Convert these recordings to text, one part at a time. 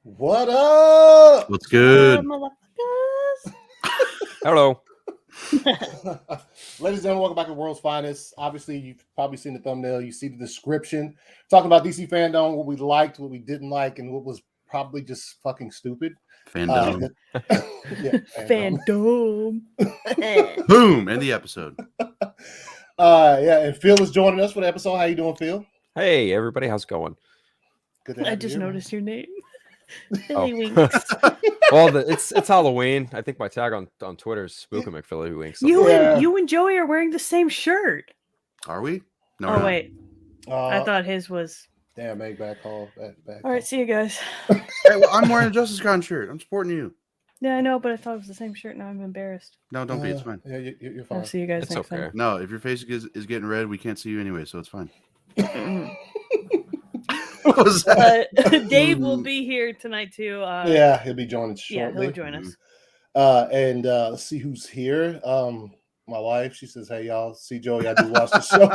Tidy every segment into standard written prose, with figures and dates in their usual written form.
What up? What's good? Hello. Ladies and gentlemen, welcome back to World's Finest. Obviously, you've probably seen the thumbnail. You see the description. Talking about DC Fandome, what we liked, what we didn't like, and what was probably just fucking stupid. Fandome. Yeah, Fandome. Boom! End the episode. Yeah, and Phil is joining us for the episode. How you doing, Phil? Hey, everybody. How's it going? Good to have I you just here, noticed your name. Oh. Billy Winks. Well, it's Halloween. I think my tag on Twitter is Spookum McPhilly Winks. You Yeah. and you and Joey are wearing the same shirt. Are we? No. Oh we're not. wait, I thought his was. Damn, make back call. Back All right, see you guys. Hey, well, I'm wearing a Justice Con shirt. I'm supporting you. Yeah, I know, but I thought it was the same shirt. Now I'm embarrassed. No, don't be. It's fine. Yeah, you're fine. I'll see you guys It's next okay. No, if your face is getting red, we can't see you anyway, so it's fine. time. What was that? Dave will be here tonight too. Yeah, he'll be joining Yeah, shortly. he'll join us. And let's see who's here. My wife, she says, "Hey y'all, see Joey, I do watch the show."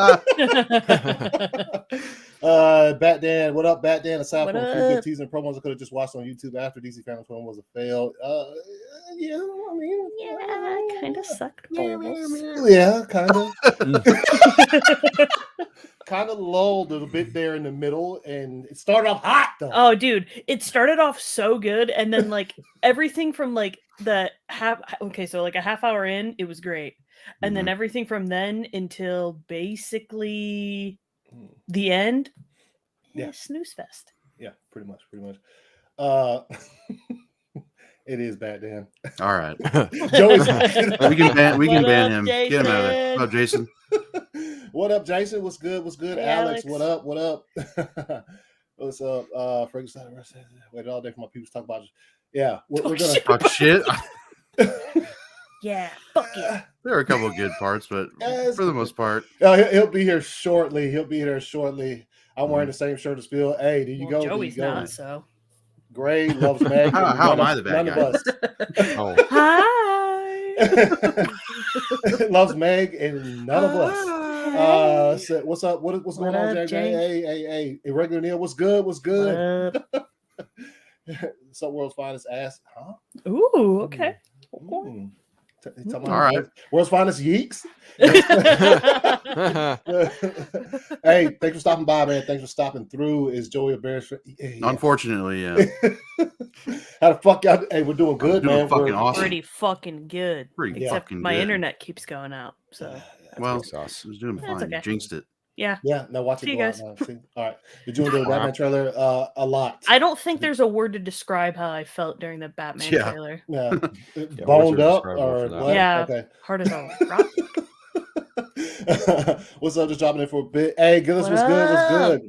Bat Dan, what up, Bat Dan? Aside What from a few up? good teasing promos I could have just watched on YouTube after DC Fandom 20 was a fail. Yeah, I mean, Yeah, kind of sucked. balls. yeah, kind of lulled a bit there in the middle, and it started off hot though. Oh, dude, it started off so good, and then like everything from like the so like a half hour in, it was great, and then everything from then until basically the end, Yeah. snooze fest. Yeah, pretty much. It is Bat Dan. All right. Joey's We can ban What up, him. Get him out of there. Oh, Jason. What up, Jason? What's good? Hey, Alex, Alex. what up? What's up? Ferguson, waited all day for my people to talk about it. Yeah, we're gonna shit. Talk shit. Yeah, fuck it. There are a couple of good parts, but Yes. for the most part, he'll be here shortly. I'm wearing the same shirt as Phil. Hey, there you Well, go. There you Joey's go. not, so. Gray loves Meg. How am I the bad none guy? of us. Oh, Hi. Loves Meg and none of us. So what's up? What's going on, up, JJ? Jay? Hey, Irregular Neil, what's good? What's good? What up? What's up, World's Finest ass? Huh? Ooh, okay. Mm. Talking about All right. World's Finest Yeeks. Hey, thanks for stopping by, man. Thanks for stopping through. Is Joey a Bears fan? Yeah. unfortunately, yeah. How the fuck y'all? Hey, we're doing good, doing man. fucking We're- awesome. Pretty fucking good. Pretty Except fucking my good. internet keeps going out. So Well, big sauce. I was doing That's fine. okay. You jinxed it. yeah. Yeah, now watch it See you go out guys. now. See? All right. Did you enjoy the Batman trailer? A lot. I don't think there's a word to describe how I felt during the Batman Yeah. trailer. Yeah. what's Boned your up description or for that? what? Yeah. Okay. Hard as a rock. What's up? Just dropping in for a bit. Hey, Gillis, What what's good? What's up?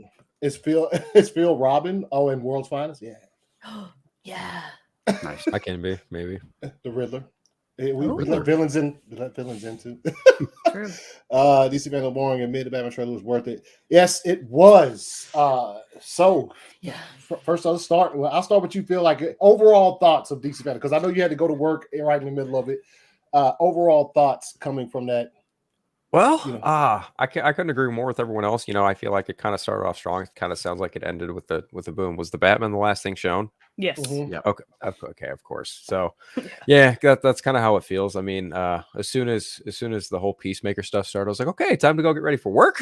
good? It's Phil Robin. Oh, and World's Finest. Yeah. Yeah. Nice. I can be maybe. The Riddler. We Oh. let villains in. We let villains in too. True. DC Fandom boring. Admit the Batman trailer was worth it. Yes, it was. So Yeah. first I'll start. Well, I'll start with you. Feel like overall thoughts of DC Fandom, because I know you had to go to work right in the middle of it. Overall thoughts coming from that. Well, You know. I couldn't agree more with everyone else. You know, I feel like it kind of started off strong. It kind of sounds like it ended with the boom. Was the Batman the last thing shown? Yes. Mhm. Yeah. Okay, of course. So, yeah, that's kind of how it feels. I mean, as soon as the whole Peacemaker stuff started, I was like, okay, time to go get ready for work.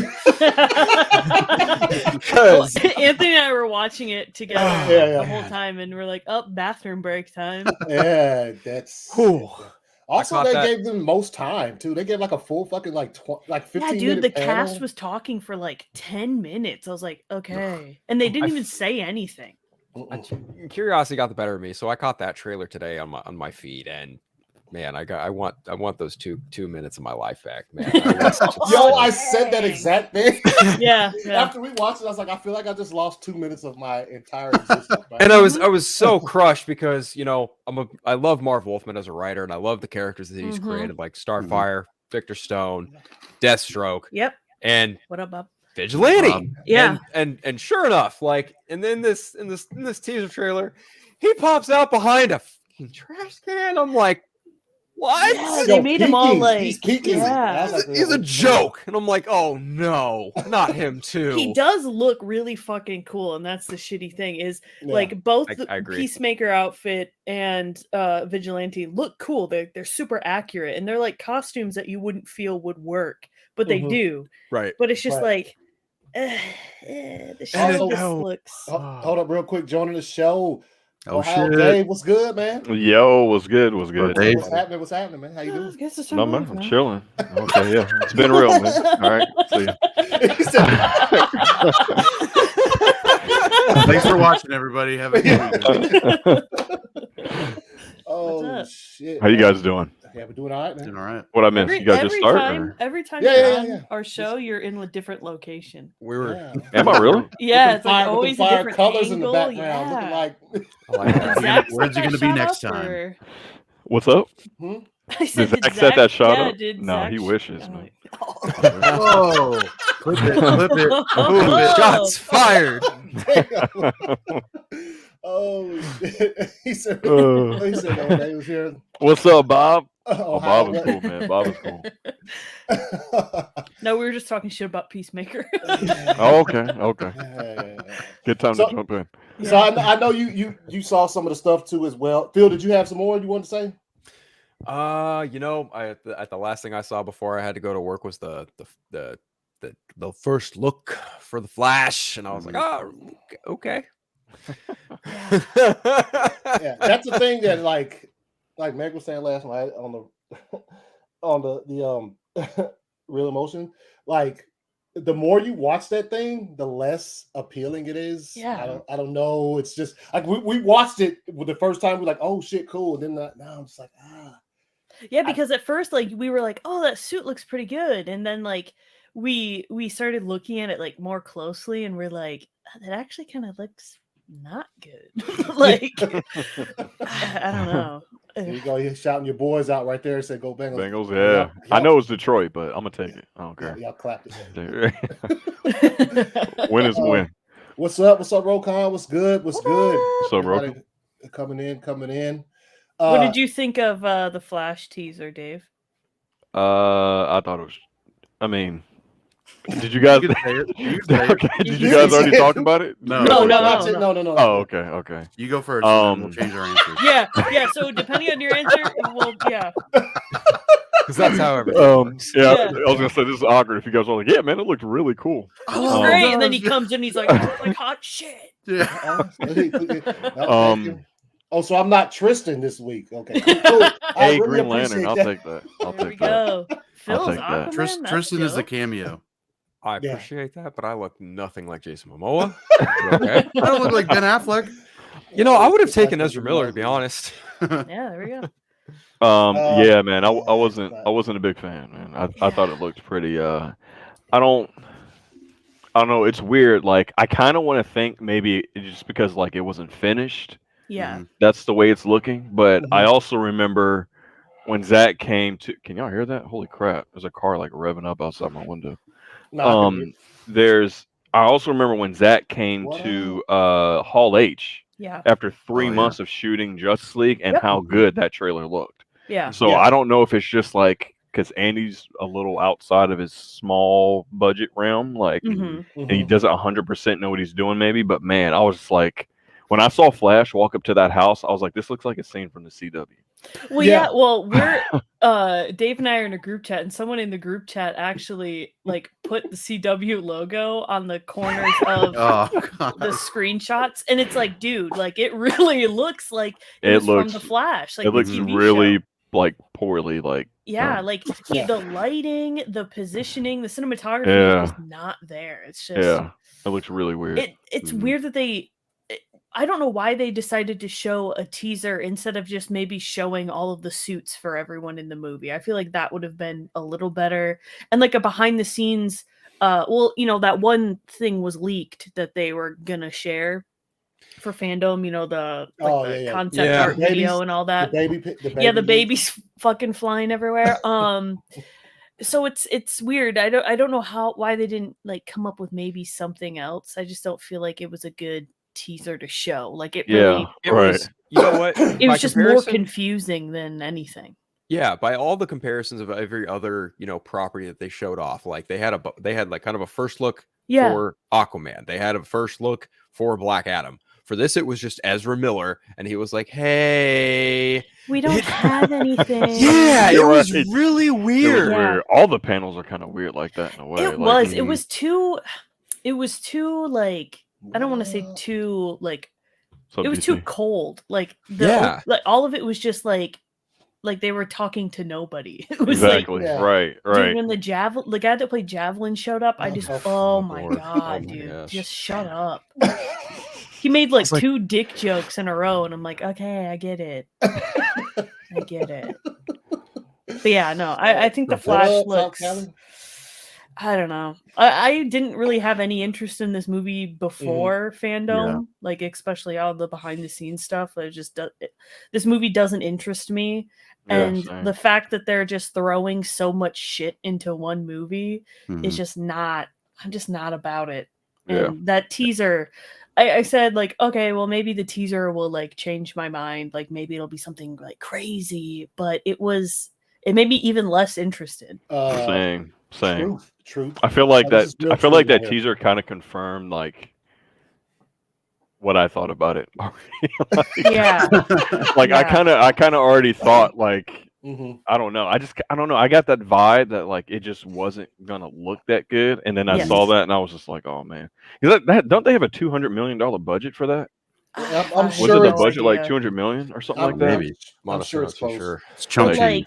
Well, 'Cause- Anthony and I were watching it together Yeah. the whole time, and we're like, "Oh, bathroom break time." Yeah, that's. Whew. Also, caught they that. gave them most time too. They gave like a full fucking like 15 Yeah, dude, minute the panel. cast was talking for like 10 minutes. I was like, okay, and they didn't even say anything. Curiosity got the better of me, so I caught that trailer today on my feed, and man, I want those two minutes of my life back, man. Yo, I said that exact thing. Yeah. After we watched it, I was like, I feel like I just lost 2 minutes of my entire existence. Man. And I was so crushed because I love Marv Wolfman as a writer, and I love the characters that he's Mhm. created, like Starfire, Victor Stone, Deathstroke, Yep. and What up, Bob? vigilante. Yeah. And sure enough, like, and then in this teaser trailer, he pops out behind a fucking trash can. I'm like, what? Yeah, they made him all like, he's peeking. yeah. I was like, He's a joke. And I'm like, oh no, not him too. He does look really fucking cool, and that's the shitty thing is Yeah. like both I the agree. Peacemaker outfit and Vigilante look cool. They're super accurate, and they're like costumes that you wouldn't feel would work, but they Mhm. do. Right. But it's just Right. like the show just oh. looks. Hold up real quick, joining the show. Oh Ohio shit! Dave, what's good, man? Yo, what's good? What's good? Dave. What's happening? What's happening, man? How you "Oh, I doing? guess it's No, time man, off I'm now." chilling. Okay, yeah, it's been real, man. All right, see ya. He said- Thanks for watching, everybody. Have a good weekend. Oh up? shit! How you man. guys doing? Yeah, we're doing all right, man. Doing all right. What I missed? You guys just start? Or? Every time Yeah, you're yeah, on yeah. our show, you're in a different location. We were. Yeah. Am I really? Yeah, it's like With the always a fire different colors angle. in the background, looking Yeah. like. I like that. Zach Where's set he gonna that be shot next up, time? or- What's up? I said, Did did Zach set that shot yeah, up? Did No, Zach he wishes, oh, man. Whoa! Clip it! Clip it! Ooh, Oh. shots fired. Oh shit! He said. Uh. He said no, they was here. What's up, Bob? Oh, Ohio, Bob is cool, man. Bob is cool. No, we were just talking shit about Peacemaker. Oh, okay, okay. Yeah. Good time So- to jump in. So I know you saw some of the stuff too as well. Phil, did you have some more you wanted to say? You know, at the last thing I saw before I had to go to work was the first look for the Flash, and I was like, oh, okay. Yeah, that's the thing that like Meg was saying last night on the Real Emotion. Like the more you watch that thing, the less appealing it is. Yeah. I don't know. It's just like we watched it the first time. We're like, oh shit, cool. And then now I'm just like, Yeah, because at first, like, we were like, "Oh, that suit looks pretty good," and then like we started looking at it like more closely, and we're like, "That actually kind of looks not good." Like, I don't know. here you go. You're shouting your boys out right there. Said, "Go Bengals!" Bengals, yeah. I know it's Detroit, but I'm gonna take it. I don't care. Y'all clapped it. Win is a win. What's up? What's up, Rokon? What's good? What's good? What's up, Everybody Rokan? coming in. What did you think of the Flash teaser, Dave? I thought it was. I mean, did you guys? You can say it. You can say it. Okay, did you You guys can already say it. talk about it? No. No. No. Oh, okay. You go first. And then we'll Um, change our answers. Yeah. So depending on your answer, well, yeah. Because that's how everything works. Yeah, Yeah. I was gonna say this is awkward if you guys were like, yeah, man, it looked really cool. Oh, great. And then he comes in, he's like, "Oh, like hot shit." Yeah. Oh, so I'm not Tristan this week. Okay. Cool. I Hey, really Green Lantern, appreciate I'll that. take that. I'll There we take that. go. Phil's take that. Aquaman. That's Tristan is the dope. cameo. I Yeah. appreciate that, but I look nothing like Jason Momoa. Okay. I don't look like Ben Affleck. You know, I would have It's like taken this Ezra Miller, to love be you. honest. Yeah, there we go. Yeah, man, I yeah, wasn't a big fan, man. I thought it looked pretty. I don't know. It's weird. Like, I kind of want to think maybe it's just because like it wasn't finished. Yeah. That's the way it's looking. But I Mhm. also remember when Zach came to. Can y'all hear that? Holy crap! There's a car like revving up outside my window. No, I can I also remember when Zach came What to Hall H Yeah. after 3 Oh, yeah. months of shooting Justice League and Yep. how good that trailer looked. Yeah. So Yeah. I don't know if it's just like because Andy's a little outside of his small budget realm, like, Mhm. and he doesn't 100% know what he's doing, maybe. But man, I was just like, when I saw Flash walk up to that house, I was like, this looks like a scene from the CW. Well, Yeah. yeah. Well, we're Dave and I are in a group chat, and someone in the group chat actually like put the CW logo on the corners of Oh, the God. screenshots, and it's like, dude, like it really looks like It was looks- from the Flash. Like It the looks TV really show. like poorly, like Yeah, done. like Yeah. the lighting, the positioning, the cinematography Yeah. is just not there. It's just yeah, it looks really weird. it's Mhm. weird that I don't know why they decided to show a teaser instead of just maybe showing all of the suits for everyone in the movie. I feel like that would have been a little better. And like a behind the scenes, well, you know, that one thing was leaked that they were gonna share for Fandome, you know, the Oh, yeah. concept Yeah. art The babies- video and all that. the baby. Yeah, the baby's fucking flying everywhere. so it's weird. I don't know why they didn't like come up with maybe something else. I just don't feel like it was a good teaser to show. Like it really, It right. was, you know what? it By was just more comparison- confusing than anything. Yeah, by all the comparisons of every other, property that they showed off, like they had like kind of a first look Yeah. for Aquaman. They had a first look for Black Adam. For this, it was just Ezra Miller, and he was like, "Hey, We don't have anything. yeah, it You're was right. really It was weird." Yeah. weird. All the panels are kind of weird like that in a way. It like, was. It was too. It was too like. I don't want to say too like. so It was DC. too cold. Like Yeah. like all of it was just like they were talking to nobody. It was Exactly. Yeah. Right. like, Right. dude, when the guy that played Javelin showed up, I just, Oh, oh my Lord. god, Oh my dude, gosh. just shut up. He made like It's like- 2 dick jokes in a row, and I'm like, okay, I get it. I get it. But yeah, no, I think the Flash What up, South looks. Cali? I don't know. I didn't really have any interest in this movie before Fandome, like especially all the behind the scenes stuff. It just this movie doesn't interest me, Yeah, and same. the fact that they're just throwing so much shit into one movie is Mhm. just not. I'm just not about it. Yeah. And that teaser, I said like, okay, well maybe the teaser will like change my mind. Like maybe it'll be something like crazy, but it made me even less interested. Same. Truth. I feel like Oh, this that. is real I feel like truth that right here. teaser kind of confirmed like what I thought about it already. Yeah. Like I Yeah. kind of already thought like Mhm. I don't know. I don't know. I got that vibe that like it just wasn't gonna look that good, and then I Yes. saw that and I was just like, oh man, that don't they have a $200 million budget for that? I'm I Was sure it the it's- budget like idea. 200 million or something I'm- like that? Maybe. I'm sure it's Honestly, not too close. sure. It's But chunky. like,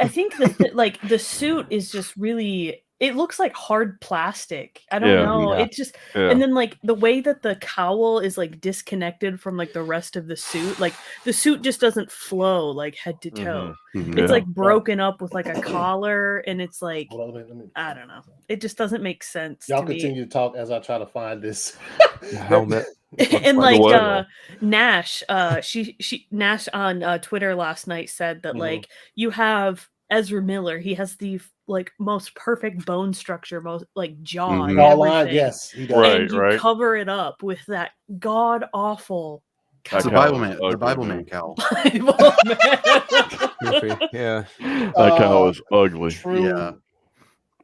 I think like the suit is just really. It looks like hard plastic. I don't Yeah. know. Yeah. It just Yeah. and then like the way that the cowl is like disconnected from like the rest of the suit. Like the suit just doesn't flow like head to toe. Mhm. It's Yeah. like broken up with like a collar, and it's like Hold on, let me- I don't know. It just doesn't make sense Y'all to me. continue to talk as I try to find this. The helmet. And like like what? Nash, she Nash on Twitter last night said that Mhm. like you have Ezra Miller, he has the like most perfect bone structure, most like jaw and Jawline, everything. yes, he does. Right. And you cover it up with that god awful That It's the cowl Bible is man. ugly, The Bible man. man cowl. Bible man. Goofy. Yeah. That cowl is ugly. True. Yeah.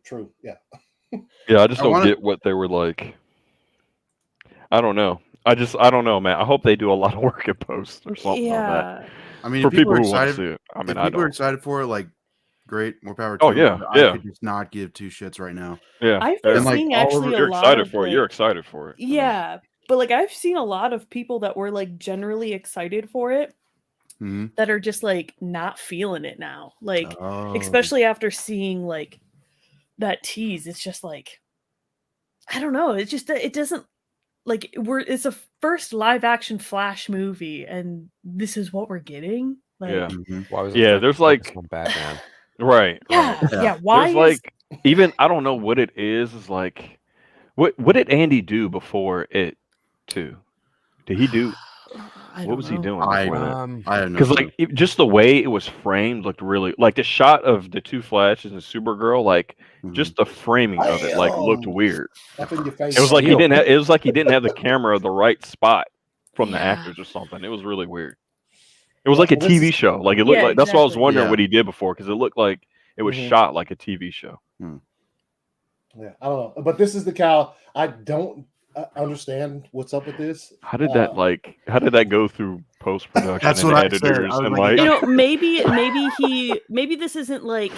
True. Yeah. Yeah, I just I don't wanna- get what they were like. I don't know. I don't know, man. I hope they do a lot of work in post or something on that. Yeah. I mean, For if people people are who want to excited, see it. I mean, if I people are don't. excited for it, like, great, more power to Oh, them, yeah, but yeah. I could just not give 2 shits right now. Yeah. I've yeah. been And, like, seeing all actually You're a lot excited of for it. like, You're excited for it. I mean, yeah, but like I've seen a lot of people that were like generally excited for it Mhm. that are just like not feeling it now. Like Oh. especially after seeing like that tease, it's just like I don't know. It's just that it doesn't like it's a first live action Flash movie, and this is what we're getting. Like, Yeah. Mhm. Why was Yeah, it there's, focused like- on Batman? Right. yeah, Right. yeah. Why There's is like even I don't know what it is like what did Andy do before it too? Did he do I what don't was he know. doing I- before that? I have no Because clue. like just the way it was framed looked really like the shot of the 2 Flashes and Supergirl, like Mhm. just the framing of it like looked Damn. weird. Up in your face. It was like he Steel. didn't have, it was like he didn't have the camera the right spot from the Yeah. actors or something. It was really weird. It was like a Well, this TV is- show. Like it looked Yeah, like that's what I was exactly. wondering Yeah. what he did before because it looked like it was Mhm. shot like a TV show. Yeah, I don't know, but this is the cow. I don't understand what's up with this. How did that how did that go through post production That's and what I said. editors I was and like, like You know, maybe this isn't like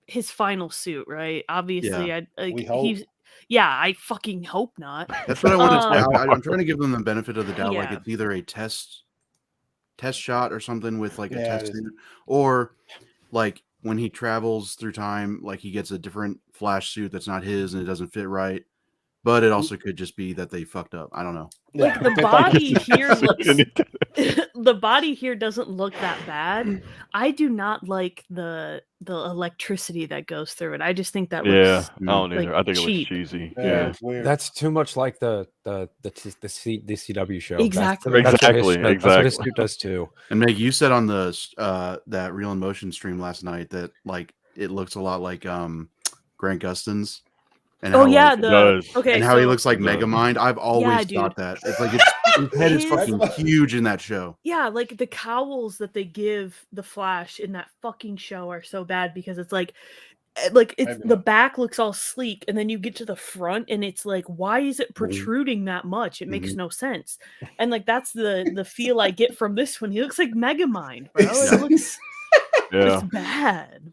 his final suit, right? Obviously, I like We hope. he's yeah, I fucking hope not. That's what I wanted to say. Um, I'm trying to give them the benefit of the doubt. Like Yeah. it's either a test shot or something with like a Yeah, test it is. suit, or like when he travels through time, like he gets a different Flash suit that's not his and it doesn't fit right. But it also could just be that they fucked up. I don't know. Like the Yeah. body here looks Yeah. the body here doesn't look that bad. I do not like the electricity that goes through it. I just think that Yeah, looks I don't like, either. I think it cheap. looks cheesy. Yeah, Yeah. it's weird. That's too much like the CW show. Exactly. That's what his Exactly. suit does too. And Meg, you said on the that Real in Motion stream last night that like it looks a lot like Grant Gustin's. And Oh how, yeah, like, does. okay, and how he so- looks like It does. Megamind. I've always dude. thought that. It's like his head is fucking huge in that show. Yeah, like the cowls that they give the Flash in that fucking show are so bad because it's like it's the back looks all sleek and then you get to the front and it's like, why is it protruding that much? It makes no sense. And like that's the feel I get from this one. He looks like Megamind, bro. It looks it's bad.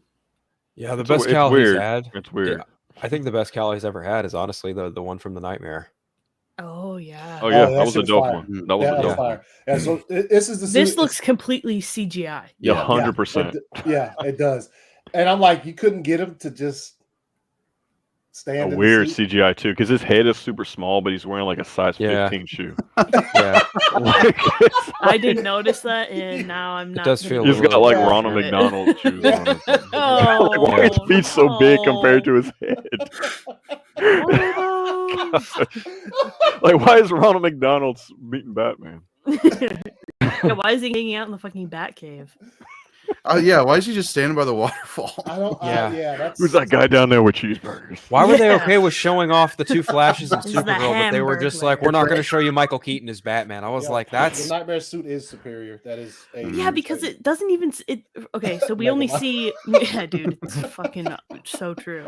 Yeah, the It's best cowl he's weird. had. It's weird. Yeah, I think the best cowl he's ever had is honestly the one from the Nightmare. Oh yeah. Oh yeah, that that was a shit was dope fire. one. That was Yeah, a that was dope one. fire. Yeah, so this is the This suit- looks completely CGI. Yeah, Yeah. 100%. Yeah, it does. And I'm like, you couldn't get him to just stand A in the weird suit? CGI too, because his head is super small, but he's wearing like a size Yeah. 15 shoe. Yeah, Like, it's I like- didn't notice that, and now I'm not. does gonna feel be a He's little got like Yeah. Ronald it. McDonald shoes on. Or something. Oh, Like, why are his feet so big compared to no. his head? Oh. Like, why is Ronald McDonald beating Batman? Yeah, why is he hanging out in the fucking Batcave? Oh yeah, why is he just standing by the waterfall? I don't. Yeah. Yeah, that's Who's that guy down there with cheeseburgers? why were they Yeah. okay with showing off the two Flashes and It's the Supergirl, but they were just like, Hamburglar. we're not going to show you Michael Keaton as Batman? I was Yeah, like, the that's Nightmare suit is superior. That is Yeah, because it doesn't even. Okay, so we Mega only Man. see. Yeah, dude, it's fucking so true.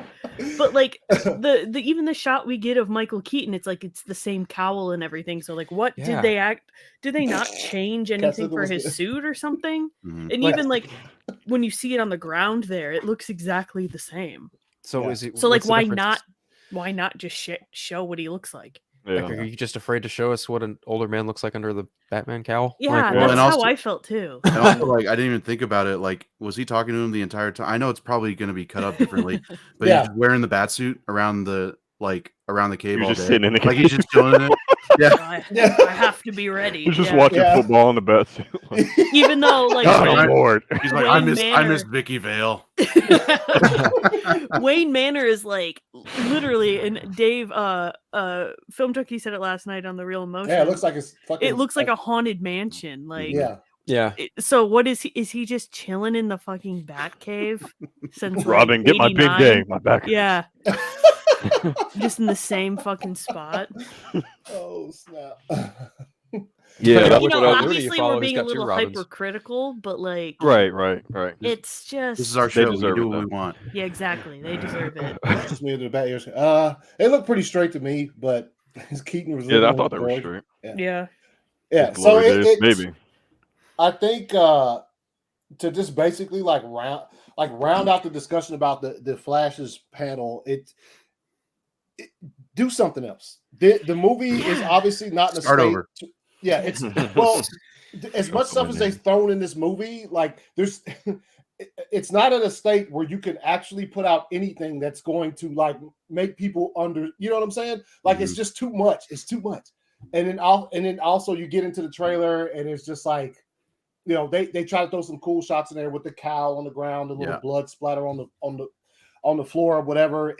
But like the even the shot we get of Michael Keaton, it's like it's the same cowl and everything. So like, what Yeah. did they act? Did they not change anything it for was his good. suit or something? Mhm. And Like- even like when you see it on the ground there, it looks exactly the same. so. Yeah. Is it So like, what's the why difference? not? Why not just show what he looks like? Yeah. Like, are you just afraid to show us what an older man looks like under the Batman cowl? Yeah, Like, well, that's and how also- I felt too. And also, like, I didn't even think about it. Like, was he talking to him the entire time? I know it's probably going to be cut up differently, but Yeah. he's wearing the bat suit around the cave He was all just day. sitting in the Like he's just chilling in it. Yeah. I have to be ready. He's just yeah. watching Yeah. football in the bat suit. Like, Even though like God, I'm I'm bored. He's like, Wayne I miss Manor- Vicky Vale. Wayne Manor is like literally, and Dave, Film Junkie said it last night on the Real Emotion. Yeah, it looks like it's fucking. it looks like a haunted mansion. Like, Yeah. Yeah. So what is he? Is he just chilling in the fucking Batcave since like, Robin, get my big 89? day. My back. Yeah. Just in the same fucking spot. Oh snap! Yeah, But that's You Which know, one what of I the- Who do you obviously follow? we're He's being a got two little Robins. hypercritical, but like, Right. it's just This is our They show. We deserve do it, what we though. want. yeah, exactly. They deserve it. Just me to the back ears. It looked pretty straight to me, but Keaton was. Yeah, I living thought with they were glory. straight. Yeah. Yeah, so Glory days, it's maybe. I think to just basically like round out the discussion about the Flash's panel, it do something else. The movie is Yeah. obviously not in a Start state over. yeah, it's well as much stuff as they've thrown in this movie, like there's it's not in a state where you can actually put out anything that's going to like make people you know what I'm saying? Like it's just too much. It's too much. And then also you get into the trailer and it's just like, you know, they try to throw some cool shots in there with the cow on the ground, a little Yeah. blood splatter on the floor or whatever.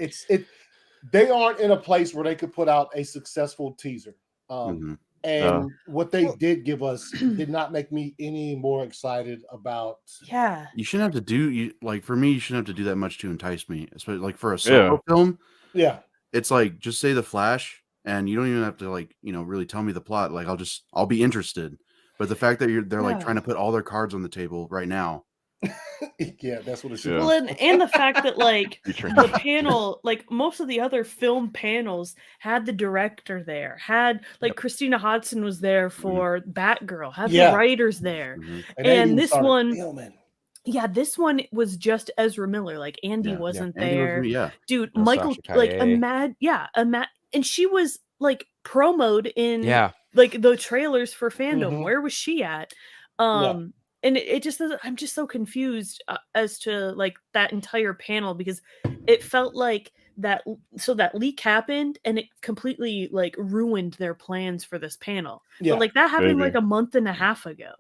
They aren't in a place where they could put out a successful teaser. Mhm. And what they did give us did not make me any more excited about. Yeah. You shouldn't have to do for me. You shouldn't have to do that much to entice me, especially like for a solo Yeah. film. Yeah, It's like just say the Flash, and you don't even have to really tell me the plot. Like I'll be interested. But the fact that they're like Yeah. trying to put all their cards on the table right now. yeah, that's what it should Yeah. be. Well, and the fact that like Featuring- the panel, like most of the other film panels, had the director there, had like Christina Hodson was there for Batgirl, had Yeah. the writers there. Mhm. they and even this started one- filming. Yeah, this one was just Ezra Miller. Like Andy Yeah, wasn't Andy was- there. yeah. Dude, No Michael, Sasha like Calle. and she was like promoed in Yeah. like the trailers for Fandom. Mhm. Where was she at? And it just doesn't, I'm just so confused as to like that entire panel because it felt like that leak happened and it completely like ruined their plans for this panel. Yeah, But like that happened Maybe. like a month and a half ago.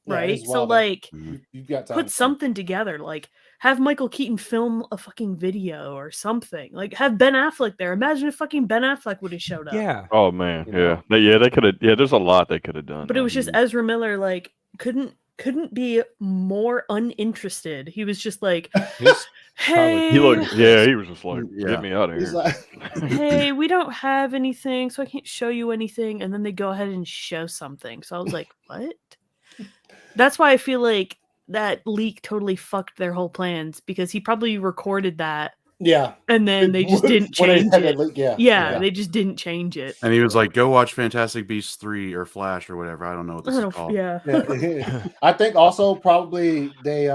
Yeah, Right? it's So wild. like you've got time. put something together, like have Michael Keaton film a fucking video or something. Like have Ben Affleck there. Imagine if fucking Ben Affleck would have showed up. Yeah. Oh man, You know? They could have. Yeah, there's a lot they could have done. But it was just Ezra Miller couldn't be more uninterested. He was just like Hey, He looked. Yeah, he was just like, Yeah. "Get me out of He's here." like, hey, we don't have anything, so I can't show you anything. And then they go ahead and show something. So I was like, what? That's why I feel like that leak totally fucked their whole plans, because he probably recorded that yeah. and then they just didn't When they change had that it. leak, yeah. Yeah, they just didn't change it. And he was like, "Go watch Fantastic Beasts 3 or Flash or whatever. I don't know what this is called." Yeah. Yeah. I think also probably they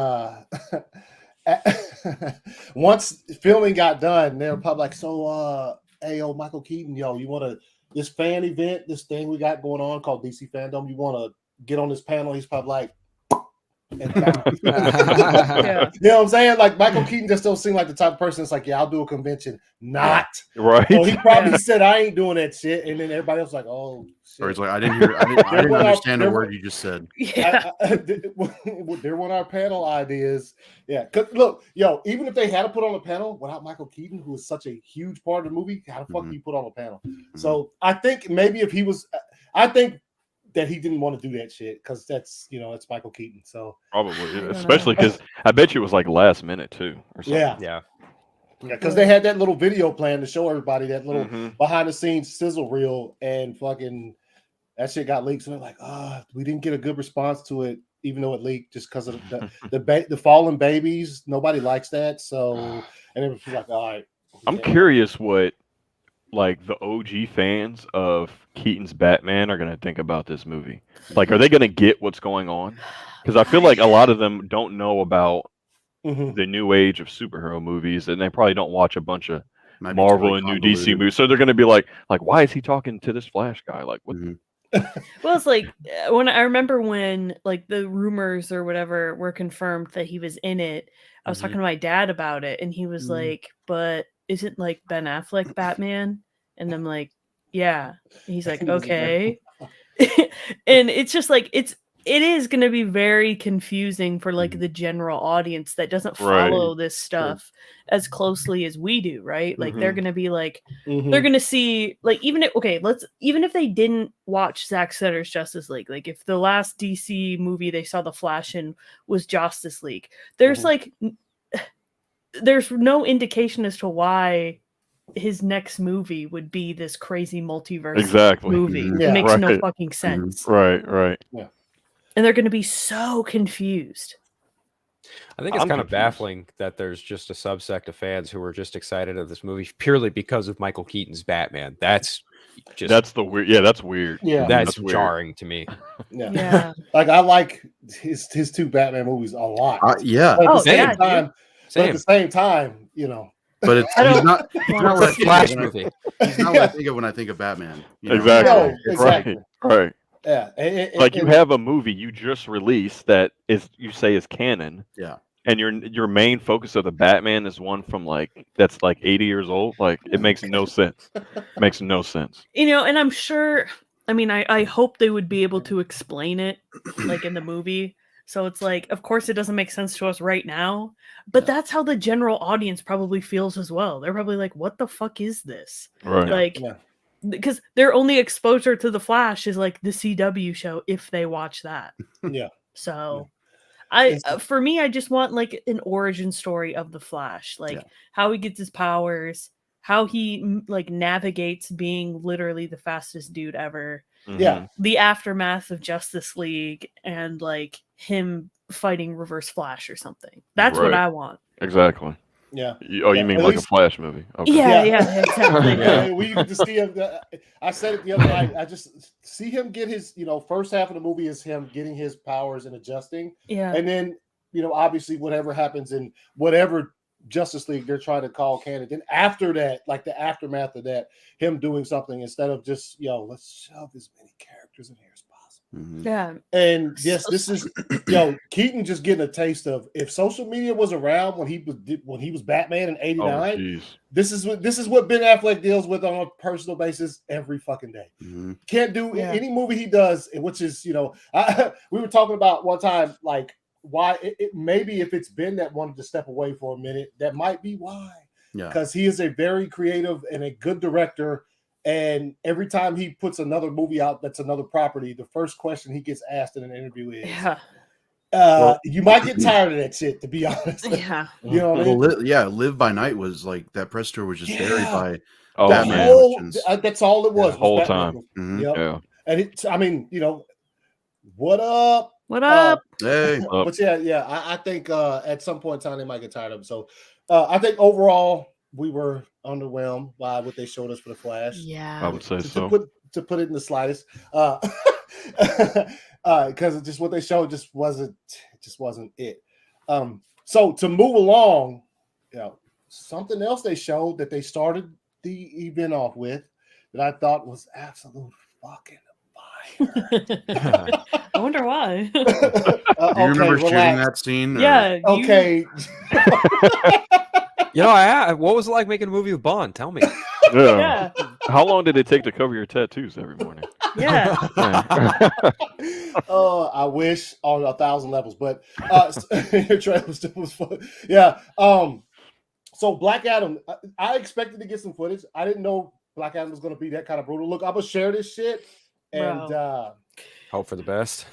once filming got done, they were probably like, so hey yo, Michael Keaton, yo, you wanna this fan event, this thing we got going on called DC Fandome, you wanna get on this panel? He's probably like and bounce. Yeah. You know what I'm saying? Like Michael Keaton just don't seem like the type of person that's like, yeah, I'll do a convention. Not. Right. So he probably Yeah. said, I ain't doing that shit. And then everybody else was like, oh shit. Or he's like, I didn't understand a word you just said. Yeah. They're one of our panel ideas. Yeah. Cause look, yo, even if they had to put on a panel without Michael Keaton, who is such a huge part of the movie, how the fuck do you put on a panel? So I think maybe if he was, I think that he didn't want to do that shit because that's, it's Michael Keaton. So Probably, don't know. especially because I bet you it was like last minute too, or something. yeah. Yeah. Yeah, because they had that little video plan to show everybody that little Mhm. behind the scenes sizzle reel, and fucking that shit got leaked. So they're like, we didn't get a good response to it, even though it leaked, just because of the fallen babies. Nobody likes that. So, and it was like, all right. I'm curious what like the OG fans of Keaton's Batman are gonna think about this movie. Like, are they gonna get what's going on? Because I feel like a lot of them don't know about Mhm. the new age of superhero movies, and they probably don't watch a bunch of Might be Marvel totally and new DC convoluted. movies. So they're gonna be like, why is he talking to this Flash guy? Like, what? Mhm. Well, it's like when I remember when like the rumors or whatever were confirmed that he was in it. I was talking to my dad about it, and he was like, "But isn't like Ben Affleck Batman?" And I'm like, "Yeah." And he's like, "Okay." And it's just like it is going to be very confusing for like the general audience that doesn't Right. follow this stuff as closely as we do, right? Like they're Mhm. going to be like Mhm. they're going to see like even if they didn't watch Zack Snyder's Justice League, like if the last DC movie they saw the Flash in was Justice League, there's like there's no indication as to why his next movie would be this crazy multiverse Exactly. movie. Mhm. It Yeah. makes no Right. fucking sense. Right. Right. And they're going to be so confused. I think it's I'm kind of confused. baffling that there's just a subsect of fans who are just excited of this movie purely because of Michael Keaton's Batman. That's just That's the weird. Yeah, that's weird. Yeah. that's weird. jarring to me. Yeah. Yeah. Like I like his two Batman movies a lot. Yeah, But at Oh, the same yeah, dude. time, Same. but it's I he's don't not wanna what I It's a think Flash of when I- movie. he's not what I think of when I think of Batman. You know? Exactly. No, exactly. Right. Yeah. Like you have a movie you just released that is you say is canon. Yeah. And your main focus of the Batman is one from that's 80 years old. Like it makes no sense. Makes no sense. And I'm sure, I hope they would be able to explain it like in the movie. So it's like, of course it doesn't make sense to us right now, but that's how the general audience probably feels as well. They're probably like, what the fuck is this? Right. Like, Yeah. because their only exposure to the Flash is like the CW show if they watch that. Yeah. So It's- for me, I just want like an origin story of the Flash, like how he gets his powers, how he like navigates being literally the fastest dude ever. Yeah. The aftermath of Justice League and like him fighting Reverse Flash or something. That's what Right. I want. Exactly. Yeah. You Yeah, mean at like a least- Flash movie? Okay. Yeah, exactly. Yeah. We get to see him. I said it the other night. I just see him get his, first half of the movie is him getting his powers and adjusting. Yeah. And then, obviously whatever happens in whatever Justice League they're trying to call canon. Then after that, like the aftermath of that, him doing something instead of just, let's shove as many characters in here as possible. Mhm. Yeah. And yes, this is Keaton just getting a taste of if social media was around when he was Batman in Oh, '89. jeez. This is what Ben Affleck deals with on a personal basis every fucking day. Mhm. Can't do Yeah. any movie he does, which is we were talking about one time like why maybe if it's Ben that wanted to step away for a minute, that might be why. Yeah. Because he is a very creative and a good director. And every time he puts another movie out that's another property, the first question he gets asked in an interview is, Yeah. You might get tired of that shit, to be honest. Yeah. You know what I mean? Live by Night was like that press tour was just buried by Oh The man, whole, which is- that's all it was. the whole Batman. time. Mhm. Yep. Yeah. And it's, I mean, you know, what up? What up? Hey, Up. But yeah, I think at some point in time they might get tired of it. So I think overall we were underwhelmed by what they showed us for the Flash. I Yeah. would say To so. put it in the slightest, because just what they showed just wasn't it. So to move along, you know, something else they showed that they started the event off with that I thought was absolute fucking fire. I wonder why. do you remember shooting relax. that scene? or- Yeah. Okay. You know, what was it like making a movie with Bond? Tell me. Yeah. Yeah. How long did it take to cover your tattoos every morning? Yeah. Yeah. I wish on 1,000 levels, but your trailer still was fun. Yeah. So Black Adam, I expected to get some footage. I didn't know Black Adam was going to be that kind of brutal. Look, I'm gonna share this shit, and Hope for the best.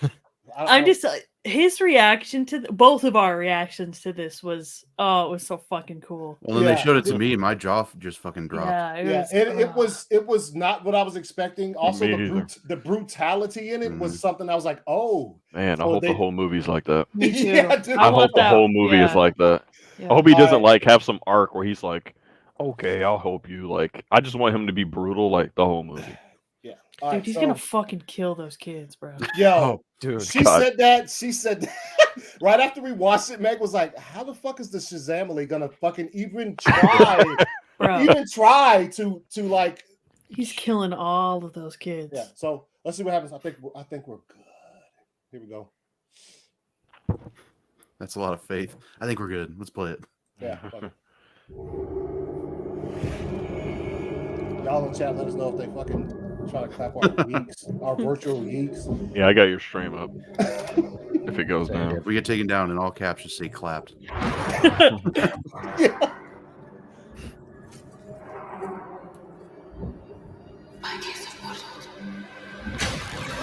I'm just his reaction to both of our reactions to this was it was so fucking cool. Well, then Yeah. they showed it to me, and my jaw just fucking dropped. Yeah, it was not what I was expecting. Also, Me either. the brutality in it was something I was like, oh Man, I So hope they- the whole movie's like that. me too. Yeah, dude. I hope want the that. whole movie is Yeah. like that. Yeah. I hope he doesn't Alright. like have some arc where he's like, okay, I'll help you. Like, I just want him to be brutal like the whole movie. All Dude, right, he's so- gonna fucking kill those kids, bro. yo. Dude. She God. said that. She said that. Right after we watched it, Meg was like, "How the fuck is the Shazamily gonna fucking even try, Bro, to like?" he's killing all of those kids. Yeah. So let's see what happens. I think we're good. Here we go. That's a lot of faith. I think we're good. Let's play it. Yeah. fuck it. Y'all in the chat, let us know if they fucking try to clap our geeks, our virtual geeks. Yeah, I got your stream up. If it goes down. If we get taken down in all caps, just say clapped. Yeah.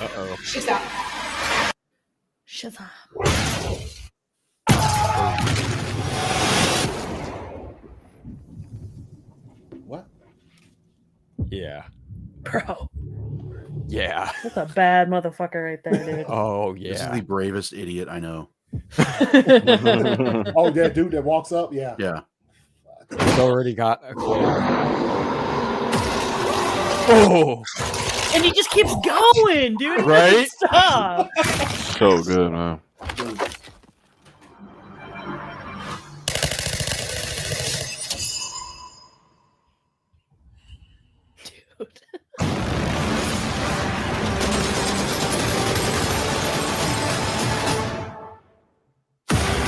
Uh-oh. Shazam. What? Yeah. Bro, Yeah. that's a bad motherfucker right there, dude. Oh, This is yeah. the bravest idiot I know. Oh, that dude that walks up. Yeah. Yeah. He's already got a Oh, And he just keeps going, dude. He doesn't Right? Stop. So good, man. Dude.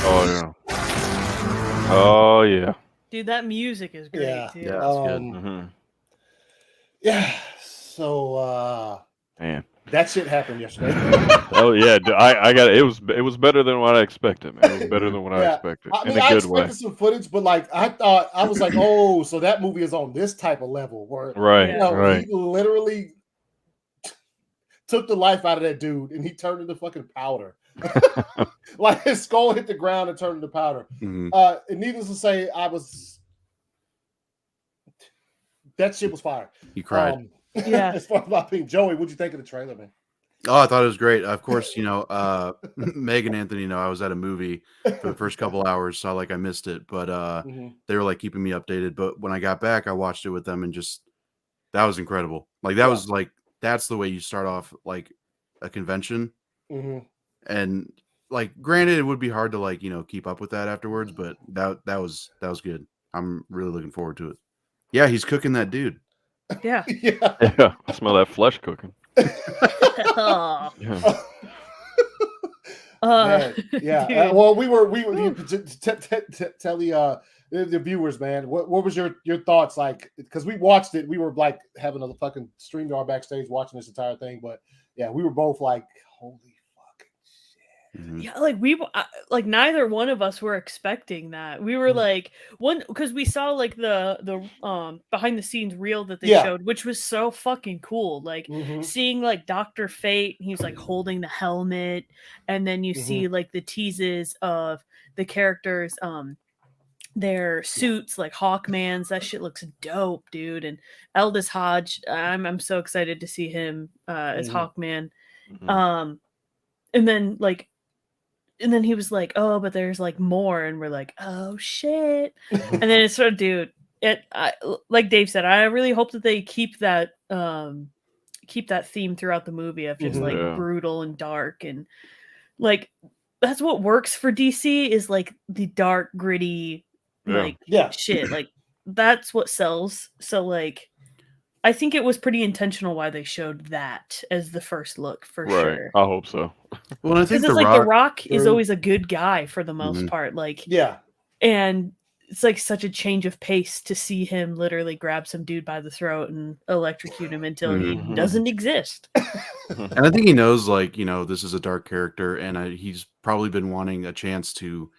Oh yeah. Oh yeah. Dude, that music is great Yeah. too. Yeah. That's good. hmm Yeah. So Man. that shit happened yesterday. Oh yeah. I got it. It was better than what I expected, man. It was better than what I Yeah. expected I mean, in a I good expected way. some footage, but like I thought, I was like, oh, so that movie is on this type of level where Right. you know Right. he literally took the life out of that dude and he turned into fucking powder. Like his skull hit the ground and turned into powder. Mhm. And needless to say, that shit was fire. He cried. Yeah. As far as my opinion, Joey, what'd you think of the trailer, man? Oh, I thought it was great. Of course, Meg and Anthony I was at a movie for the first couple hours, so I missed it, but Mhm. they were like keeping me updated. But when I got back, I watched it with them, and just that was incredible. Like that Yeah. was like that's the way you start off like a convention, Mhm. and like granted, it would be hard to keep up with that afterwards, but that was good. I'm really looking forward to it. Yeah, he's cooking that dude. Yeah. Yeah. Yeah. I smell that flesh cooking. Oh. Yeah. Man, yeah. dude. Well, we were tell the viewers, man. What was your thoughts like? Because we watched it, we were like having a fucking StreamYard backstage watching this entire thing. But yeah, we were both like, holy fucking Yeah, like like neither one of us were expecting that. We were like because we saw like the behind the scenes reel that they showed, which was so fucking cool. Like seeing like Dr. Fate, he was like holding the helmet, and then you see like the teases of the characters their suits, like Hawkman's. That shit looks dope, dude. And Aldous Hodge, I'm so excited to see him as Hawkman. And then like and then he was like, "Oh, but there's like more," and we're like, "Oh shit!" And then it's sort of, dude. Like Dave said, I really hope that they keep that theme throughout the movie of just like brutal and dark, and like that's what works for DC is like the dark, gritty, like shit. Like that's what sells. So like, I think it was pretty intentional why they showed that as the first look for sure. I hope so. Well, I think it's like The Rock is always a good guy for the most part. Like, and it's like such a change of pace to see him literally grab some dude by the throat and electrocute him until he doesn't exist. And I think he knows, like, this is a dark character, and he's probably been wanting a chance to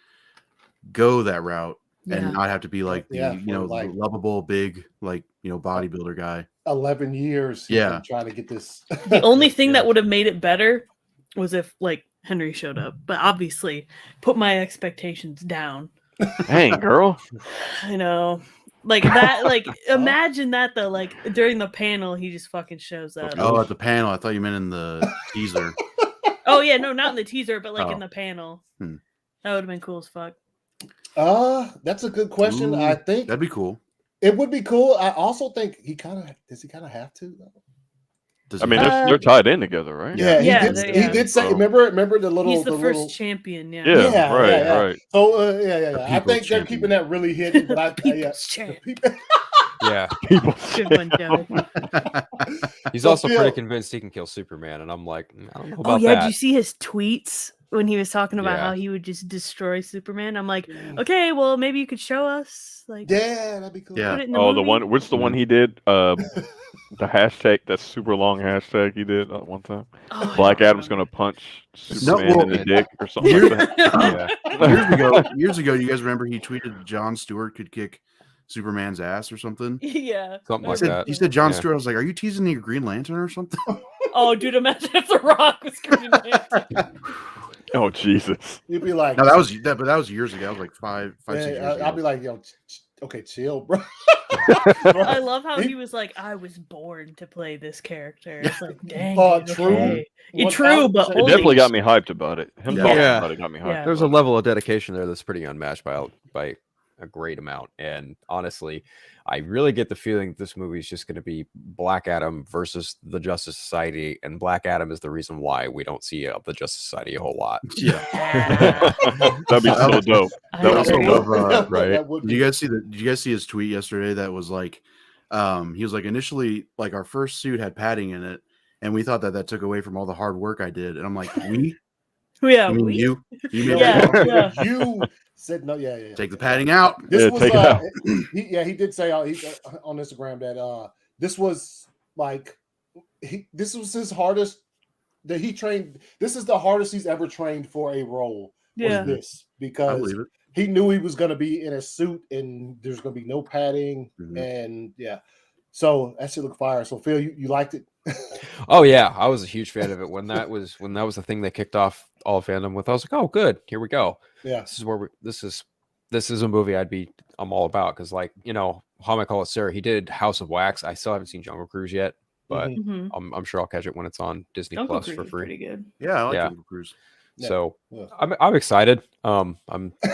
go that route and not have to be like the like, lovable big bodybuilder guy. 11 years been trying to get this. The only thing that would have made it better was if like Henry showed up, but obviously put my expectations down. Dang, girl. I know, like that. Like imagine that though. Like during the panel, he just fucking shows up. Oh, at the panel, I thought you meant in the teaser. Oh yeah, no, not in the teaser, but like in the panel. That would have been cool as fuck. That's a good question. I think that'd be cool. It would be cool. I also think does he kind of have to though? I mean, they're tied in together, right? Yeah, he did say. Remember the little. He's the first little... champion. Yeah, right. So I think they're keeping that really hidden. But Good one, Joe. He's also pretty convinced he can kill Superman, and I'm like, I don't know about that. Did you see his tweets when he was talking about how he would just destroy Superman? I'm like, okay, well, maybe you could show us. Like, that'd be cool. Yeah. Put it in the movie. The one. What's the one he did? The hashtag, that super long hashtag he did one time. Black Adam's gonna punch Superman in the dick or something. Like that. Years ago, you guys remember he tweeted Jon Stewart could kick Superman's ass or something? Yeah. Something like that. He said Jon Stewart. I was like, are you teasing your Green Lantern or something? Oh, dude, imagine if The Rock was Green Lantern. Oh, Jesus. You'd be like, no, that was years ago. I was like five, 6 years ago. I'll be like, yo, okay, chill, bro. I love how he was like, I was born to play this character. It's like, dang. True. Okay. True, but it definitely got me hyped about it. Him talking about it got me hyped. Yeah. There's a level of dedication there that's pretty unmatched by a great amount. And honestly, I really get the feeling this movie is just going to be Black Adam versus the Justice Society, and Black Adam is the reason why we don't see the Justice Society a whole lot. Yeah, that'd be so dope. That was so dope, right? Did you guys see his tweet yesterday? That was like, he was like, initially, like, our first suit had padding in it, and we thought that took away from all the hard work I did. And I'm like, you said no. Yeah. Take the padding out. This was take it out. He did say on Instagram that this was like this was his hardest that he trained. This is the hardest he's ever trained for a role. Yeah. Was this because he knew he was going to be in a suit and there's going to be no padding and so that shit looked fire. So Phil, you liked it? Oh yeah, I was a huge fan of it when that was the thing they kicked off all fandom with. I was like, oh good, here we go. Yeah, this is a movie I'm all about, because like, How Am I Call It Sarah, he did House of Wax. I still haven't seen Jungle Cruise yet, but I'm sure I'll catch it when it's on Disney Jungle Plus Cruise for is free. pretty good. Yeah, I like Jungle Cruise. So I'm excited. I'm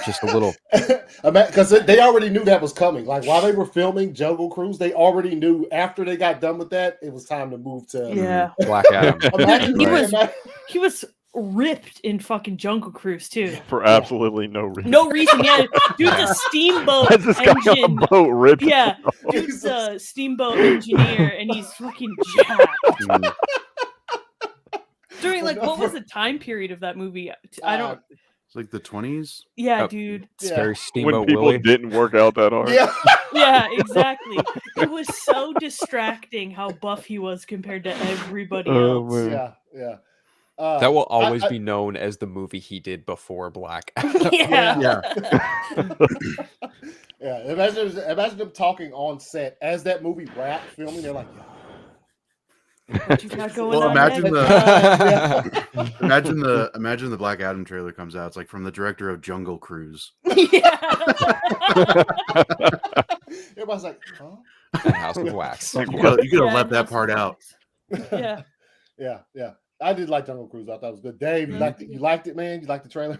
just a little because they already knew that was coming. Like while they were filming Jungle Cruise, they already knew after they got done with that, it was time to move to Black Adam. He was ripped in fucking Jungle Cruise too. For absolutely no reason. No reason. Yeah, dude's a steamboat Why is this guy engine. on a boat ripped? Yeah, dude's a steamboat engineer, and he's fucking jacked. During like, what was the time period of that movie? I don't. It's like the 20s. Yeah, dude. It's very Steamboat when people Willie. didn't work out that hard. Yeah, exactly. It was so distracting how buff he was compared to everybody else. Yeah. That will always be known as the movie he did before Black Adam. Yeah. Yeah. Imagine them talking on set as that movie wrapped filming. They're like, what you got going Well, on imagine next? imagine the Black Adam trailer comes out. It's like from the director of Jungle Cruise. Yeah. Everybody's like, huh? And House of Wax. You could have left that part out. Yeah. Yeah. I did like Jungle Cruise. I thought it was good. Dave, you liked it, man? You liked the trailer?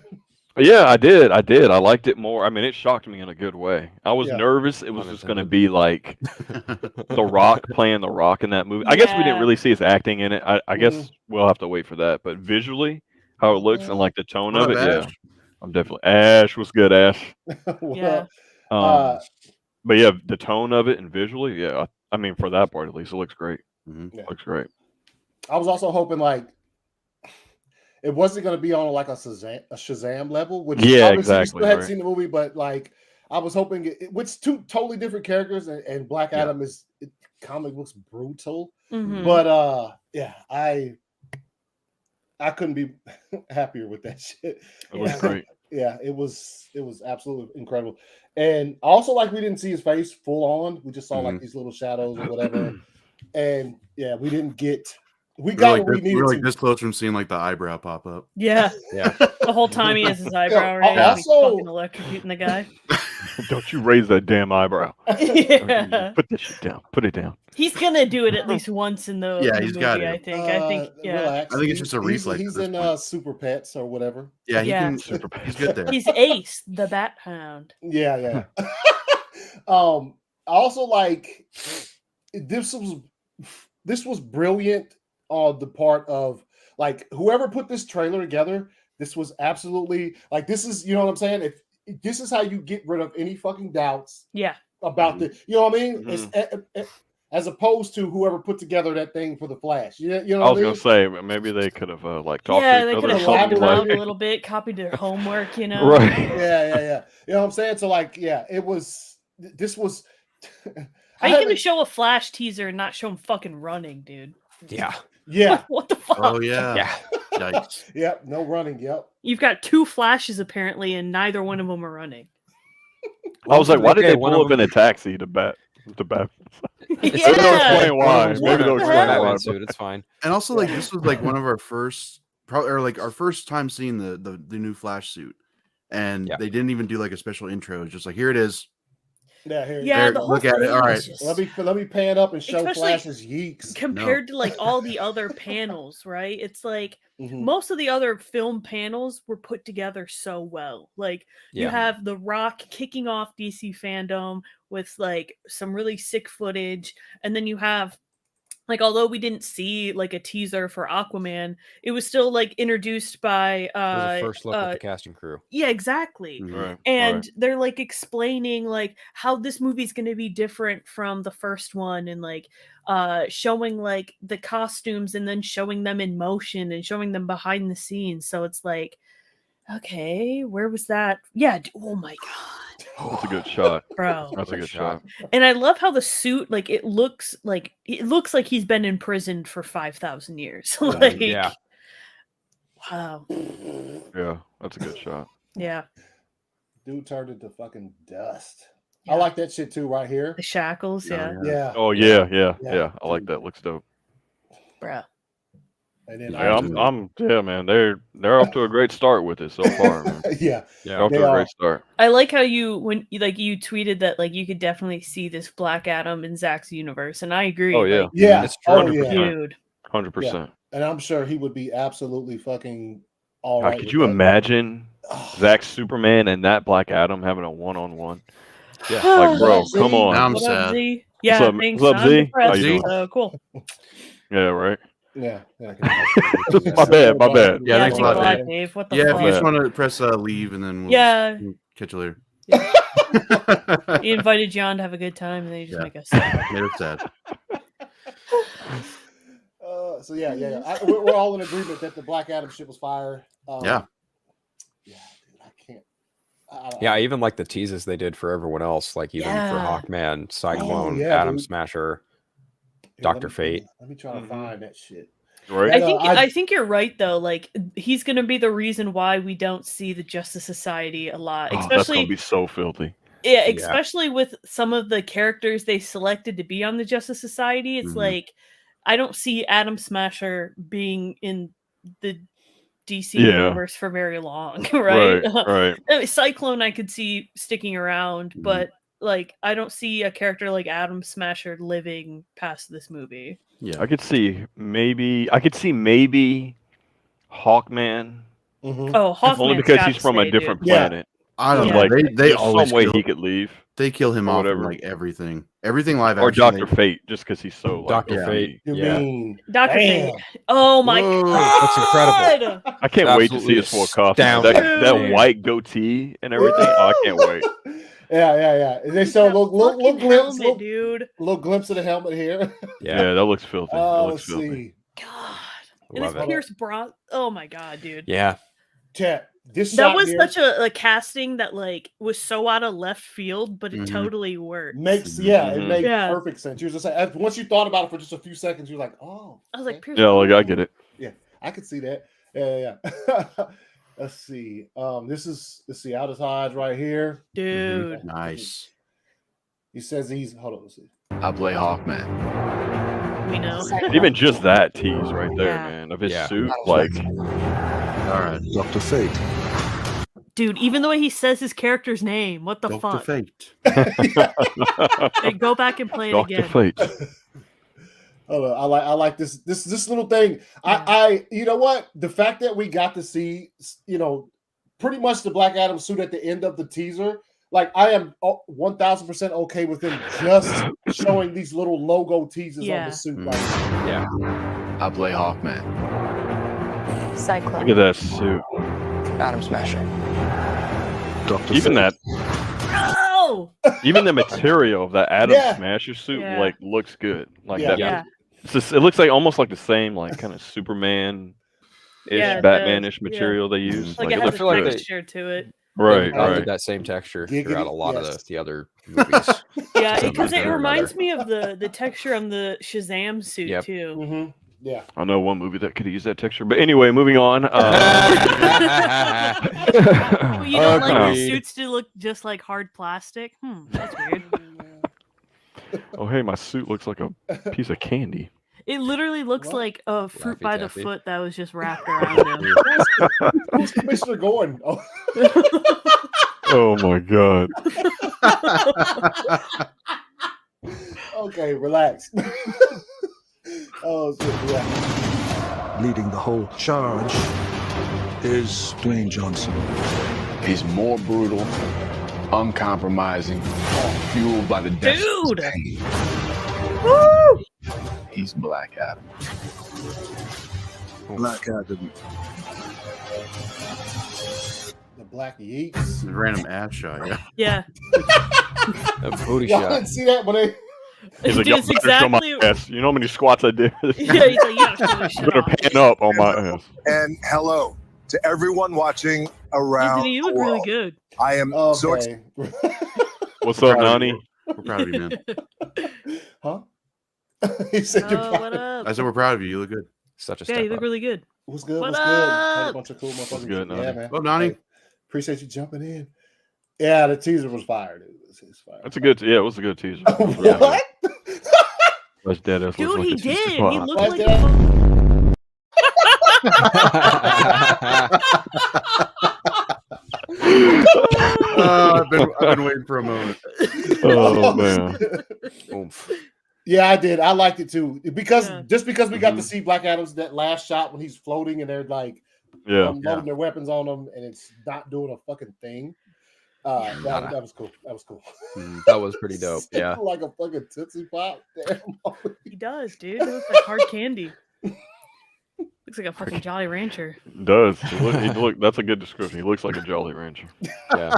Yeah, I did. I liked it more. I mean, it shocked me in a good way. I was nervous. It was just going to be like The Rock playing The Rock in that movie. I guess we didn't really see his acting in it. I guess we'll have to wait for that. But visually, how it looks and like the tone of it, Ash? I'm definitely. Ash was good, Ash. Yeah. But yeah, the tone of it and visually, yeah. I mean, for that part at least, it looks great. Looks great. I was also hoping like it wasn't going to be on like a Shazam level, which obviously we still hadn't seen the movie, but like I was hoping which two totally different characters, and Black Adam is comic looks brutal, but I couldn't be happier with that shit. It was great. Yeah, it was absolutely incredible, and also like we didn't see his face full on; we just saw like these little shadows or whatever, and we didn't get. We got what we needed. We're like this close from seeing like the eyebrow pop up. Yeah. The whole time he has his eyebrow right. Also, fucking electrocuting the guy. Don't you raise that damn eyebrow. Yeah. Put this shit down. Put it down. He's gonna do it at least once in the he's movie, got it. I think. Relax. I think it's just a reflex. He's in Super Pets or whatever. Yeah, he can. Super Pets. He's good there. He's Ace, the Bat Hound. Yeah. I also like this was brilliant on the part of like whoever put this trailer together. This was absolutely like this is, you know what I'm saying? If this is how you get rid of any fucking doubts about the, you know what I mean? It's as opposed to whoever put together that thing for the Flash. You know what I mean? Was gonna say maybe they could have like talked to each they other. could have walked around a little bit, copied their homework, you know. Right. Yeah. You know what I'm saying? So like, it was. This was. How you gonna show a Flash teaser and not show him fucking running, dude? Yeah. What the fuck? Oh yeah. Yeah. Yikes. Yep. No running. Yep. You've got two Flashes apparently, and neither one of them are running. I was like, why did they pull up in a taxi to bat? Yeah. Maybe they'll explain why. Maybe they'll explain why. It's fine. And also, like, this was like one of our first, our first time seeing the new Flash suit, and they didn't even do like a special intro. It's just like, here it is. Yeah, here. Yeah, there, look at it. All right, let me pan up and show Flash's yeeks. Compared to like all the other panels, right? It's like most of the other film panels were put together so well. Like you have The Rock kicking off DC Fandome with like some really sick footage, and then you have like, although we didn't see like a teaser for Aquaman, it was still like introduced by it was the first look at the casting crew. Yeah, exactly. And they're like explaining like how this movie's going to be different from the first one, and like showing like the costumes and then showing them in motion and showing them behind the scenes. So it's like, okay, where was that? Yeah, oh my god. That's a good shot, bro. That's a good shot. And I love how the suit, like, it looks like he's been imprisoned for 5,000 years. Like, wow. Yeah, that's a good shot. Yeah. Dude turned into fucking dust. I like that shit too, right here. The shackles, yeah. Oh yeah. I like that. Looks dope, bro. And then man. They're off to a great start with it so far. Man. Off to a great start. I like how you tweeted that like you could definitely see this Black Adam in Zach's universe, and I agree. Oh yeah, like, it's true. Dude, 100%. And I'm sure he would be absolutely fucking all right. Could you imagine Zach's Superman and that Black Adam having a one-on-one? Yeah, like bro, come on. Now I'm sad. Yeah, what's up, Z? How you doing? Cool. Yeah, right. Yeah. My bad. Yeah, thanks a lot, Dave. What the fuck? If you just want to press leave, and then we'll catch you later. Yeah. He invited John to have a good time, and then you just make us sad. Made us sad. So we're all in agreement that the Black Adam shit was fire. Yeah, dude, I can't. I even like the teases they did for everyone else, like even for Hawkman, Cyclone, Atom Smasher. Dr. Fate. Let me try to find that shit. Right? I think you're right though. Like he's gonna be the reason why we don't see the Justice Society a lot, That's especially gonna be so filthy. yeah, especially with some of the characters they selected to be on the Justice Society. It's like I don't see Atom Smasher being in the DC universe for very long, right? Right. I mean, Cyclone I could see sticking around, but like I don't see a character like Atom Smasher living past this movie. Yeah, I could see maybe Hawkman. Oh, Hawkman! Only because he's from a different planet. I don't know. Like, They always some way he could leave. They kill him off in like everything live action. Or Dr. Fate, just because he's so Dr. Fate. Dr. Fate. Oh my god, that's incredible! I can't wait to see his full costume. That white goatee and everything. Oh, I can't wait. Yeah. They show a little glimpse, dude. Little glimpse of the helmet here. Yeah, that looks filthy. Oh, let's see. God, and it's Pierce Brosnan. Oh my god, dude. Yeah. Chat. That was such a casting that like was so out of left field, but it totally worked. It makes perfect sense. You're just like, once you thought about it for just a few seconds, you're like, oh. I was like, Pierce like I get it. Yeah, I could see that. Yeah. Let's see. Let's see out his eyes right here. Dude. Nice. He says hold on, let's see. I play Hawkman. We know. Even just that tease right there, man, of his suit, like. All right, Dr. Fate. Dude, even the way he says his character's name, what the Dr. fuck? Fate. Hey, go back and play it Dr. again. Fate. I like this little thing. I you know what? The fact that we got to see, pretty much the Black Adam suit at the end of the teaser, like I am 1,000% okay with them just showing these little logo teasers on the suit. Like, I play Hawkman. Cyclone. Look at that suit. Atom Smasher. Dr. Even Fate. Oh! Even the material of that Atom Smasher suit like looks good. Like that. Yeah. It's just, it looks like almost like the same like kind of Superman-ish, Batman-ish material they use. Like it has a texture to it. Right. Did that same texture throughout a lot of the other movies. Yeah, because it reminds me of the texture on the Shazam suit too. Yeah, I know one movie that could use that texture, but anyway, moving on. You don't like the suits to look just like hard plastic? That's weird. Oh, hey, my suit looks like a piece of candy. It literally looks like a fruit by the foot that was just wrapped around him. Where's Commissioner going? Oh. Oh my god. Okay, relax. Oh, yeah. Leading the whole charge is Dwayne Johnson. He's more brutal, uncompromising, fueled by the depths of pain. Woo! He's Black Adam. Black Adam. The Black Yeats. The random ass shot, Yeah. A booty Y'all shot. didn't see that, but they... He's like, Dude, show my ass. You know how many squats I did? Yeah, he's like, you better pan up on my ass. And hello to everyone watching around Anthony, you look the world. really good. I am so excited. What's up, Nani? We're proud of you, man. Huh? He said you're proud. What up? I said we're proud of you. You look good. Such a step Yeah, you look up. really good. What's good? What What's good? Had a up? bunch of cool motherfuckers. good, Nani? Yeah, man. Oh, Nani. Hey, appreciate you jumping in. Yeah, the teaser was fire, dude. It's fire. That's a good. Yeah, it was a good teaser. What? That's dead ass. Dude, Like he a did. He spot. looked like I've been waiting for a moment. Oh man. Oomph. Yeah, I did. I liked it too. Because we got to see Black Adam's that last shot when he's floating and they're like unloading their weapons on him and it's not doing a fucking thing. That was cool. That was cool. That was pretty dope. Yeah. Like a fucking Tootsie Pop. He does, dude. He looks like hard candy. Looks like a fucking Jolly Rancher. It does. He look, that's a good description. He looks like a Jolly Rancher. Yeah.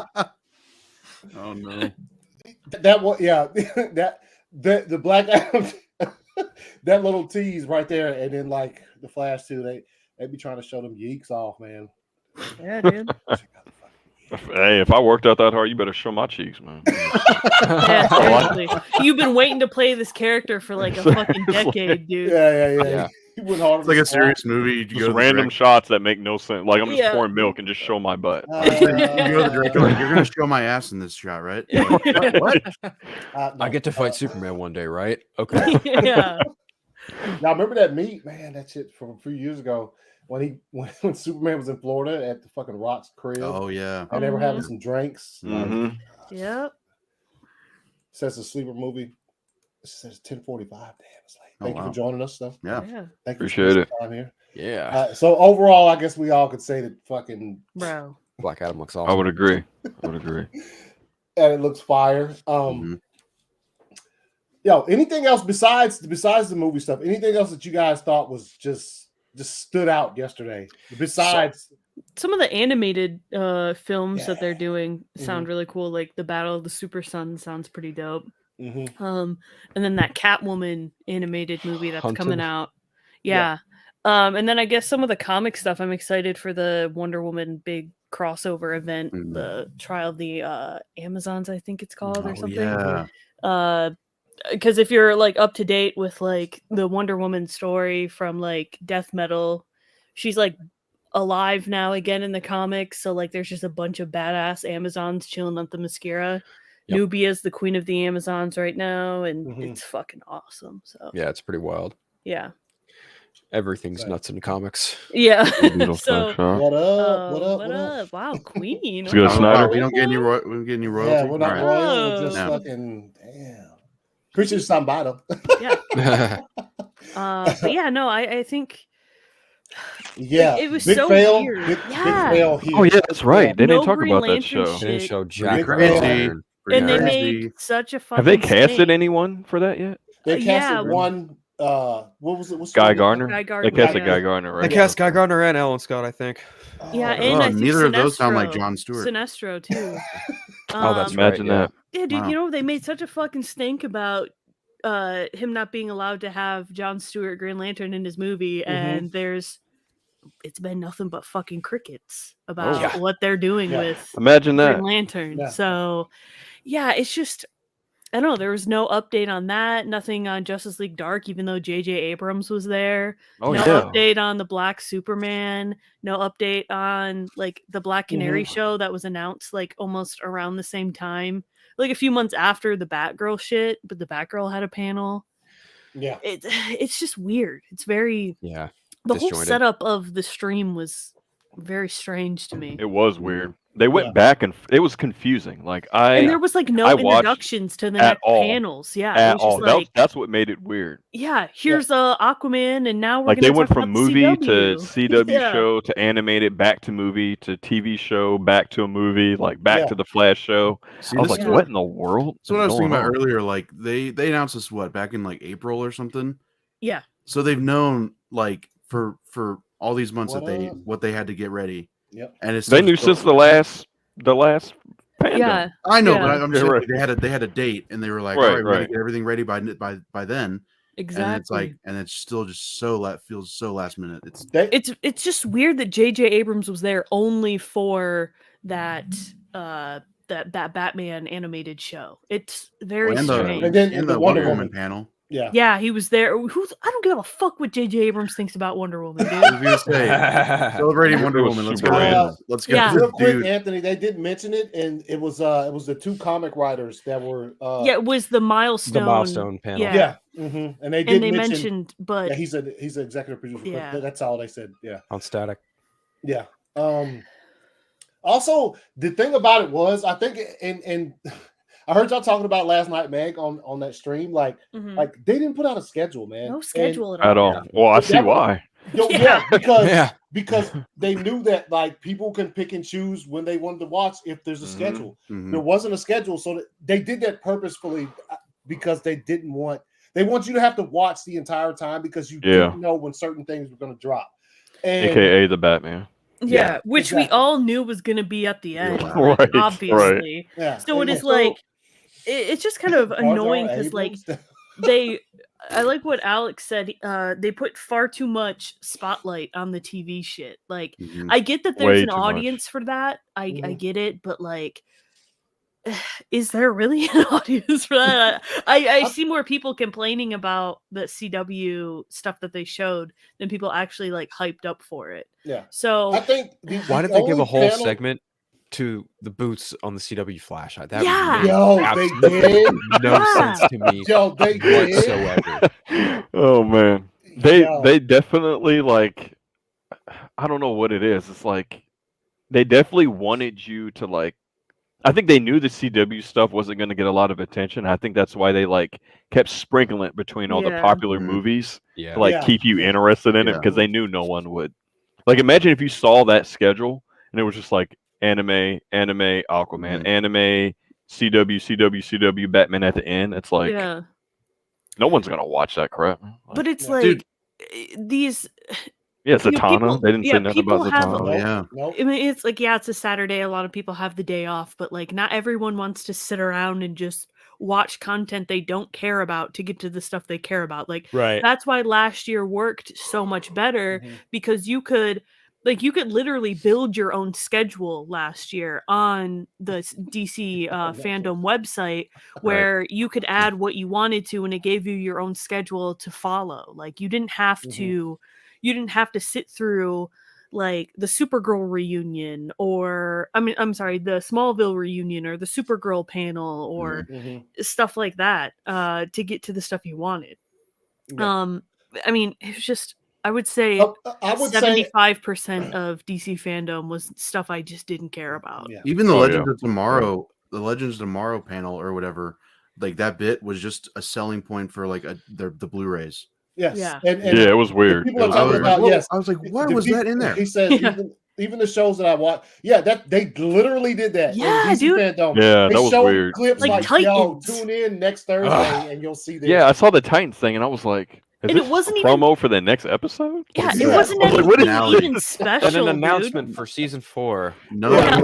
Oh no. That was the Black Adam that little tease right there, and then like the Flash too. They be trying to show them yeeks off, man. Yeah, dude. Hey, if I worked out that hard, you better show my cheeks, man. Yeah, seriously. You've been waiting to play this character for like a fucking decade, dude. Yeah. He went hard. It's like a serious movie. You Just go to the random director, shots that make no sense. Like I'm just Yeah. pouring milk and just show my butt. you go to the director, like, you're gonna show my ass in this shot, right? You're like, what? I get to fight Superman one day, right? Okay. Yeah. Now remember that meet, man? That shit from a few years ago when Superman was in Florida at the fucking Rock's crib. Oh yeah. And they were having some drinks. Mhm. Yep. Says a sleeper movie. It says 10:45. Damn, it's late. Thank you wow. for joining us, though. Yeah. Thank you Appreciate it. time here. Yeah. So overall, I guess we all could say that fucking Bro. Black Adam looks I awesome. would agree. and it looks fire. Yo, anything else besides the movie stuff? Anything else that you guys thought was just stood out yesterday? Besides some of the animated films that they're doing sound really cool. Like the Battle of the Super Sun sounds pretty dope. And then that Catwoman animated movie that's coming out. Yeah. And then I guess some of the comic stuff. I'm excited for the Wonder Woman big crossover event, the Trial of the Amazons, I think it's called, or something. Yeah. Because if you're like up to date with like the Wonder Woman story from like Death Metal, she's like alive now again in the comics. So like there's just a bunch of badass Amazons chilling at the Mascara. Yep. Nubia's the queen of the Amazons right now, and it's fucking awesome. So yeah, it's pretty wild. Yeah. Everything's nuts in comics. Yeah. So, what up? Wow, queen. Let's go, Snyder. We don't get any royalty. Yeah, we're not All right. royal. We're just fucking damn. Appreciate you stopping by though. Yeah. But yeah, no, I think. Yeah, it was big so fail, weird. Big Yeah. fail here. Oh yeah, that's right. They No didn't talk Green about that Lantern show. shit. They didn't show Jack Crazy. Lantern. And they Crazy. made such a fucking. Have they casted snake. anyone for that yet? They casted yeah. one. What was it? What's the Guy name? Gardner. Guy Gardner, They casted yeah. Guy Gardner, right? They cast Guy Gardner and Alan Scott, I think. Yeah, and I think neither of those sound like Sinestro. Jon Stewart. Sinestro too. Oh, that's Imagine right, that. Yeah, dude, Wow. you know they made such a fucking stink about him not being allowed to have Jon Stewart Green Lantern in his movie, and it's been nothing but fucking crickets about what they're doing with Imagine that. Green Lantern. Yeah. So yeah, it's just I don't know. There was no update on that. Nothing on Justice League Dark, even though J.J. Abrams was there. Oh, no yeah. update on the Black Superman. No update on like the Black Canary show that was announced like almost around the same time, like a few months after the Batgirl shit. But the Batgirl had a panel. Yeah, it's just weird. It's very Yeah. The whole disjointed. setup of the stream was very strange to me. It was weird. They went back and it was confusing. Like And there was like no I watched introductions to the at next all. panels. Yeah, it At was just all. like That's what made it weird. yeah, here's Aquaman, and now we're Like gonna they went talk from about the movie to CW. CW Yeah. show to animated back to movie to TV show back to a movie like back to the Flash show. See, I was this like, is what in the world? That's what I was thinking going about on? earlier. Like they announced this back in like April or something. Yeah. So they've known like for all these months What up? what they had to get ready. Yep. And it's They knew since the last Fandome. Yeah. I know, Yeah. but I'm just Yeah, saying right. they had a date and they were like, Right, all right, we gotta right. get everything ready by then. Exactly. And it's like, and it's still just feels so last minute. It's just weird that J.J. Abrams was there only for that that Batman animated show. It's very and strange. the Wonder Woman panel. Yeah. Yeah, he was there. I don't give a fuck what J.J. Abrams thinks about Wonder Woman, dude. I was gonna say, celebrating Wonder Woman. Let's go. Let's go. Yeah. Real quick, Dude. Anthony, they did mention it, and it was the two comic writers that were Yeah, it was the milestone panel. Yeah, and they did mentioned, but yeah, he's an executive producer. Yeah. But that's all they said. Yeah, on Static. Yeah. Also, the thing about it was, I think, and I heard y'all talking about last night, Meg, on that stream. Like they didn't put out a schedule, man. no schedule At all. Well, I see why. Because they knew that like people can pick and choose when they wanted to watch if there's a schedule. There wasn't a schedule, so they did that purposefully because they want you to have to watch the entire time because you didn't know when certain things were going to drop. And, AKA the Batman. Yeah, which we all knew was going to be at the end, like, Right, obviously. right. Yeah. So it is like it's just kind of annoying because like I like what Alex said. They put far too much spotlight on the TV shit. Like I get that there's Way an too much. audience for that. I get it, but like is there really an audience for that? I see more people complaining about the CW stuff that they showed than people actually like hyped up for it. Yeah. So I think why did they give a whole segment to the boots on the CW Flash? That made they did no sense to me they whatsoever. Oh man, they definitely like. I don't know what it is. It's like they definitely wanted you to like. I think they knew the CW stuff wasn't going to get a lot of attention. I think that's why they like kept sprinkling it between all the popular movies to like keep you interested in it, because they knew no one would. Like, imagine if you saw that schedule and it was just like anime, Aquaman, anime, CW, Batman at the end. It's like no one's gonna watch that crap. But it's like these. Yeah, Zatanna. They didn't say nothing about Zatanna. I mean, it's like, it's a Saturday. A lot of people have the day off, but like, not everyone wants to sit around and just watch content they don't care about to get to the stuff they care about. Like, that's why last year worked so much better, because you could literally build your own schedule last year on the DC Fandome website, where you could add what you wanted to, and it gave you your own schedule to follow. Like, you didn't have to. You didn't have to sit through like the Supergirl reunion, or the Smallville reunion, or the Supergirl panel, or stuff like that to get to the stuff you wanted. I mean, it was just, I would say 75% of DC Fandome was stuff I just didn't care about. Even the Legends of Tomorrow, the Legends of Tomorrow panel or whatever, like that bit was just a selling point for like the Blu-rays. Yes. Yeah. It was weird. People are talking about, I was like, why was that in there? He said even the shows that I watch, that they literally did that. Yeah, in DC dude. Fandome. Yeah, they that was weird. Clips like tune in next Thursday and you'll see this. Yeah, I saw the Titans thing and I was like, is and this it wasn't a promo for the next episode? Yeah, it wasn't even special. And an announcement for season 4. None of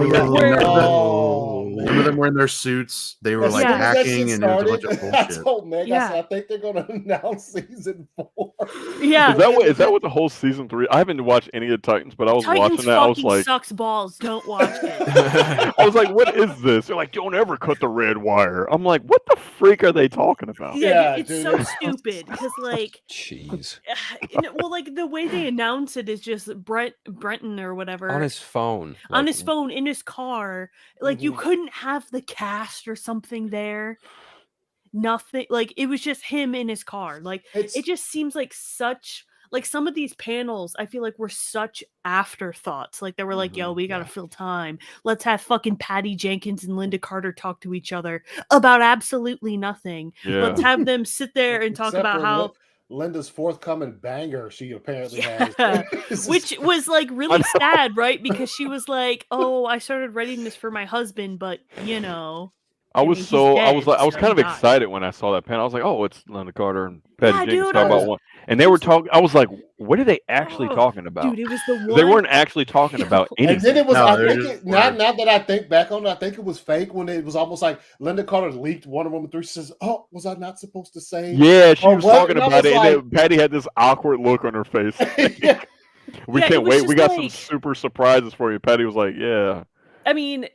them were in their suits. They were like hacking, and it was a bunch of bullshit. I told Meg, I think they're going to announce season 4. Yeah, is that what the whole season 3? I haven't watched any of Titans, but I was watching that. I was like, sucks balls. Don't watch it. I was like, what is this? They're like, don't ever cut the red wire. I'm like, what the freak are they talking about? Yeah, it's so stupid because like, jeez. Well, like the way they announce it is just Brenton or whatever on his phone, on his phone in his car. Like you couldn't have the cast or something there. Nothing. Like it was just him in his car. Like it just seems like such. Like some of these panels, I feel like were such afterthoughts. Like they were like, "Yo, we gotta fill time. Let's have fucking Patty Jenkins and Linda Carter talk to each other about absolutely nothing. Yeah. Let's have them sit there and talk about how." Linda's forthcoming banger she apparently has. Which was like really sad, right? Because she was like, "Oh, I started writing this for my husband, but you know." I was kind of excited when I saw that panel. I was like, "Oh, it's Linda Carter and Patty Jenkins talking about one." And they were talking. I was like, "What are they actually talking about?" Dude, it was the one. They weren't actually talking about anything. And then it was. Now that I think back on it, I think it was fake when it was almost like Linda Carter leaked Wonder Woman 3. She says, "Oh, was I not supposed to say?" Yeah, she was talking about it, and then Patty had this awkward look on her face. We can't wait. We got some super surprises for you. Patty was like, "Yeah." I mean,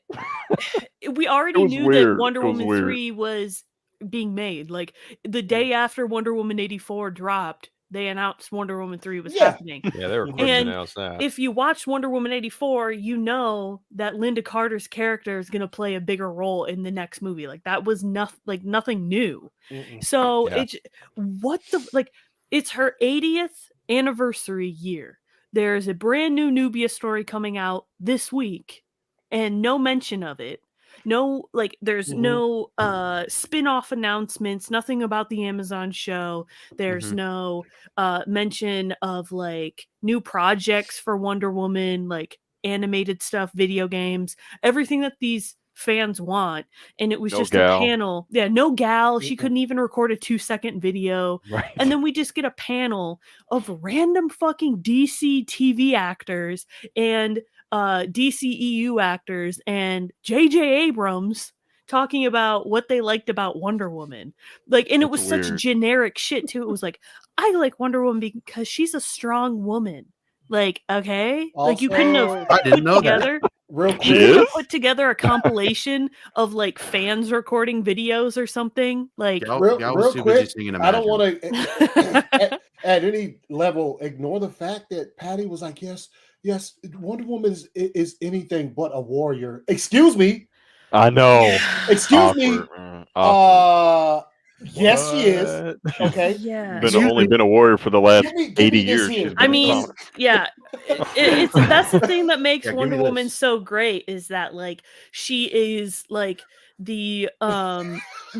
we already knew that Wonder Woman 3 was being made. Like the day after Wonder Woman 84 dropped, they announced Wonder Woman 3 was happening. Yeah, they were quick to announce that. If you watch Wonder Woman 84, you know that Linda Carter's character is going to play a bigger role in the next movie. Like that was nothing new. So it's her 80th anniversary year. There's a brand new Nubia story coming out this week. And no mention of it. No, like there's no spin-off announcements, nothing about the Amazon show. There's no mention of like new projects for Wonder Woman, like animated stuff, video games, everything that these fans want. And it was just a panel. Yeah, no Gal. She couldn't even record a 2-second video. Right. And then we just get a panel of random fucking DC TV actors and DCEU actors and JJ Abrams talking about what they liked about Wonder Woman. Like, and it was such generic shit too. It was like, I like Wonder Woman because she's a strong woman. Like, okay, also, like you couldn't have I didn't know together. That. real She quick. could have put together a compilation of like fans recording videos or something. Like real quick. I don't want to at any level ignore the fact that Patty was like, yes, Wonder Woman is anything but a warrior. Excuse me. I know. Excuse me. Yes, she is. Okay. Yeah. Been a warrior for the last 80 years. She's been in comics. Yeah. It's that's the thing that makes Yeah, give Wonder me Woman this. so great is that like she is like the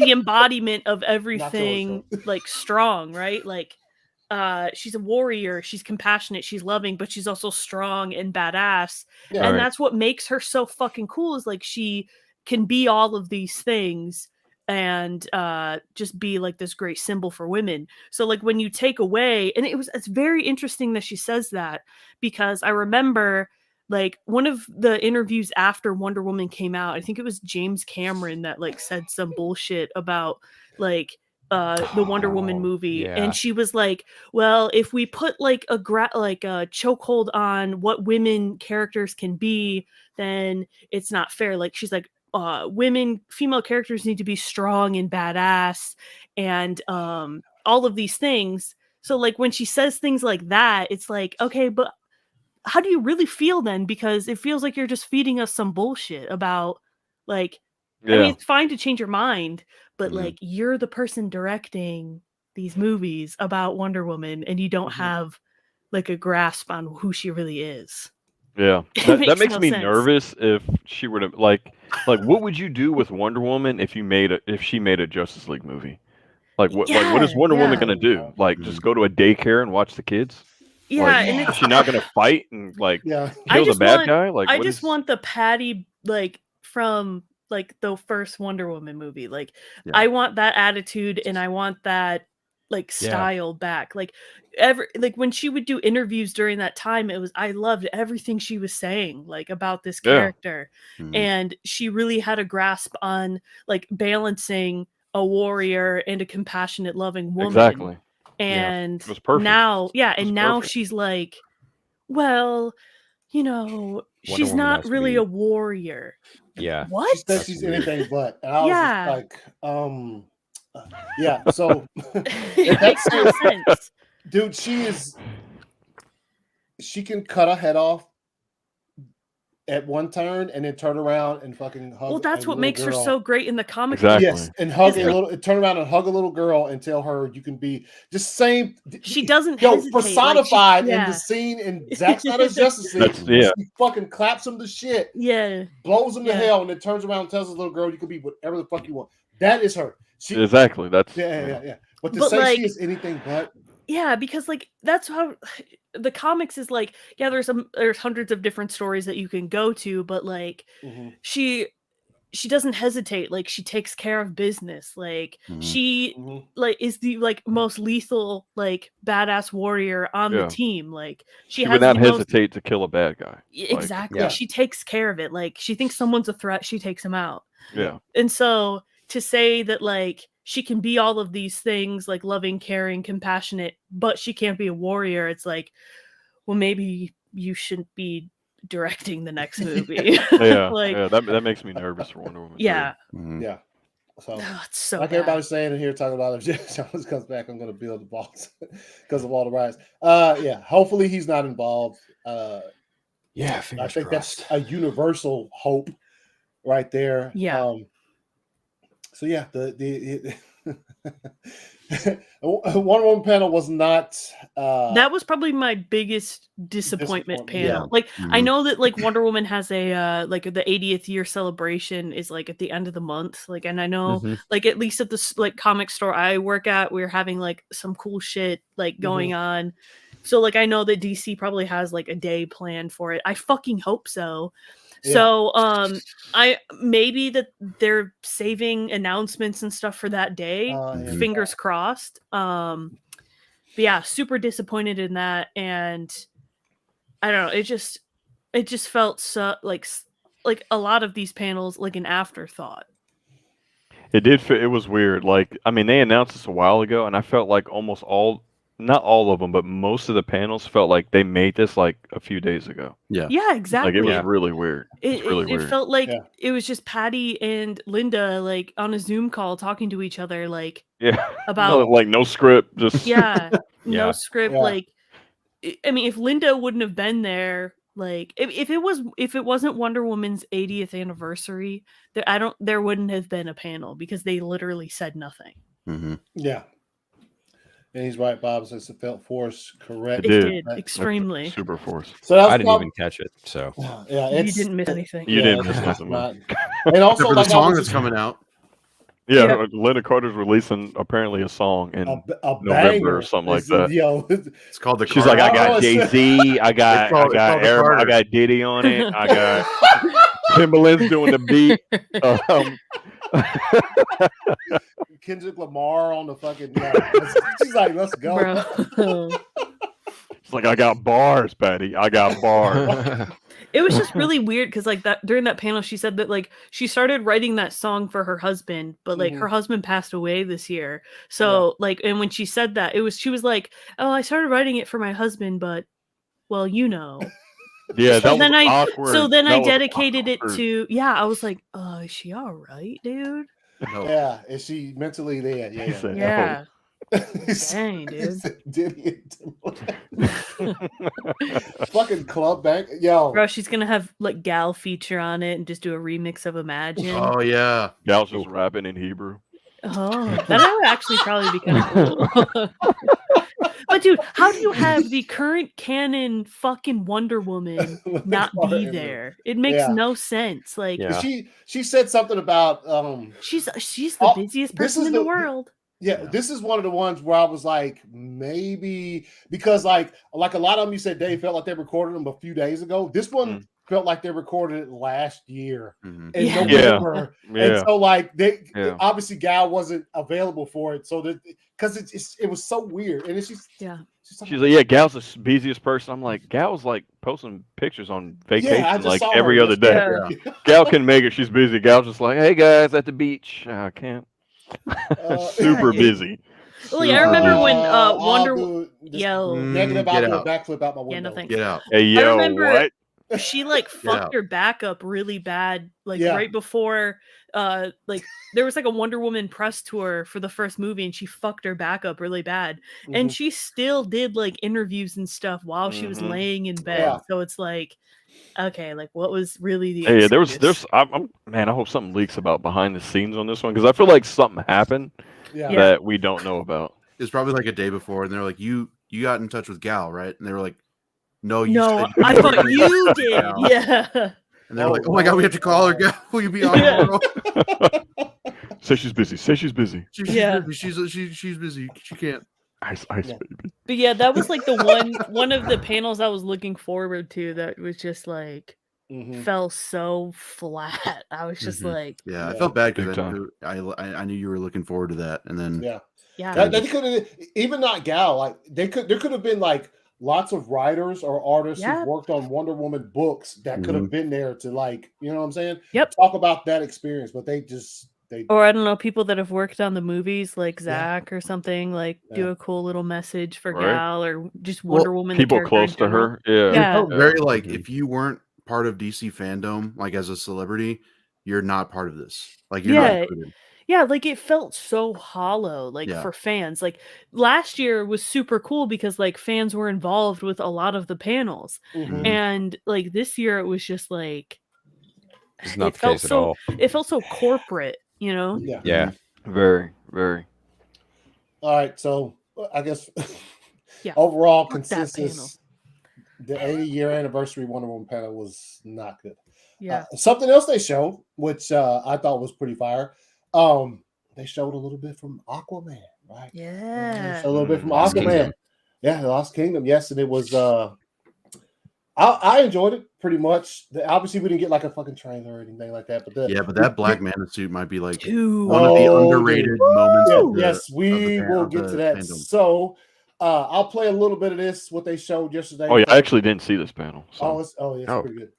embodiment of everything like strong, right? Like she's a warrior, she's compassionate, she's loving, but she's also strong and badass. Yeah. And Right. that's what makes her so fucking cool is like she can be all of these things and just be like this great symbol for women. So like when you take away, and it's very interesting that she says that, because I remember like one of the interviews after Wonder Woman came out, I think it was James Cameron that like said some bullshit about like the Wonder Woman movie, yeah. and she was like, well, if we put like a chokehold on what women characters can be, then it's not fair. Like she's like, female characters need to be strong and badass and all of these things. So like when she says things like that, it's like, okay, but how do you really feel then? Because it feels like you're just feeding us some bullshit about like, I mean, it's fine to change your mind, but like you're the person directing these movies about Wonder Woman and you don't have like a grasp on who she really is. Yeah, that makes no me sense. nervous. If she were to like, what would you do with Wonder Woman if she made a Justice League movie? Like what is Wonder Woman gonna do? Like just go to a daycare and watch the kids? Yeah, like, and is she not gonna fight and like Yeah. kill the bad guy? Like I what just is- want the Patty like from like the first Wonder Woman movie. Like Yeah. I want that attitude and I want that like style back. Like when she would do interviews during that time, I loved everything she was saying like about this character. And she really had a grasp on like balancing a warrior and a compassionate, loving woman. Exactly. And It was perfect. now, perfect. she's like, well, you know, she's Woman not has to really be- a warrior. Yeah. What? She says That's she's weird. anything but. And I was Yeah. just like, yeah. So It makes no sense. dude, she can cut a head off at one turn and then turn around and fucking hug. Well, that's a what little makes her girl. so great in the comic. Exactly. Yes, and turn around and hug a little girl and tell her you can be just same. She doesn't Yo, hesitate. personified like, in the scene in Zack Snyder's Justice League. That's- yeah. She fucking claps him to shit, Yeah. blows him to Yeah. hell, and then turns around and tells his little girl you can be whatever the fuck you want. That is her. She, Exactly. That's yeah. But to But, say like- she is anything but. Yeah, because like that's how the comics is like, yeah, there's hundreds of different stories that you can go to, but like she doesn't hesitate. Like she takes care of business. Like she like is the like most lethal like badass warrior on the team. Like she has would not the most- hesitate to kill a bad guy. Exactly. yeah. She takes care of it. Like she thinks someone's a threat, she takes him out. Yeah. And so to say that like she can be all of these things, like loving, caring, compassionate, but she can't be a warrior, it's like, well, maybe you shouldn't be directing the next movie. Yeah. Like, yeah. That makes me nervous for Wonder Woman. yeah. Yeah. So Oh, it's so like bad. everybody's saying in here, talking about if Jeff Jones comes back, I'm going to build the balls because of all the riots. Yeah, hopefully he's not involved. Yeah, I fingers think crossed. that's a universal hope right there. Yeah. So yeah, the Wonder Woman panel was not. That was probably my biggest disappointment panel. yeah. Like I know that like Wonder Woman has a like the 80th year celebration is like at the end of the month. Like, and I know like at least at the like comic store I work at, we're having like some cool shit like going on. So like I know that DC probably has like a day planned for it. I fucking hope so. Yeah. So I maybe that they're saving announcements and stuff for that day. Fingers crossed. But yeah, super disappointed in that, and I don't know. It just felt so like a lot of these panels like an afterthought. It did. It was weird. Like I mean, they announced this a while ago, and I felt like almost all not all of them, but most of the panels felt like they made this like a few days ago. Yeah. Yeah, exactly. Like it was really weird. It felt like it was just Patty and Linda like on a Zoom call talking to each other, like about like no script, just no script. Yeah. Like, I mean, if Linda wouldn't have been there, like if it wasn't Wonder Woman's 80th anniversary, there wouldn't have been a panel because they literally said nothing. Mm-hmm. Yeah. And he's right, Bob says it felt forced. Correct. It did extremely super forced. So I didn't even catch it. So yeah, you didn't miss anything. You didn't miss nothing. And also, the song that's coming out. Yeah, Linda Carter's releasing apparently a song in November or something like that. It's called the. She's like, I got Jay-Z, I got I got Diddy on it, I got Timbaland's doing the beat. Kendrick Lamar on the fucking. She's like, let's go. It's like, I got bars, Patty. I got bars. It was just really weird because like that during that panel, she said that like she started writing that song for her husband, but like her husband passed away this year. So like, and when she said that, she was like, "Oh, I started writing it for my husband, but well, you know." Yeah, so that was awkward. So then I dedicated it to. Yeah, I was like, "Oh, is she all right, dude?" No. Yeah, is she mentally there? Yeah. Yeah. Dang, dude. Diddy fucking club bank. Yo. Bro, she's gonna have like Gal feature on it and just do a remix of Imagine. Oh yeah. Gal's just rapping in Hebrew. Oh, that would actually probably be kind of cool. But dude, how do you have the current canon fucking Wonder Woman not be there? It makes no sense. Like she said something about she's the busiest person in the world. Yeah, this is one of the ones where I was like, maybe because like a lot of them, you said Dave felt like they recorded them a few days ago. This one felt like they recorded it last year in November, and so like they obviously Gal wasn't available for it, so that because it was so weird, and it's just she's like, Gal's the busiest person. I'm like, Gal's like posting pictures on vacation like every other day. Yeah. Gal can make it. She's busy. Gal's just like, hey guys, at the beach. I can't. Super busy. Well, yeah, I remember when Wonder negative about the backflip out my window. Yeah, no thanks. Get out. Hey yo, I remember what? She like fucked her back up really bad, like right before like there was like a Wonder Woman press tour for the first movie, and she fucked her back up really bad. And she still did like interviews and stuff while she was laying in bed. So it's like, okay, like what was really the hey, there's man, I hope something leaks about behind the scenes on this one, because I feel like something happened that we don't know about. It's probably like a day before, and they're like, you got in touch with Gal, right? And they were like, no, I thought you did. Yeah. And they're like, oh my god, we have to call her. Gal, will you be on? Say she's busy. Say she's busy. She's busy. She's busy. She can't. Ice, baby. But yeah, that was like the one of the panels I was looking forward to that was just like fell so flat. I was just like, I felt bad because I knew you were looking forward to that, and then they could have even not Gal. Like there could have been like lots of writers or artists who worked on Wonder Woman books that could have been there to like, you know what I'm saying? Talk about that experience, but they or I don't know, people that have worked on the movies like Zach or something, like do a cool little message for Gal or just Wonder Woman. People close to her. Yeah. It felt very like if you weren't part of DC fandom, like as a celebrity, you're not part of this. Like you're not included. Yeah, like it felt so hollow, like for fans. Like last year was super cool because like fans were involved with a lot of the panels, and like this year it was just like it's not the case at all. It felt so corporate, you know? Yeah. Very, very. All right, so I guess overall consensus, the 80-year anniversary Wonder Woman panel was not good. Yeah. Something else they showed, which I thought was pretty fire. They showed a little bit from Aquaman, right? Yeah. A little bit from Aquaman. Yeah, the Lost Kingdom. Yes, and it was I enjoyed it pretty much. Obviously, we didn't get like a fucking trailer or anything like that. But but that Black Manta suit might be like one of the underrated moments. Yes, we will get to that. Fandom. So I'll play a little bit of this. What they showed yesterday. Oh yeah, I actually didn't see this panel. So. It's pretty good.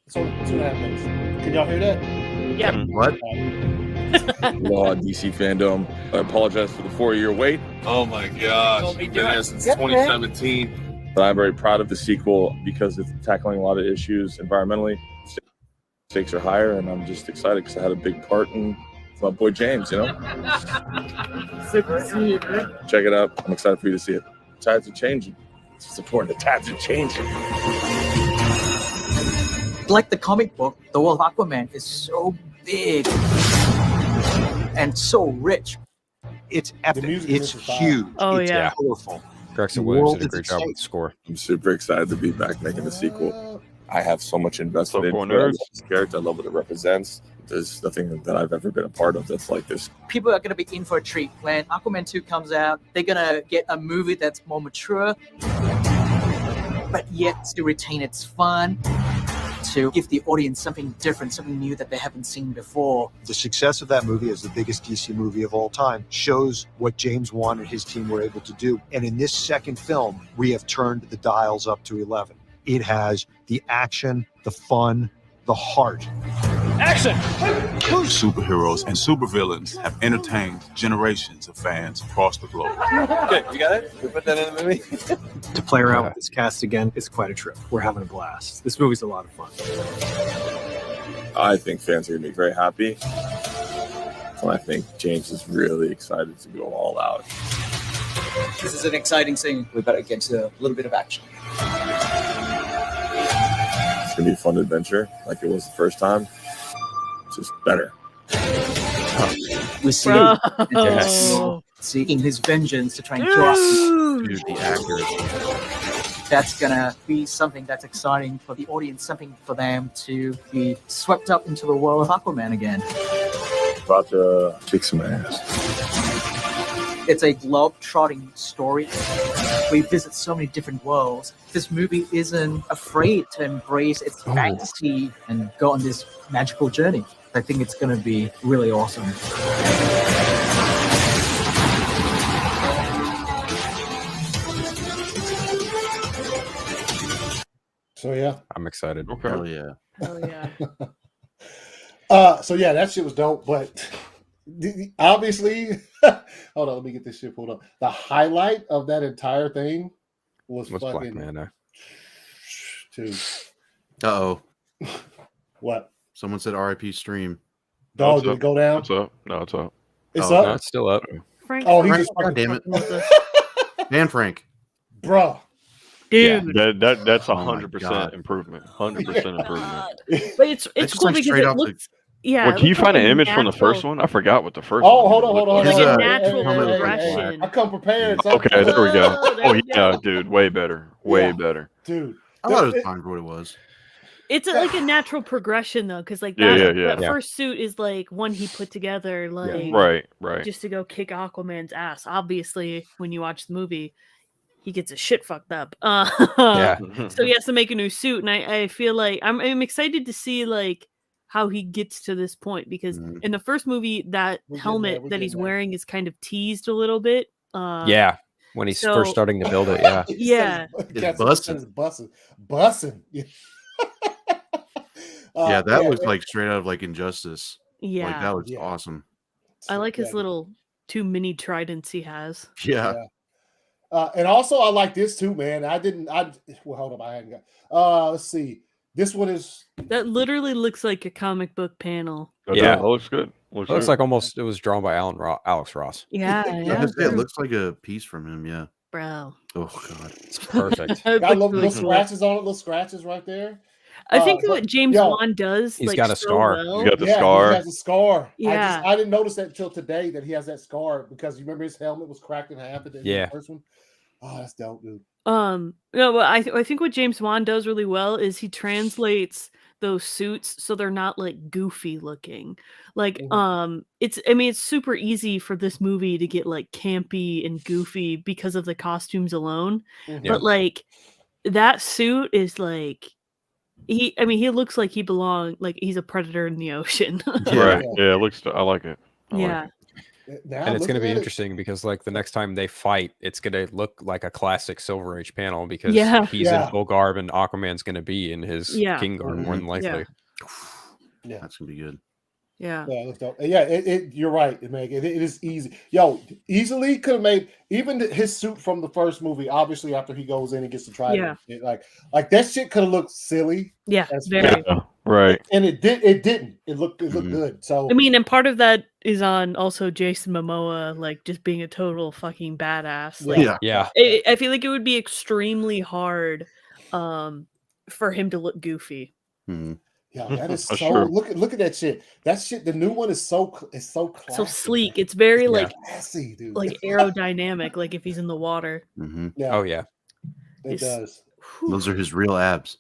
So 2.5 minutes. Can y'all hear that? Yeah. What? Law DC Fandome. I apologize for the 4-year wait. Oh my gosh. Been here since 2017. But I'm very proud of the sequel because it's tackling a lot of issues environmentally. Stakes are higher, and I'm just excited because I had a big part in my boy James, you know? Super to see you, man. Check it out. I'm excited for you to see it. Tides are changing. It's important. The tides are changing. Like the comic book, the world of Aquaman is so big and so rich. It's epic. It's huge. Oh, it's yeah. colorful. Gregson The Williams world did a is great job insane. with the score. I'm super excited to be back making the sequel. I have so much investment So in cool, nerds. this character. I love what it represents. There's nothing that I've ever been a part of that's like this. People are going to be in for a treat. When Aquaman 2 comes out, they're going to get a movie that's more mature, but yet still retain its fun, to give the audience something different, something new that they haven't seen before. The success of that movie as the biggest DC movie of all time shows what James Wan and his team were able to do. And in this second film, we have turned the dials up to 11. It has the action, the fun, the heart. Action! Superheroes and supervillains have entertained generations of fans across the globe. Okay, you got it? We put that in the movie? To play around with this cast again is quite a trip. We're having a blast. This movie's a lot of fun. I think fans are going to be very happy. And I think James is really excited to go all out. This is an exciting scene. We better get to a little bit of action. It's going to be a fun adventure like it was the first time. Just better. We see Yes. seeking his vengeance to try and kill us. Dude, the accuracy. That's gonna be something that's exciting for the audience, something for them to be swept up into the world of Aquaman again. About to kick some ass. It's a globe-trotting story. We visit so many different worlds. This movie isn't afraid to embrace its fantasy and go on this magical journey. I think it's going to be really awesome. So yeah, I'm excited. Okay. Hell yeah. Oh yeah. So yeah, that shit was dope. But obviously, hold on, let me get this shit pulled up. The highlight of that entire thing was What's fucking Black Manta? Dude, Uh-oh. what? Someone said RIP stream. Dog, did it go down? It's up. No, it's up. It's Oh, up. no, it's still up. Frank. Oh, he Frank, just God damn it. Man, Frank. Bruh. Dude. That's Oh my 100% God. improvement. 100% improvement. But it's That's cool like because straight it off the- looks. Yeah. Well, it can you looks find like an a image from the first natural- one? I forgot what the first Oh, one hold on, hold on. Like His, a uh, natural helmet was like progression. I come prepared. son. Okay, there we go. Oh, there Oh, we yeah, go. dude. Way better. Way Yeah. better. Dude. I thought it was fine for what it was. It's like a natural progression though, because like Yeah, that, yeah. that first suit is like one he put together, like Right. just to go kick Aquaman's ass. Obviously, when you watch the movie, he gets his shit fucked up. Yeah. So he has to make a new suit, and I feel like I'm excited to see like how he gets to this point because in the first movie, that We're getting helmet there, we're that he's getting there. wearing is kind of teased a little bit. Yeah. When he's so- first starting to build it, yeah. Yeah. It's bussin'. Bussing. Yeah, that was like straight out of like Injustice. Like Yeah. that was awesome. I like his Yeah. little 2 mini tridents he has. Yeah. And also I like this too, man. Well, hold up, I hadn't got let's see. This one is That literally looks like a comic book panel. Yeah. That looks good. It looks like almost it was drawn by Alex Ross. Yeah, I was yeah, gonna say, it looks like a piece from him, yeah. bro. Oh god. It's perfect. It got looks little really cool. scratches on it, little scratches right there. I think but- what James yo, Wan does, he's like, got a so scar. well- He's got the Yeah, scar. he has a scar. Yeah. I didn't notice that until today that he has that scar because you remember his helmet was cracked in half at the end of Yeah. the first one. Oh, that's dope, dude. No, but I think what James Wan does really well is he translates those suits so they're not like goofy looking. Like it's super easy for this movie to get like campy and goofy because of the costumes alone. Mhm. But like that suit is like he looks like he belongs, like he's a predator in the ocean. Right. Yeah, it looks. I like it. I like Yeah. it. Now, And it's going to looking be at it- interesting because like the next time they fight, it's going to look like a classic Silver Age panel because Yeah. he's in full garb and Aquaman's going to be in his Yeah. king garb more than likely. Yeah. That's gonna be good. Yeah. You're right, Meg. It is easy. Yo, easily could have made even his suit from the first movie. Obviously, after he goes in and gets to try it, like that shit could have looked silly. Yeah, very. Right. And it didn't. It looked good. So I mean, and part of that is on also Jason Momoa, like just being a total fucking badass. Like, I feel like it would be extremely hard, for him to look goofy. Yeah, that is so. Look at that shit. That shit. The new one is so classy, so sleek. It's very like classy, dude. like aerodynamic. Like if he's in the water. Yeah. Oh yeah, it does. Those are his real abs.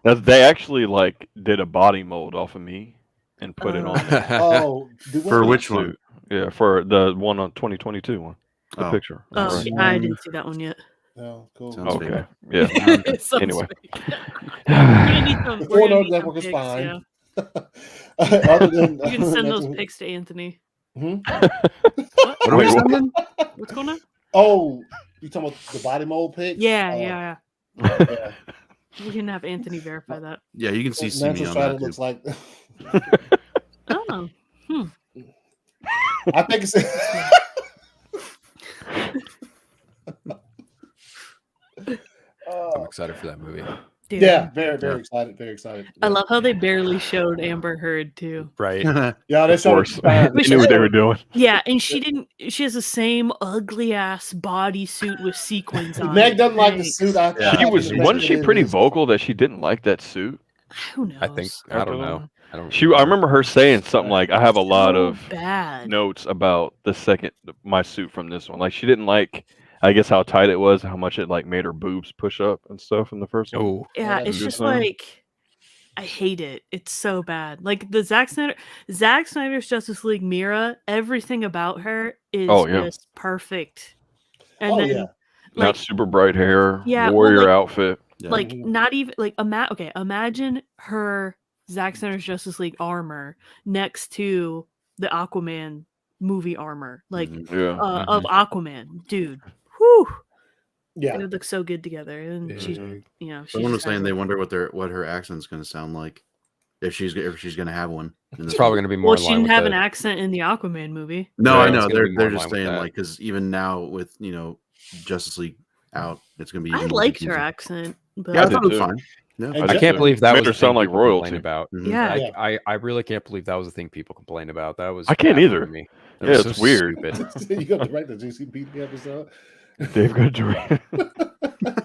They actually like did a body mold off of me and put it on there. For which one? Yeah, for the one on 2022 one. The picture. Oh, I didn't see that one yet. Oh, cool. Sounds okay. fake. Yeah. Anyway. We're gonna need some pics, fine. You can send those pics to Anthony. What are we sending? What's going on? Oh, you talking about the body mold pics? Yeah. We can have Anthony verify that. Yeah, you can see me on that. Looks like. Oh. I think it's. I'm excited for that movie. Dude. Yeah, very excited. Very excited. I love how they barely showed Amber Heard too. Right. Yeah, they showed. They knew what they were doing. Yeah, and she didn't. She has the same ugly ass bodysuit with sequins on. Meg doesn't like the suit. Wasn't she pretty vocal that she didn't like that suit? Who knows? I don't know. I remember her saying something like, "I have a lot of bad notes about my suit from this one." Like she didn't like, I guess, how tight it was, how much it like made her boobs push up and stuff in the first one. Oh, yeah, it's just like I hate it. It's so bad. Like the Zack Snyder's Justice League Mira, everything about her is just perfect. And then yeah. Not super bright hair, Yeah, warrior outfit. Like not even like imagine her Zack Snyder's Justice League armor next to the Aquaman movie armor, like of Aquaman, dude. Whew. Yeah, it would look so good together. And she's, someone was saying they wonder what her accent's going to sound like if she's going to have one. It's probably going to be more. Well, she didn't have an accent in the Aquaman movie. No, I know they're just saying like because even now with Justice League out, it's going to be. I liked her accent. But I thought it was fine. No. I can't believe that was her sound like royalty about. Yeah. I really can't believe that was the thing people complained about. That was I can't either. Me. Yeah, it's weird. You got to direct the GCP episode. Dave got direct.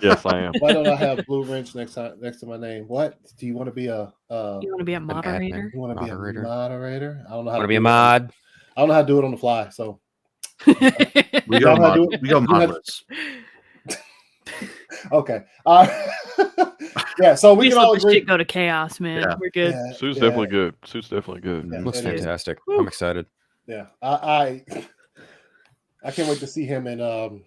Yes, I am. Why don't I have Blue Wrench next to my name? What do you want to be a? You want to be a moderator? You want to be a moderator? I don't know how to be a mod. I don't know how to do it on the fly. So we go modless. Okay. Yeah, so we can all agree. Shit go to chaos, man. Yeah. We're good. Yeah, Suit's definitely good. Suit's definitely good. Yeah, looks fantastic. I'm excited. Yeah, I can't wait to see him in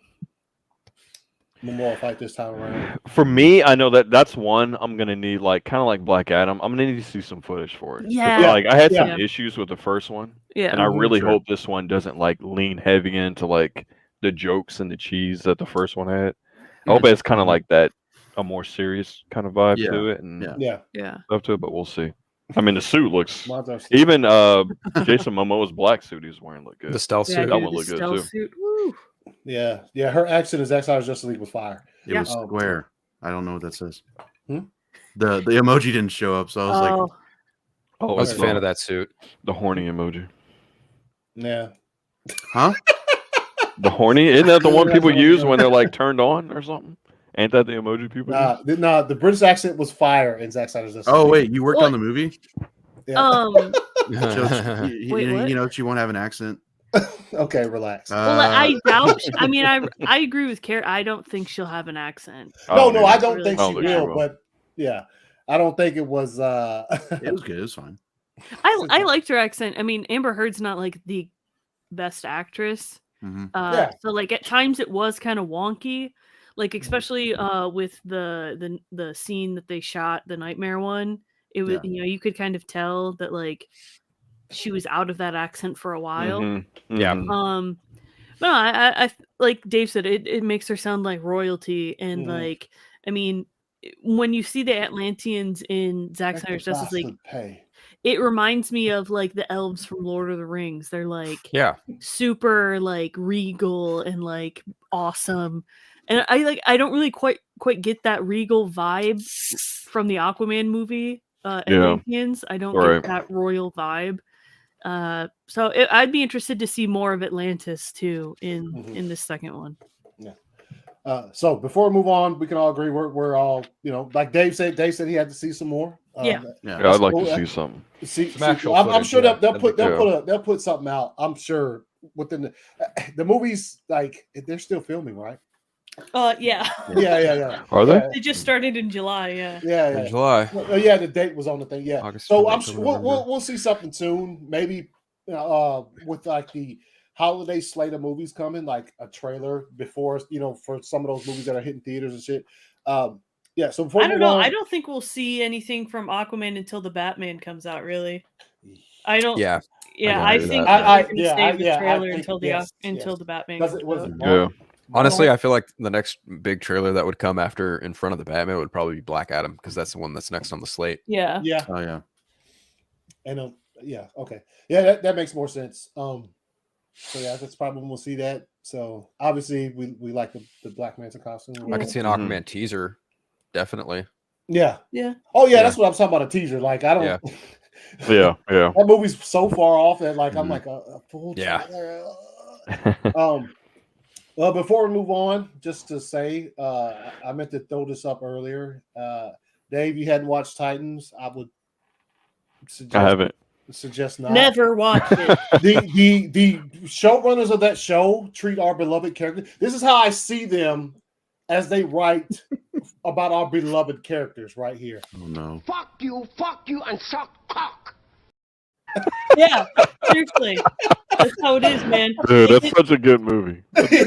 Memorial Fight this time around. For me, I know that's one I'm gonna need, like kind of like Black Adam. I'm gonna need to see some footage for it. Yeah, like I had some issues with the first one. Yeah, and I really hope this one doesn't like lean heavy into like the jokes and the cheese that the first one had. I hope it's kind of like that, a more serious kind of vibe to it, and stuff to it. But we'll see. I mean, the suit looks even Jason Momoa's black suit he's wearing look good. The stealth suit, that one look good too. Suit. Woo. Yeah. Her accent is Zack Snyder's Justice League was fire. It was square. I don't know what that says. The emoji didn't show up, so I was like, I was a fan of that suit. The horny emoji. Yeah. Huh? The horny? Isn't that the one people use when they're like turned on or something? Ain't that the emoji people use? Nah, the British accent was fire in Zack Snyder's Justice League. League. Wait, you worked on the movie? Yeah. She won't have an accent. Okay, relax. Well, I doubt. I mean, I agree with Kara. I don't think she'll have an accent. No, I don't think she will. But yeah, I don't think it was. It was good. It was fine. I liked her accent. I mean, Amber Heard's not like the best actress. So like at times it was kind of wonky, like especially with the scene that they shot, the nightmare one. It was you could kind of tell that like she was out of that accent for a while. Yeah. But no, I like Dave said, it makes her sound like royalty, and I mean, when you see the Atlanteans in Zack Snyder's Justice League, it reminds me of like the elves from Lord of the Rings. They're like Yeah. super like regal and like awesome. And I don't really quite get that regal vibe from the Aquaman movie, Atlanteans. I don't get that royal vibe. So I'd be interested to see more of Atlantis too in this second one. Yeah. So before we move on, we can all agree we're all, like Dave said he had to see some more. I'd like to see something. I'm sure they'll put something out. I'm sure within the movies, like they're still filming, right? Yeah. Are they? They just started in July. Yeah. July. Yeah, the date was on the thing. Yeah. August, So I'm sure we'll see something soon. Maybe with like the holiday slate of movies coming, like a trailer before, for some of those movies that are hitting theaters and shit. Yeah. So before I don't know. I don't think we'll see anything from Aquaman until the Batman comes out. Really. I don't. Yeah. I think I can save the trailer until the Batman comes out. Honestly, I feel like the next big trailer that would come after in front of the Batman would probably be Black Adam, because that's the one that's next on the slate. Yeah. Oh yeah. And yeah, okay. Yeah, that makes more sense. So yeah, that's probably when we'll see that. So obviously we like the Black Manta costume. I could see an Aquaman teaser, definitely. Yeah. Oh yeah, that's what I'm talking about, a teaser. Like I don't Yeah. That movie's so far off that like I'm like a full trailer. Well, before we move on, just to say, I meant to throw this up earlier. Dave, you hadn't watched Titans. I would suggest not. Never watch it. The showrunners of that show treat our beloved characters. This is how I see them as they write about our beloved characters right here. Oh no. Fuck you, and suck cock. Yeah, seriously. That's how it is, man. Dude, that's such a good movie. They're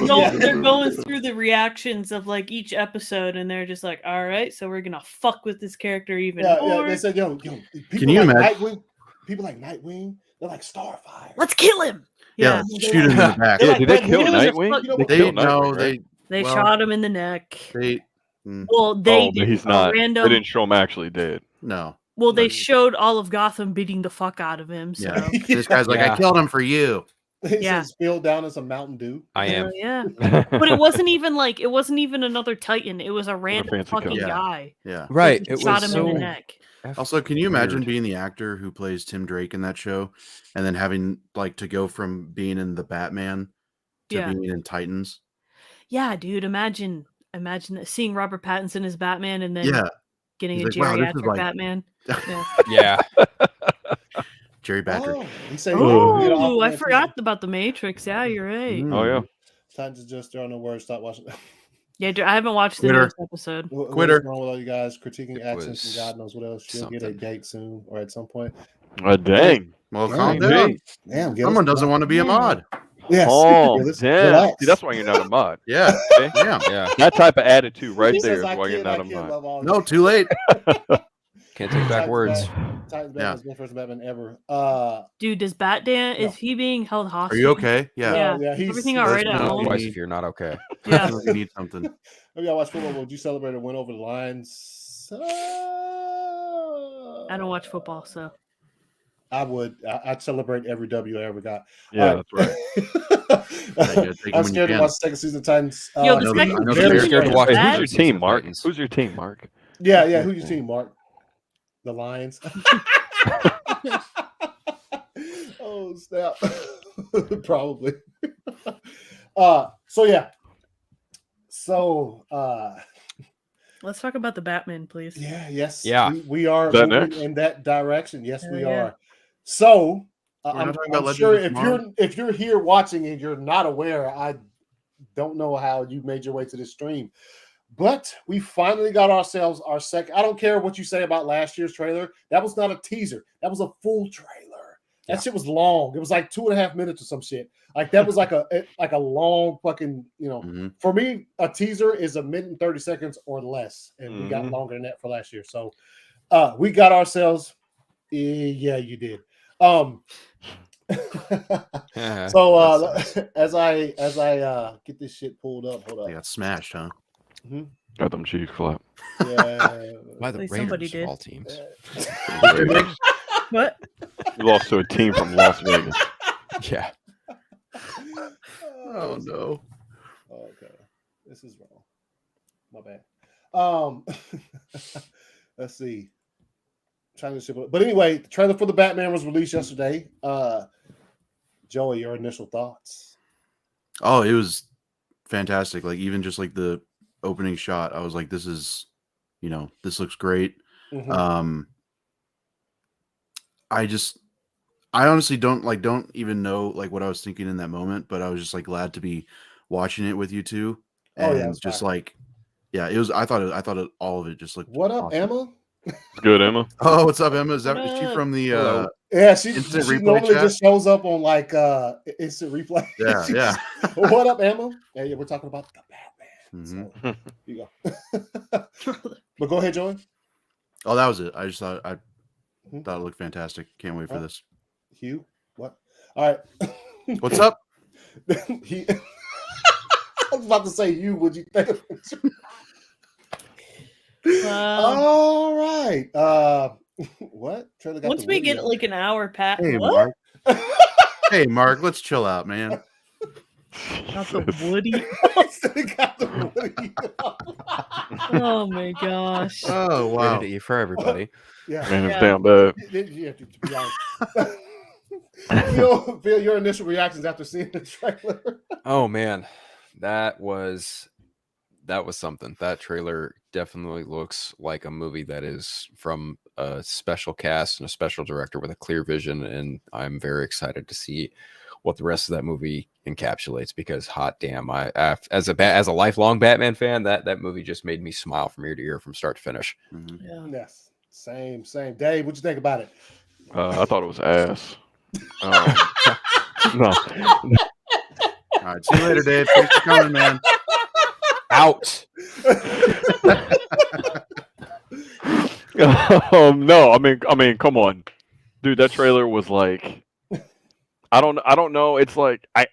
going through the reactions of like each episode, and they're just like, "All right, so we're gonna fuck with this character even more." Yeah, they said, "Yo, can you imagine? People like Nightwing, they're like Starfire. Let's kill him." Yeah, shoot him in the back. Yeah, did they kill Nightwing? They shot him in the neck. But he's not. They didn't show him actually dead. No. Well, they showed all of Gotham beating the fuck out of him. So. Yeah. This guy's like, I killed him for you. He says, spilled down as a Mountain Dew. I am. Yeah. But it wasn't even another Titan. It was a random fucking guy. Yeah. Right. It shot him in the neck. Also, can you imagine being the actor who plays Tim Drake in that show and then having like to go from being in the Batman to being in Titans? Yeah, dude. Imagine that, seeing Robert Pattinson as Batman and then getting a geriatric Batman. Yeah. Jerry Patrick. I forgot about the Matrix. Yeah, you're right. Oh yeah. Time to just throw no words. Stop watching. Yeah, I haven't watched the newest episode. Quitter. What's wrong with all you guys critiquing accents and God knows what else? She'll get a date soon or at some point. Dang. Well, calm down. Damn. Someone doesn't want to be a mod. Yes. Oh, damn. See, that's why you're not a mod. Yeah. Okay? Yeah. That type of attitude right there is why you're not a mod. No, too late. Can't take back words. Titans Batman's the first Batman ever. Dude, does Batman is he being held hostage? Are you okay? Yeah. Everything all right at home? Twice if you're not okay. Yeah. You need something. Maybe I watch football. Would you celebrate a win over the Lions? I don't watch football, so I would. I'd celebrate every W I ever got. Yeah, that's right. I'm scared to watch the second season of Titans. Yo, the second I'm scared to watch. Who's your team, Mark? Who's your team, Mark? Yeah. Who's your team, Mark? The Lions. Oh snap! Probably. So yeah. So let's talk about the Batman, please. Yes. Yeah. We are moving in that direction. Yes, we are. So I'm sure if you're here watching and you're not aware, I don't know how you made your way to this stream. But we finally got ourselves our second. I don't care what you say about last year's trailer. That was not a teaser. That was a full trailer. That shit was long. It was like 2.5 minutes or some shit. Like that was like a long fucking, For me, a teaser is 1 minute and 30 seconds or less. And we got longer than that for last year. So we got ourselves. Yeah, you did. So as I get this shit pulled up, hold up. They got smashed, huh? Got them Chiefs clap. Yeah. By the Raiders of all teams. What? We lost to a team from Las Vegas. Yeah. Oh no. Okay, this is wrong. My bad. Let's see. Trying to ship it. But anyway, the trailer for the Batman was released yesterday. Joey, your initial thoughts? Oh, it was fantastic. Like even just like the opening shot, I was like, this is, this looks great. Mhm. I honestly don't even know like what I was thinking in that moment, but I was just like glad to be watching it with you two. Oh, And yeah, it was just fire. like, yeah, it was. I thought all of it just looked. What up, awesome. Emma? It's good, Emma. Oh, what's up, Emma? Is What she up? from the Hello. Yeah, she instant replay normally chat? just shows up on like instant replay. Yeah, She yeah. just- what up, Emma? Hey, we're talking about the Batman. Mhm. So here you go. But go ahead, Joey. Oh, that was it. I just thought it Mhm. looked fantastic. Can't wait for this. Hugh, what? All right. What's up? I was about to say you. Would you think of all right. What? Trailer got Once the we Woody get on like an hour past, Hey, what? Mark. Hey, Mark. Let's chill out, man. Got the Woody. it. Got the Woody. Oh my gosh. Oh wow. Rated E for everybody. Yeah. Man, it's Yeah. damn bad. Yeah, to be honest. Phil, your initial reactions after seeing the trailer. Oh man, that was something. That trailer definitely looks like a movie that is from a special cast and a special director with a clear vision, and I'm very excited to see what the rest of that movie encapsulates. Because hot damn, as a lifelong Batman fan, that movie just made me smile from ear to ear from start to finish. Yeah. Yes, same. Dave, what'd you think about it? I thought it was ass. No. All right. See you later, Dave. Thanks for coming, man. Out. No, I mean, come on, dude. That trailer was like, I don't know. It's like I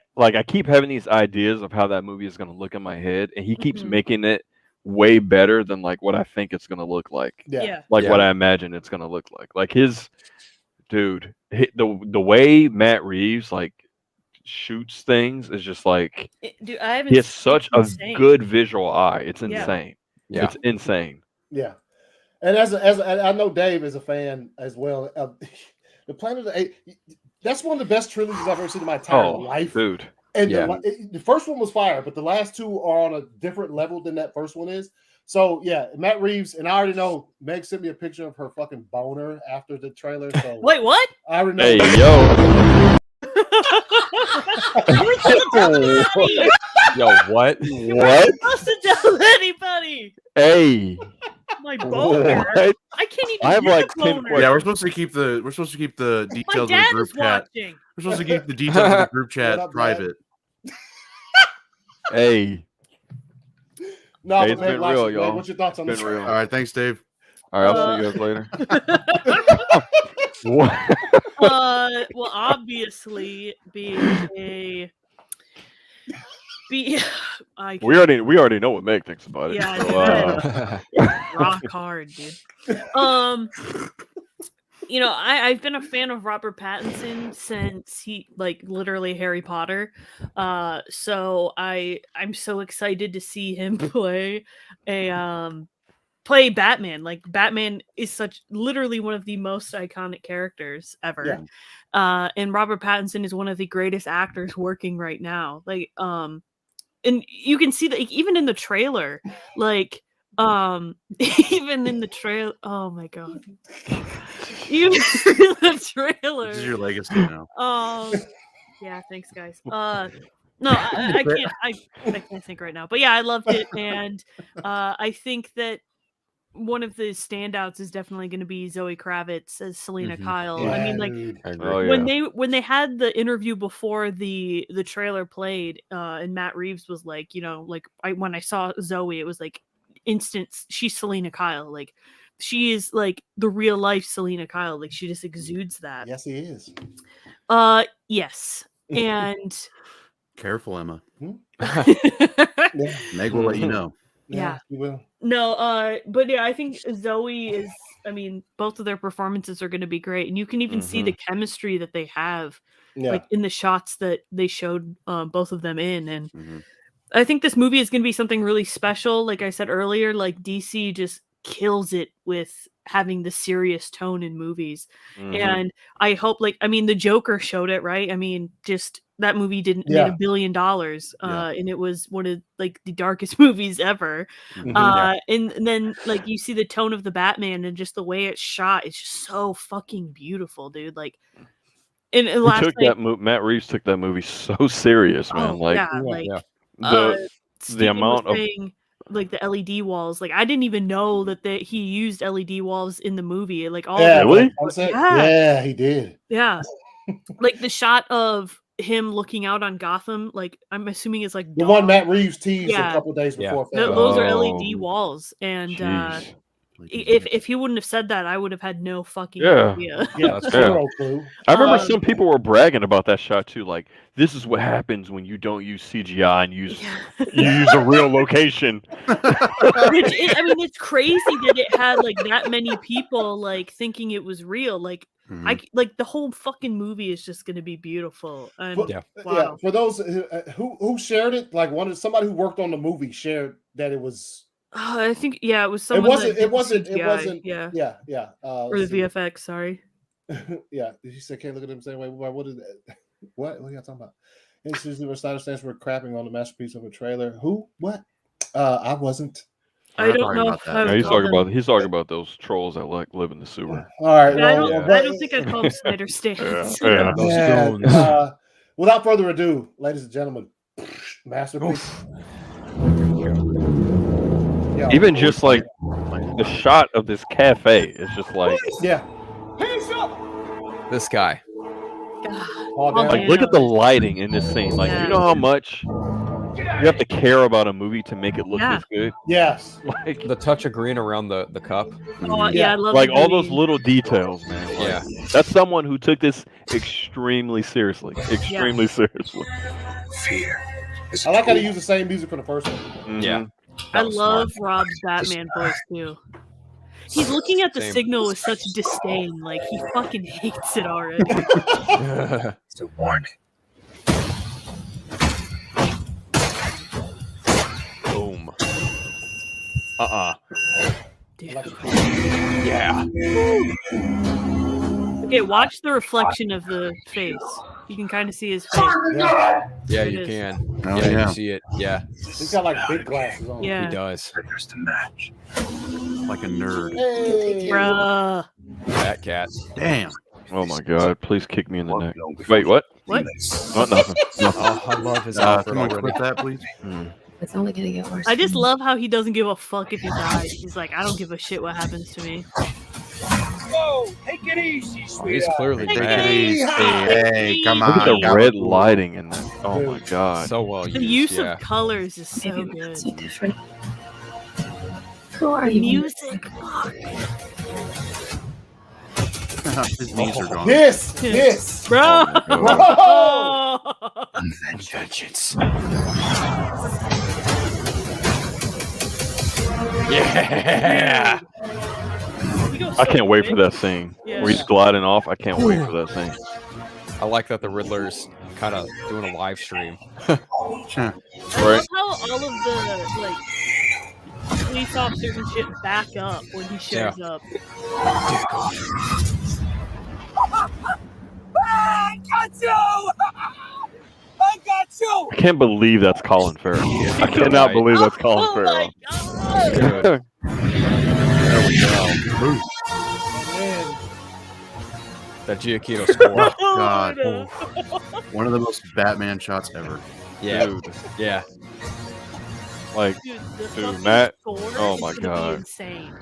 keep having these ideas of how that movie is gonna look in my head, and he keeps making it way better than like what I think it's gonna look like. Yeah. Like what I imagine it's gonna look like. Like the way Matt Reeves like shoots things is just like Dude, I haven't. he has such a insane. good visual eye. It's Yeah. insane. Yeah. It's insane. Yeah, and as I know Dave is a fan as well. The Planet of the Apes. That's one of the best trilogies I've ever seen in my entire life. Dude. And Yeah. the first one was fire, but the last two are on a different level than that first one is. So yeah, Matt Reeves, and I already know Meg sent me a picture of her fucking boner after the trailer. So Wait, what? I already know. Hey yo. Yo, what? What? Mustn't tell anybody. Hey. My boner. What? I can't even. I have hear like the 10 boner. questions. Yeah, we're supposed to keep the My details of dad the group is chat. watching. We're supposed to keep the details of the group chat up, Dad? private. Hey. No, Hey, but it's Meg been likes real, it. Meg, y'all. what's your thoughts on Been this? real. All right, thanks, Dave. All right, I'll see you guys later. What? Well, obviously, being I We already know what Meg thinks about it. Yeah, So, rock hard, dude. I've been a fan of Robert Pattinson since he literally Harry Potter. So I'm so excited to see him play Batman. Like Batman is literally one of the most iconic characters ever. Yeah. And Robert Pattinson is one of the greatest actors working right now. And you can see that even in the trailer, even in the trailer, oh my god. Even in the trailer. This is your legacy now. Yeah, thanks guys. No, I can't think right now. But yeah, I loved it, and I think that one of the standouts is definitely going to be Zoe Kravitz as Selena Kyle. Yeah, I mean, dude. when they had the interview before the trailer played, and Matt Reeves was like, when I saw Zoe, it was like instant. She's Selena Kyle. Like she is like the real life Selena Kyle. Like she just exudes that. Yes, he is. Yes, and Careful, Emma. Yeah. Meg will let you know. Yeah. You will. No, but yeah, I think Zoe is I mean, both of their performances are going to be great, and you can even see the chemistry that they have, like in the shots that they showed both of them in, and I think this movie is going to be something really special. Like I said earlier, like DC just kills it with having the serious tone in movies, and I hope, like, I mean, the Joker showed it, right? I mean, just that movie made $1 billion, and it was one of like the darkest movies ever. And then like you see the tone of the Batman and just the way it's shot, it's just so fucking beautiful, dude. Like, and last night, Matt Reeves took that movie so serious, man. The Steven amount was of saying, like, the LED walls, like, I didn't even know that he used LED walls in the movie. Like, all really? Yeah, he did. Yeah. Like the shot of him looking out on Gotham, like, I'm assuming it's like the one Matt Reeves teased a couple days before. Those are LED walls, and if he wouldn't have said that, I would have had no fucking idea. I remember some people were bragging about that shot too. Like, this is what happens when you don't use CGI and you use a real location. I mean, it's crazy that it had like that many people like thinking it was real. Like, like the whole fucking movie is just going to be beautiful. And wow. For those who shared it, like somebody who worked on the movie shared that it was. I think it was someone. It wasn't. Yeah. Or the VFX. Sorry. Yeah. You said can't look at them the same way. What is that? What are y'all talking about? Institute Snyder stands for crapping on the masterpiece of a trailer. Who? What? I wasn't. I don't know. He's talking about those trolls that like live in the sewer. All right. I don't think I'd call them Snyder stands. Without further ado, ladies and gentlemen, masterpiece. Even just like the shot of this cafe is just like this guy. Like, look at the lighting in this scene. Like, you know how much you have to care about a movie to make it look this good? Yes. Like the touch of green around the cup. Oh, yeah, I love like all those little details, man. Like, that's someone who took this extremely seriously. Extremely seriously. Fear. I like how they use the same music for the first one. Yeah. I love Rob's Batman voice too. He's looking at the signal with such disdain, like he fucking hates it already. It's a warning. Boom. Yeah. Okay, watch the reflection of the face. You can kind of see his face. Yeah, you can. Oh, you see it. Yeah. He's got like big glasses on. Yeah. He does. Triggers to match. Like a nerd. Hey. Bruh. That cat. Damn. Oh my god, please kick me in the neck. Wait, what? What? Not nothing. Oh, I love his outfit Someone already. quit that, please. It's only gonna get worse. I just love how he doesn't give a fuck if he dies. He's like, I don't give a shit what happens to me. Whoa, take it easy, Oh, he's clearly Take it mad. easy. Hey, come Look at on. the red lighting in that. Oh my god. So well used. The use yeah. of colors is so Maybe good. it's so different. Who are The you? music. Fuck. His knees are gone. This. Bro. Vengeance. Yeah. I can't wait for that scene where he's gliding off. I can't wait for that scene. I like that the Riddler's kind of doing a live stream. I love how all of the like police officers and shit back up when he shows up. I got you! I got you! I can't believe that's Colin Farrell. I cannot believe that's Colin Oh Farrell. my god! There we go. That Giacchino score. God. One of the most Batman shots ever. Yeah. Dude. Yeah. Like, Dude, the dude, fucking Matt. score Oh is my gonna be god. insane.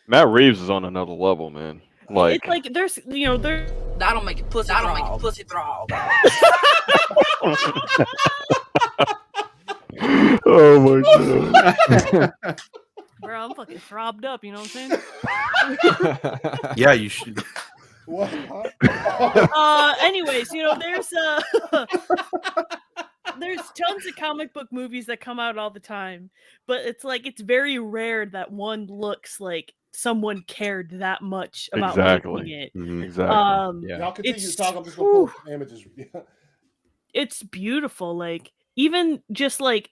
Matt Reeves is on another level, man. Like, It's like there's there. I don't make it pussy. I don't make it pussy throb. oh my god. Bro, I'm fucking throbbed up. You know what I'm saying? Yeah, you should. What? Anyways, there's tons of comic book movies that come out all the time, but it's like it's very rare that one looks like someone cared that much about Exactly. making it. Exactly. Y'all continue to talk. I'm just gonna pull images. It's beautiful. Like even just like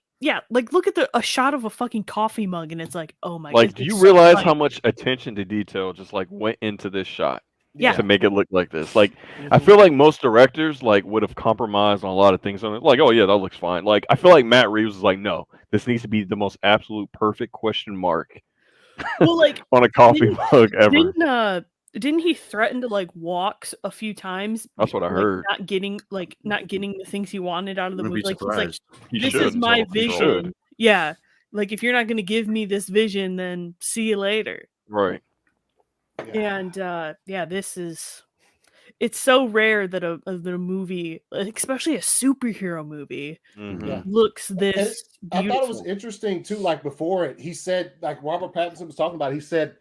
like look at a shot of a fucking coffee mug, and it's like, oh my god. Like, do you realize how much attention to detail just like went into this shot? Yeah. To make it look like this. Like, I feel like most directors like would have compromised on a lot of things on it. Like, oh yeah, that looks fine. Like, I feel like Matt Reeves was like, no, this needs to be the most absolute perfect question mark. Well, like on a coffee mug ever. Didn't he threaten to like walk a few times? That's what I heard. Not getting the things he wanted out of the movie. Like he's like, He this should, is my he vision. should. Yeah. Like if you're not gonna give me this vision, then see you later. Right. And it's so rare that a movie, especially a superhero movie, looks this beautiful. I thought it was interesting too. Like before it, he said, like Robert Pattinson was talking about, he said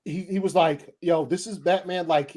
he was like, "Yo, this is Batman. Like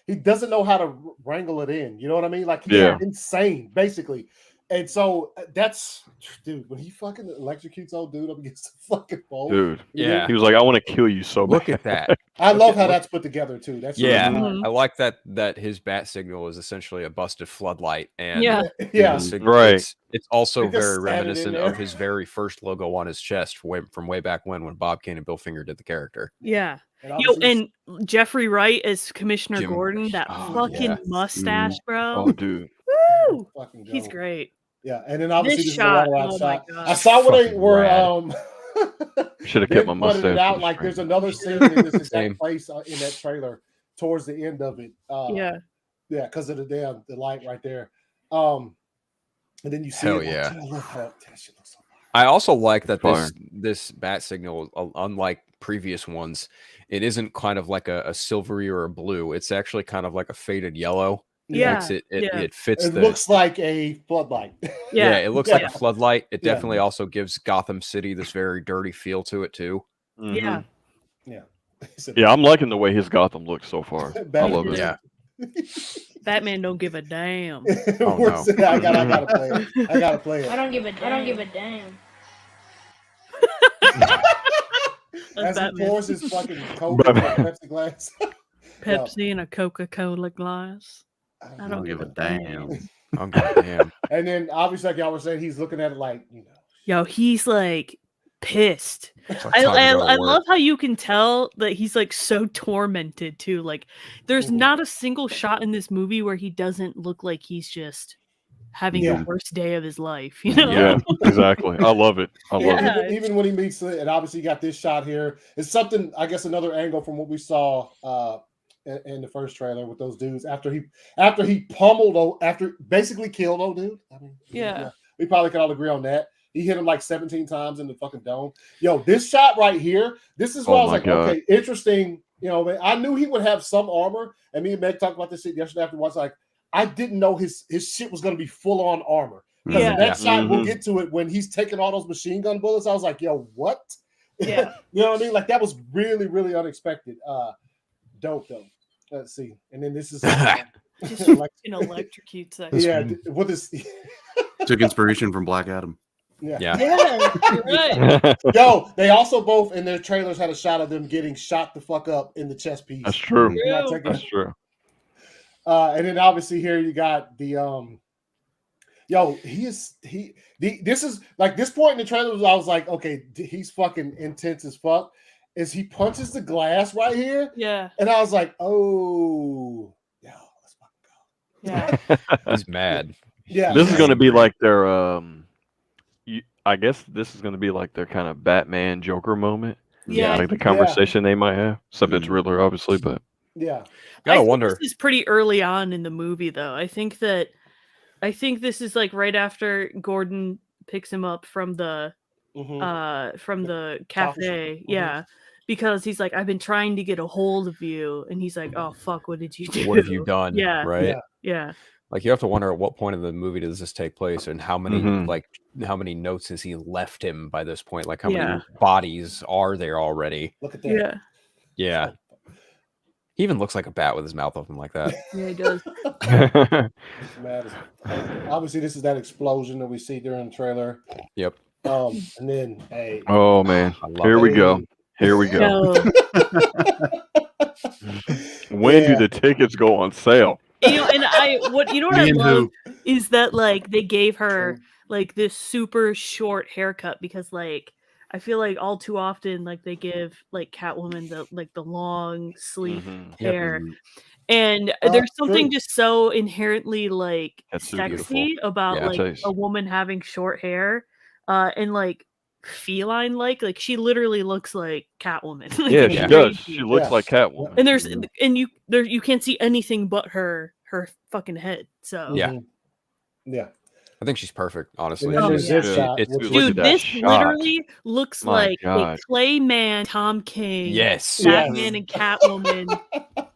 he doesn't know how to wrangle it in. You know what I mean? Like he's insane, basically." And so that's, dude, when he fucking electrocutes old dude up against the fucking pole. Dude, he was like, I want to kill you so bad. Look at that. I love how that's put together too. That's I really like that his bat signal is essentially a busted floodlight, and right. It's also very reminiscent of his very first logo on his chest from way back when Bob Kane and Bill Finger did the character. Yeah. And Jeffrey Wright as Commissioner Gordon, that fucking mustache, bro. Oh, dude. Woo! He's great. Yeah, and then obviously this shot, is a long shot. I saw where they were. Should have kept my mustache. It out like there's another scene in this exact place in that trailer towards the end of it. Yeah, because of the light right there. And then you see Hell it. Yeah. I love how that shit looks so I also like that this bat signal, unlike previous ones, it isn't kind of like a silvery or a blue. It's actually kind of like a faded yellow. It fits. It looks like a floodlight. Yeah, it looks like a floodlight. It definitely also gives Gotham City this very dirty feel to it too. Yeah. Yeah, I'm liking the way his Gotham looks so far. I love it. Yeah. Batman don't give a damn. Oh, no. I gotta play it. I gotta play it. I don't give a damn. As he pours his fucking Coke in a Pepsi glass. Pepsi in a Coca-Cola glass. I don't give a damn. I'm damn. And then obviously, like y'all were saying, he's looking at it like, Yo, he's like pissed. I love how you can tell that he's like so tormented too. Like there's not a single shot in this movie where he doesn't look like he's just having the worst day of his life. You know? Yeah, exactly. I love it. I love it. Even when he meets it, and obviously you got this shot here. It's something, I guess, another angle from what we saw in the first trailer with those dudes after he pummeled, after basically killed old dude. I mean, we probably could all agree on that. He hit him like 17 times in the fucking dome. Yo, this shot right here, this is where I was like, okay, interesting. You know, I knew he would have some armor, and me and Meg talked about this shit yesterday afterwards. Like, I didn't know his shit was going to be full on armor. Because in that shot, we'll get to it when he's taking all those machine gun bullets. I was like, yo, what? Yeah. You know what I mean? Like, that was really, really unexpected. Dope though. Let's see. And then this is just an electrocute section. Yeah, what is took inspiration from Black Adam. Yeah, you're right. Yo, they also both in their trailers had a shot of them getting shot the fuck up in the chest piece. That's true. That's true. And then obviously here you got the this is like this point in the trailer I was like, okay, he's fucking intense as fuck. Is he punches the glass right here? Yeah. And I was like, oh, yeah, let's fucking go. Yeah. He's mad. Yeah. This is going to be like their, I guess this is going to be like their kind of Batman Joker moment. Yeah. Like the conversation they might have. Except it's Riddler, obviously, but. Yeah. Gotta wonder. This is pretty early on in the movie, though. I think this is like right after Gordon picks him up from the cafe. Yeah. Because he's like, I've been trying to get a hold of you. And he's like, oh, fuck, what did you do? What have you done? Yeah. Right? Yeah. Like, you have to wonder at what point in the movie does this take place and how many notes has he left him by this point? Like, how many bodies are there already? Look at that. Yeah. He even looks like a bat with his mouth open like that. Yeah, he does. Obviously, this is that explosion that we see during the trailer. Yep. And then, hey. Oh, man. Here we go. Here we go. No. When do the tickets go on sale? And what I Me and love who? is that like they gave her like this super short haircut because like I feel like all too often like they give like Catwoman the long sleek hair. And there's something just so inherently like That's so sexy beautiful. about Yeah, like a woman having short hair and like feline like she literally looks like Catwoman. Like, Yeah, it's she does. crazy. She looks like Catwoman. And you can't see anything but her fucking head. So Yeah. Yeah. I think she's perfect, honestly. And then there's this shot, Dude, this literally looks My like God. a Clayman Tom King, Yes. Batman and Catwoman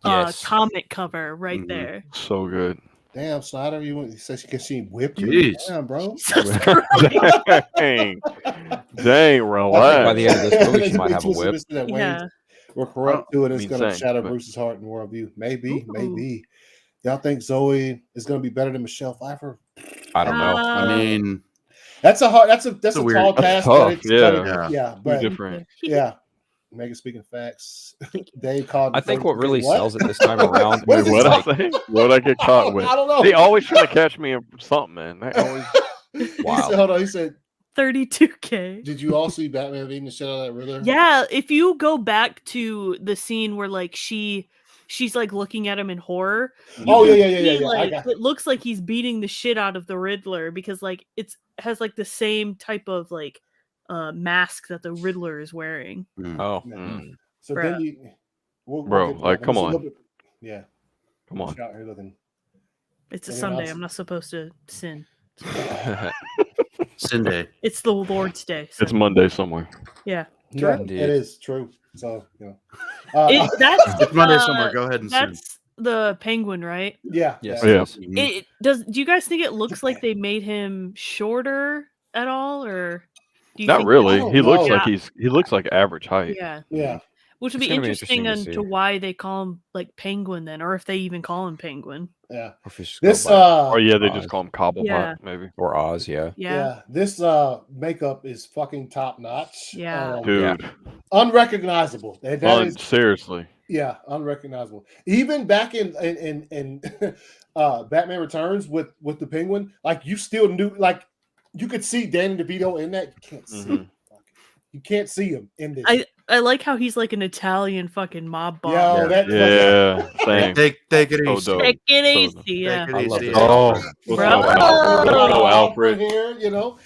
Yes. comic cover right there. So good. Damn, Snyder, you said she whipped you? Jeez. Damn, bro. Dang, relax. By the end of this movie, she might have a whip. Yeah. We're corrupt to it. It's mean, going to same, shatter but- Bruce's heart and worldview. Maybe. Y'all think Zoe is going to be better than Michelle Pfeiffer? I don't know. I mean, That's a weird- tall that's task. tough, But yeah. but different. yeah. Megan, speaking facts, Dave called. I think what really sells it this time around Wait, is what like, I say? What I get caught with? I don't know. They always try to catch me in something, man. They always. He said, wow. hold on. He said, 32K. "Did you all see Batman beating the shit out of that Riddler?" Yeah, if you go back to the scene where like she's like looking at him in horror. Oh, you yeah, can yeah, yeah, see, yeah. I Like, got- it looks like he's beating the shit out of the Riddler because like it has like the same type of like mask that the Riddler is wearing. Oh. So Bruh. then you, Bro, like, come on. Yeah, Come on. Out here looking. It's a Anything Sunday. else? I'm not supposed to sin. Sunday. It's the Lord's Day. It's Sunday. Monday somewhere. Yeah. Yeah, Indeed. it is true. So you know, That's It's Monday somewhere. Go ahead and sin. That's the Penguin, right? yeah, Yes. Yeah. It does. Do you guys think it looks like they made him shorter at all, or do you Not think really. don't He looks know. like he looks like average height. Yeah, yeah. which would It's be gonna be interesting interesting to into see. why they call him like Penguin then, or if they even call him Penguin. Yeah. Or if it's just This go Or yeah, they just Oz. call him Cobblepot, Yeah. maybe. by- or Oz, yeah. Yeah, This makeup is fucking top notch. Yeah. Dude, Unrecognizable. That is seriously. yeah, unrecognizable. Even back in Batman Returns with the Penguin, like you still knew, like you could see Danny DeVito in that. You can't see him. You can't see him in this. I like how he's like an Italian fucking mob boss. Yo, that Yeah, same. Take it So easy. dope. Take it So easy, yeah. Take I it love easy. this. Oh, Bro. Alfred. here, you know,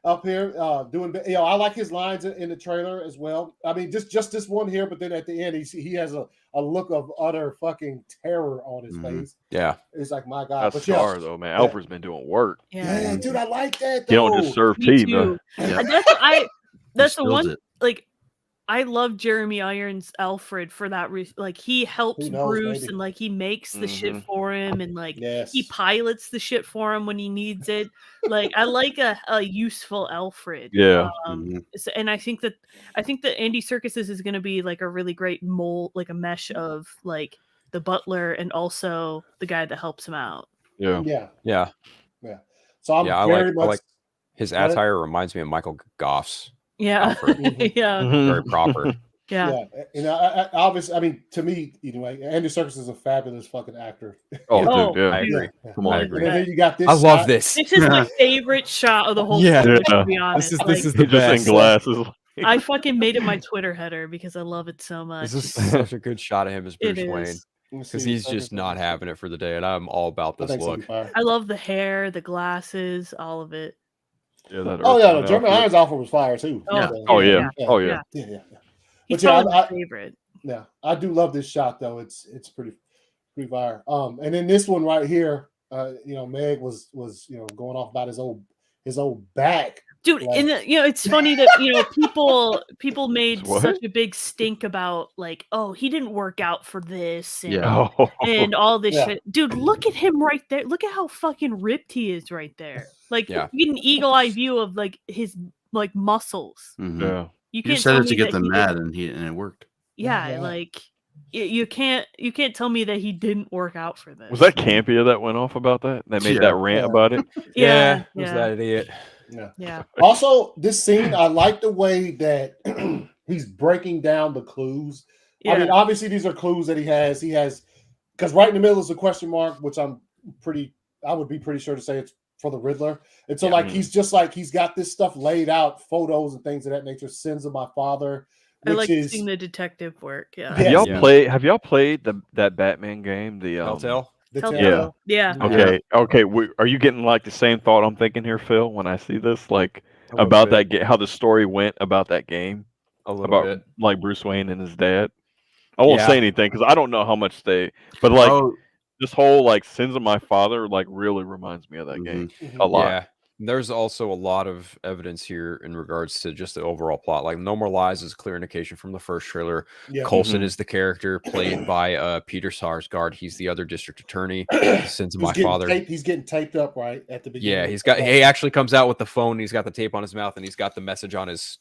up here doing. You know, I like his lines in the trailer as well. I mean, just this one here, but then at the end, he has a look of utter fucking terror on his face. Yeah. It's like, my God. That's But yeah, Star though, man. Alfred's been doing work. yeah, dude, I like that. He don't though. just serve Me tea, too. bro. Yeah. And that's the spills one it. like I love Jeremy Irons Alfred for that like he helps Who knows, Bruce maybe. and like he makes the shit Mhm. for him and like Yes. he pilots the shit for him when he needs it. Like I like a useful Alfred. Yeah. And I think that Andy Serkis is going to be like a really great mold, like a mesh of like the butler and also the guy that helps him out. Yeah. Yeah, Yeah. yeah. So I'm Yeah, I very like- I much like- His Go ahead. attire reminds me of Michael Goff's. Yeah. Alfred. Yeah. Very proper. Yeah. yeah. And I obviously, I mean, to me, anyway, Andy Serkis is a fabulous fucking actor. Oh, dude, yeah. I agree. Come I on. agree. And then you got this. I love shot. this. This is my favorite shot of the whole Yeah. movie, Yeah. to be honest. This Like, is He the just in best. glasses. I fucking made it my Twitter header because I love it so much. This is such a good shot of him as It Bruce Wayne is. Let me because see. he's just not having it for the day, and I'm all about I this think look. something fire. I love the hair, the glasses, all of it. Yeah, that Oh yeah, Earth the Jeremy outfit. Irons offer was fire too. Oh, Oh yeah. Oh yeah. yeah. He's But yeah, probably my favorite. Yeah, I do love this shot though. It's pretty fire. And then this one right here, you know, Meg was going off about his old back. Dude, Like- and it's funny that people made What? such a big stink about like, oh, he didn't work out for this and, Yeah. Oh. and all this Yeah. shit. Dude, look at him right there. Look at how fucking ripped he is right there. Like Yeah. you get an eagle eye view of like his like muscles. Mhm. Yeah. You You can't just said tell it to me get that them he mad, didn't- and it worked. Yeah, Yeah. like you can't tell me that he didn't work out for this. Was that Campia that went off about that? That made Yeah. that rant Yeah. about it? Yeah, Yeah. was that idiot? Yeah. Also, this scene, I like the way that he's breaking down the clues. I mean, obviously, these are clues that he has. He has, because right in the middle is a question mark, which I would be pretty sure to say it's for the Riddler. And so, he's just he's got this stuff laid out, photos and things of that nature. Sins of my father. I like seeing the detective work. Yeah. Have y'all played that Batman game? The Telltale? Telltale. Yeah. Okay. Are you getting the same thought I'm thinking here, Phil? When I see this, about that game, how the story went about that game, a little bit, like Bruce Wayne and his dad. I won't say anything because I don't know how much but this whole Sins of My Father really reminds me of that game a lot. Yeah. There's also a lot of evidence here in regards to just the overall plot. Like No More Lies is a clear indication from the first trailer. Yeah. Colson is the character played by Peter Sarsgaard. He's the other district attorney. Sins of My Father. He's getting taped up right at the beginning. Yeah, he actually comes out with the phone. He's got the tape on his mouth and he's got the message on his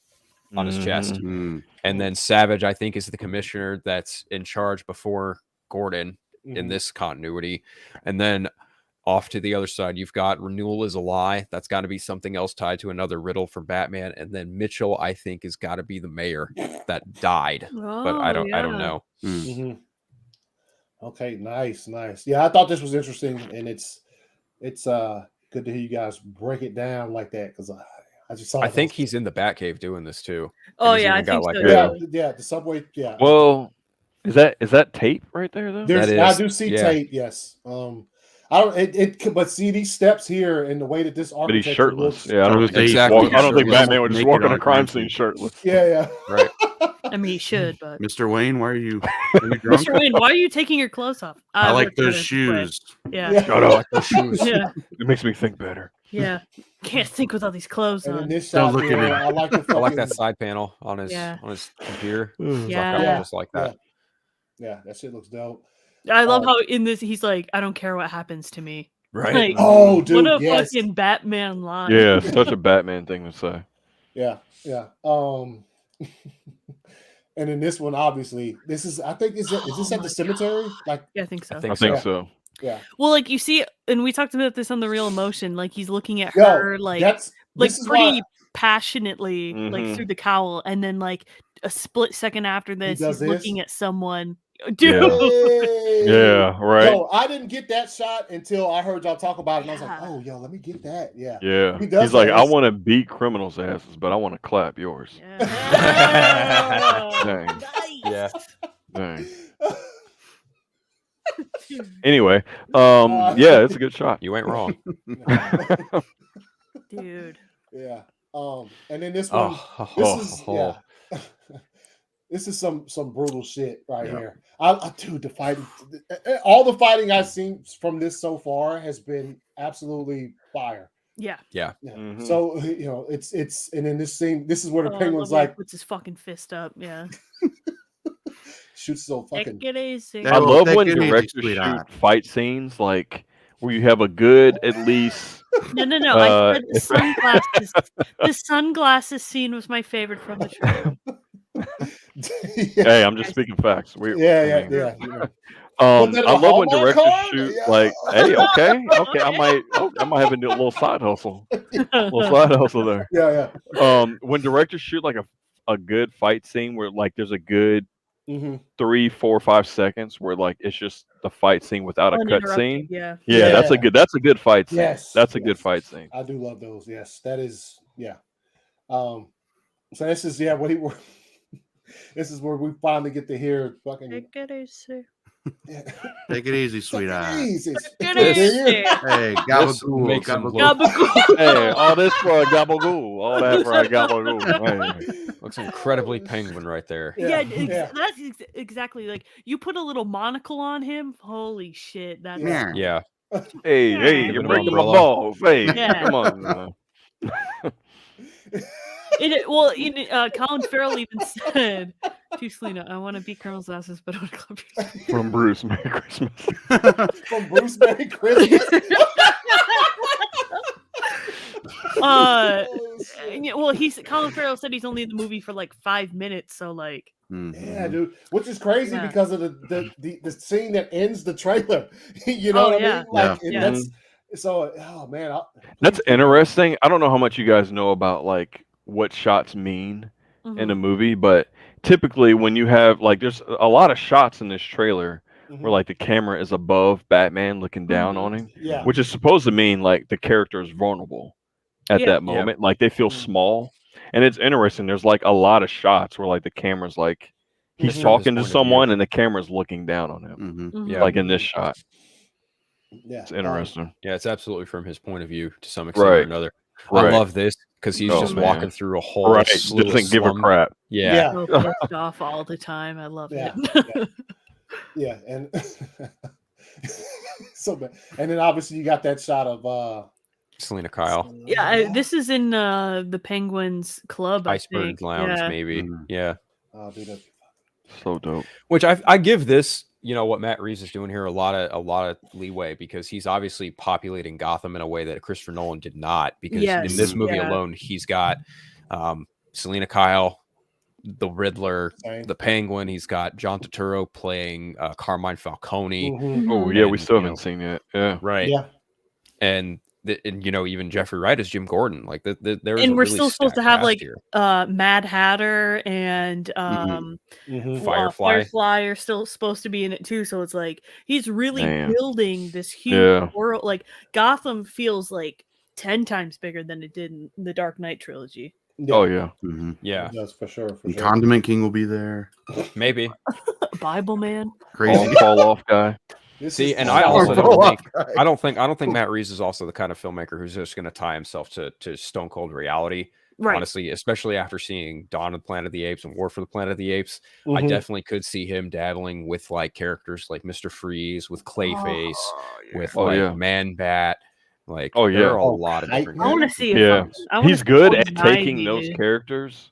chest. And then Savage, I think, is the commissioner that's in charge before Gordon in this continuity. And then off to the other side, you've got Renewal is a Lie. That's got to be something else tied to another riddle for Batman. And then Mitchell, I think, has got to be the mayor that died. But I don't know. Okay, nice. Yeah, I thought this was interesting, and it's good to hear you guys break it down like that because I just saw. I think he's in the Batcave doing this too. Oh yeah, I think so. Yeah, the subway. Yeah. Well, is that tape right there though? I do see tape. Yes. I don't. But see these steps here and the way that this architecture but he's shirtless. looks. Yeah, I don't think Batman would just walk on a crime scene shirtless. Yeah. Right. I mean, he should, but Mr. Wayne, why are you drunk? Mr. Wayne, why are you taking your clothes off? I like those shoes. Yeah. Shut up. I like those shoes. Yeah. It makes me think better. Yeah. Can't think with all these clothes And on. in this Don't shot look here, at me. I like the I like fucking- that side panel on his computer. Yeah. Just like that. Yeah, that shit looks dope. I love how in this he's like, I don't care what happens to me. Right. Like, Oh, dude, what a yes. fucking Batman line. Yeah, it's such a Batman thing to say. Yeah. And in this one, obviously, this is. I think is this at the cemetery? Like, Yeah, I think so. I think so. yeah. Well, like you see, and we talked about this on the Real Emotion. Like he's looking at Yo, her, like this is pretty why- passionately, like through the cowl, and then like a split second after this, does he's this? looking at someone. Dude, Yeah, right. Yo, I didn't get that shot until I heard y'all talk about it, and I was like, "Oh, yo, let me get that." Yeah. Yeah. He does He's like, that. I want to beat criminals' asses, but I want to clap yours. Dang. Yeah. Dang. Anyway, yeah, it's a good shot. You ain't wrong. dude. Yeah. And then this one, this is some brutal shit right here. Dude, the fighting, all the fighting I've seen from this so far has been absolutely fire. Yeah. Yeah. So it's and in this scene, this is where the Oh, I Penguin's love when he like puts his fucking fist up. Yeah. shoots so fucking. Take it easy. I love when Take it easy, directors shoot sweetheart. fight scenes like where you have a good at least. No. I said the sunglasses. The sunglasses scene was my favorite from the trailer. Hey, I'm just speaking facts. Yeah. I Was that a love when Hallmark directors card? shoot Yeah. like, hey, okay, I might have a little side hustle, there. Yeah. When directors shoot like a good fight scene where like there's a good Mm-hmm. 3, 4, 5 seconds where like it's just the fight scene without a cut Uninterrupted, scene. yeah. That's a good fight scene. Yes, That's a good fight scene. I do love those. Yes, that is. Yeah. So this is what he. This is where we finally get to hear fucking. Take it easy. Take it easy, sweetheart. Jesus. Take it easy. Hey, gabagool, Gabagool. Hey, all this for a gabagool. All that for a gabagool. Hey. Looks incredibly Penguin right there. Yeah, that's exactly like you put a little monocle on him. Holy shit, that's Yeah. Hey, you're an breaking my umbrella. balls. Hey, Yeah. come on. Colin Farrell even said to Selena, "I want to beat criminals' asses, but I want to clap yours." From Bruce, Merry Christmas. From Bruce, Merry Christmas. Colin Farrell said he's only in the movie for like 5 minutes, so like. Yeah, dude. Which is crazy because of the scene that ends the trailer. You know Oh, what yeah. I mean? Like Yeah. that's So, oh man, That's interesting. I don't know how much you guys know about like what shots mean in a movie, but typically when you have like, there's a lot of shots in this trailer where like the camera is above Batman looking down on him, Yeah. which is supposed to mean like the character is vulnerable at that moment, like they feel small. And it's interesting. There's like a lot of shots where like the camera's like he's talking to someone and the camera's looking down on him, like in this shot. Yeah, it's interesting. Yeah, it's absolutely from his point of view to some extent or another. I love this because he's just walking through a whole slew doesn't of give a crap. Yeah. So pissed off all the time. I love it. Yeah, and so bad. And then obviously you got that shot of Selena Kyle. Yeah, this is in the Penguins Club. Iceberg Lounge, maybe. Yeah. Oh, dude, so dope. Which I give this, you know, what Matt Reeves is doing here a lot of leeway because he's obviously populating Gotham in a way that Christopher Nolan did not. Because in this movie alone, he's got Selena Kyle, the Riddler, the Penguin. He's got John Turturro playing Carmine Falcone. Oh yeah, we still haven't seen it. Yeah, right. Yeah, and you know, even Jeffrey Wright is Jim Gordon. Like there is, and we're really still supposed to have like here. Mad Hatter and Firefly are still supposed to be in it too. So it's like he's really building this huge world. Like Gotham feels like 10 times bigger than it did in the Dark Knight trilogy. Yeah. Oh yeah, yeah, that's for sure. And Condiment King will be there. Maybe Bible Man, crazy fall off guy. See, and I also don't think Matt Reeves is also the kind of filmmaker who's just going to tie himself to stone cold reality. Right. Honestly, especially after seeing Dawn of the Planet of the Apes and War for the Planet of the Apes, I definitely could see him dabbling with like characters like Mr. Freeze, with Clayface, with Man Bat. Like, there are a lot of different. I want to see. He's good at taking those characters.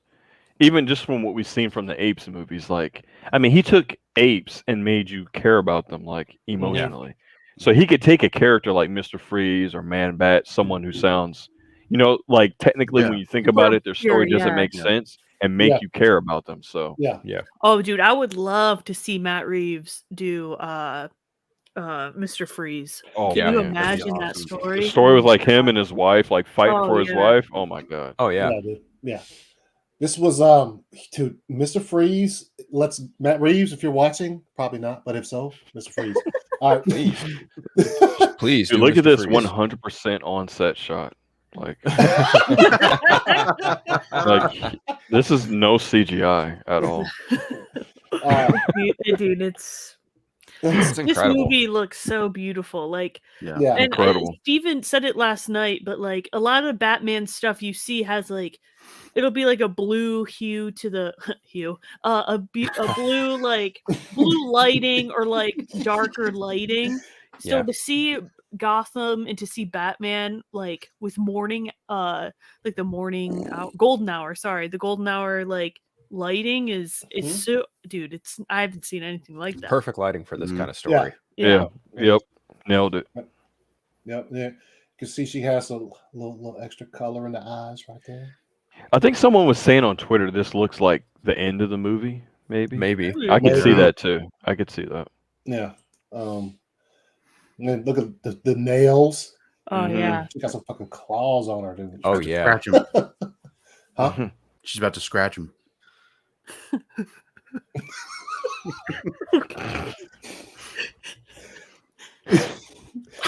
Even just from what we've seen from the Apes movies, like, I mean, he took apes and made you care about them, like, emotionally. So he could take a character like Mr. Freeze or Man Bat, someone who sounds, you know, like, technically when you think about it, their story doesn't make sense, and make you care about them. So, yeah. Oh, dude, I would love to see Matt Reeves do Mr. Freeze. Oh, Can you imagine that story? The story with, like, him and his wife, like, fighting for his wife. Oh, my God. Oh, yeah. Yeah. This was to Mr. Freeze. Matt Reeves, if you're watching, probably not, but if so, Mr. Freeze. Please, dude, look at this 100% on set shot. Like, like this is no CGI at all. Dude, it's this movie looks so beautiful. Like, and incredible. Steven said it last night, but like a lot of Batman stuff you see has like, it'll be like a blue hue to the hue, a blue like blue lighting or like darker lighting. So to see Gotham and to see Batman like with morning, like the morning golden hour. Sorry, the golden hour like lighting is so, dude. I haven't seen anything like that. Perfect lighting for this kind of story. Yeah. Yep. Nailed it. Yep. Yeah. You can see she has a little extra color in the eyes right there. I think someone was saying on Twitter this looks like the end of the movie. Maybe. I could see that too. I could see that. Yeah. And then look at the nails. Oh yeah. She got some fucking claws on her, dude. Oh yeah. Scratch him. Huh? She's about to scratch him.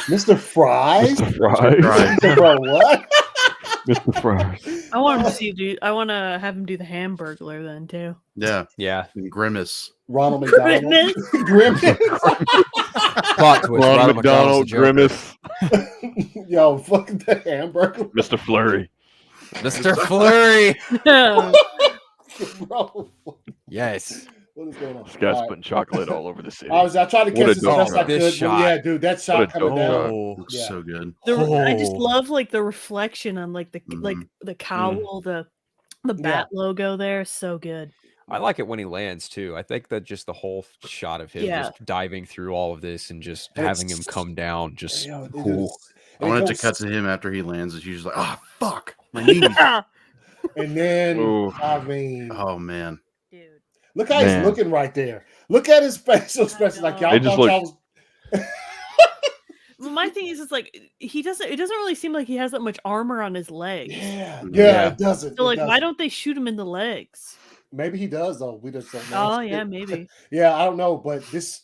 Mr. Fries? Mr. Fries. Bro, what? Mr. Fries. I want him to see, dude. I want to have him do the Hamburglar then too. Yeah. And Grimace. Ronald McDonald. Grimace. Plot twist. Ronald McDonald. Grimace. Yo, fuck the Hamburger. Mr. Flurry. Mr. Flurry. Bro. Yes. What is going on? This guy's putting chocolate all over the city. I tried to catch this best I could. Shot. Yeah, dude, that shot coming down. Looks so good. I just love like the reflection on like the cowl, the bat logo there. So good. I like it when he lands too. I think that just the whole shot of him just diving through all of this and just having him come down, just cool. I wanted to cut to him after he lands. He's usually like, fuck, my knee. And then, I mean, oh man. Look how he's looking right there. Look at his facial expression. Like y'all just look. my thing is like he doesn't. It doesn't really seem like he has that much armor on his legs. Yeah, it doesn't. So like, why don't they shoot him in the legs? Maybe he does though. We just don't know. Oh yeah, maybe. Yeah, I don't know, but this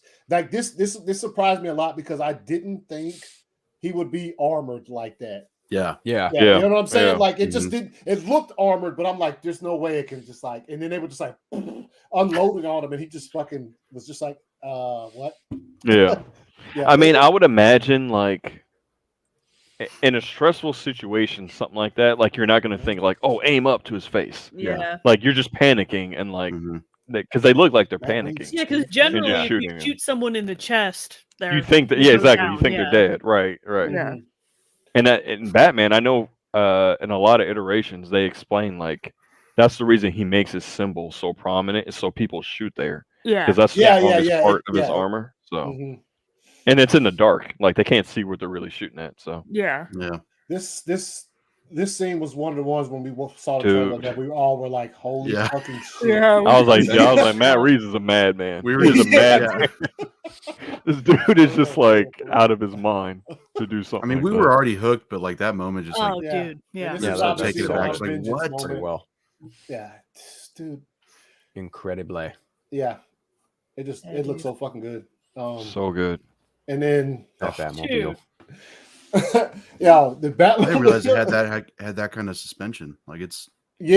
surprised me a lot because I didn't think he would be armored like that. Yeah. You know what I'm saying? Like it just didn't. It looked armored, but I'm like, there's no way it can just like. And then they were just like unloading on him, and he just fucking was just like, what? Yeah. I mean, I would imagine like in a stressful situation, something like that, like you're not going to think like, oh, aim up to his face. Yeah. Like you're just panicking and like, because they look like they're panicking. Yeah, because generally, if you shoot someone in the chest, you think that exactly. You think they're dead, right? Yeah. And that in Batman, I know in a lot of iterations they explain like that's the reason he makes his symbol so prominent is so people shoot there. Yeah, because that's the strongest part of his armor. So, and it's in the dark, like they can't see what they're really shooting at. So yeah. This scene was one of the ones when we saw the trailer that we all were like, "Holy fucking shit!" Yeah, I was like, Matt Reeves is a madman. He's a madman. This dude is just like out of his mind to do something. I mean, we were already hooked, but like that moment, just like, dude, taking it back, like what? Pretty well. Yeah, dude. Incredibly. Yeah, it looks so fucking good. So good. And then that Batmobile. Yeah, the Batman. I didn't realize it had that kind of suspension. Like it's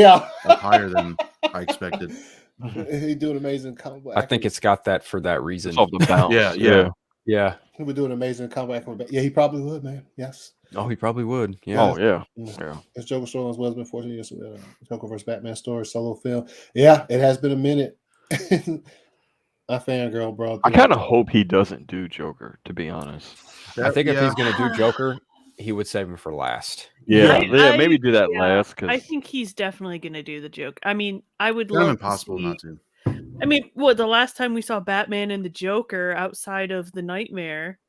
up higher than I expected. He do an amazing combo. I think it's got that for that reason. It's off the bounce. Yeah. He would do an amazing comeback. Yeah, he probably would, man. Yes. Oh, he probably would. Yeah. Oh, yeah. It's Joker story as well has been 14 years. Joker versus Batman story solo film. Yeah, it has been a minute. I fangirl, bro. I kind of hope he doesn't do Joker, to be honest. I think if he's gonna do Joker, he would save him for last. Maybe do that last. Cause I think he's definitely gonna do the joke. I mean, I would it's love impossible not to. I mean, what the last time we saw Batman and the Joker outside of the Nightmare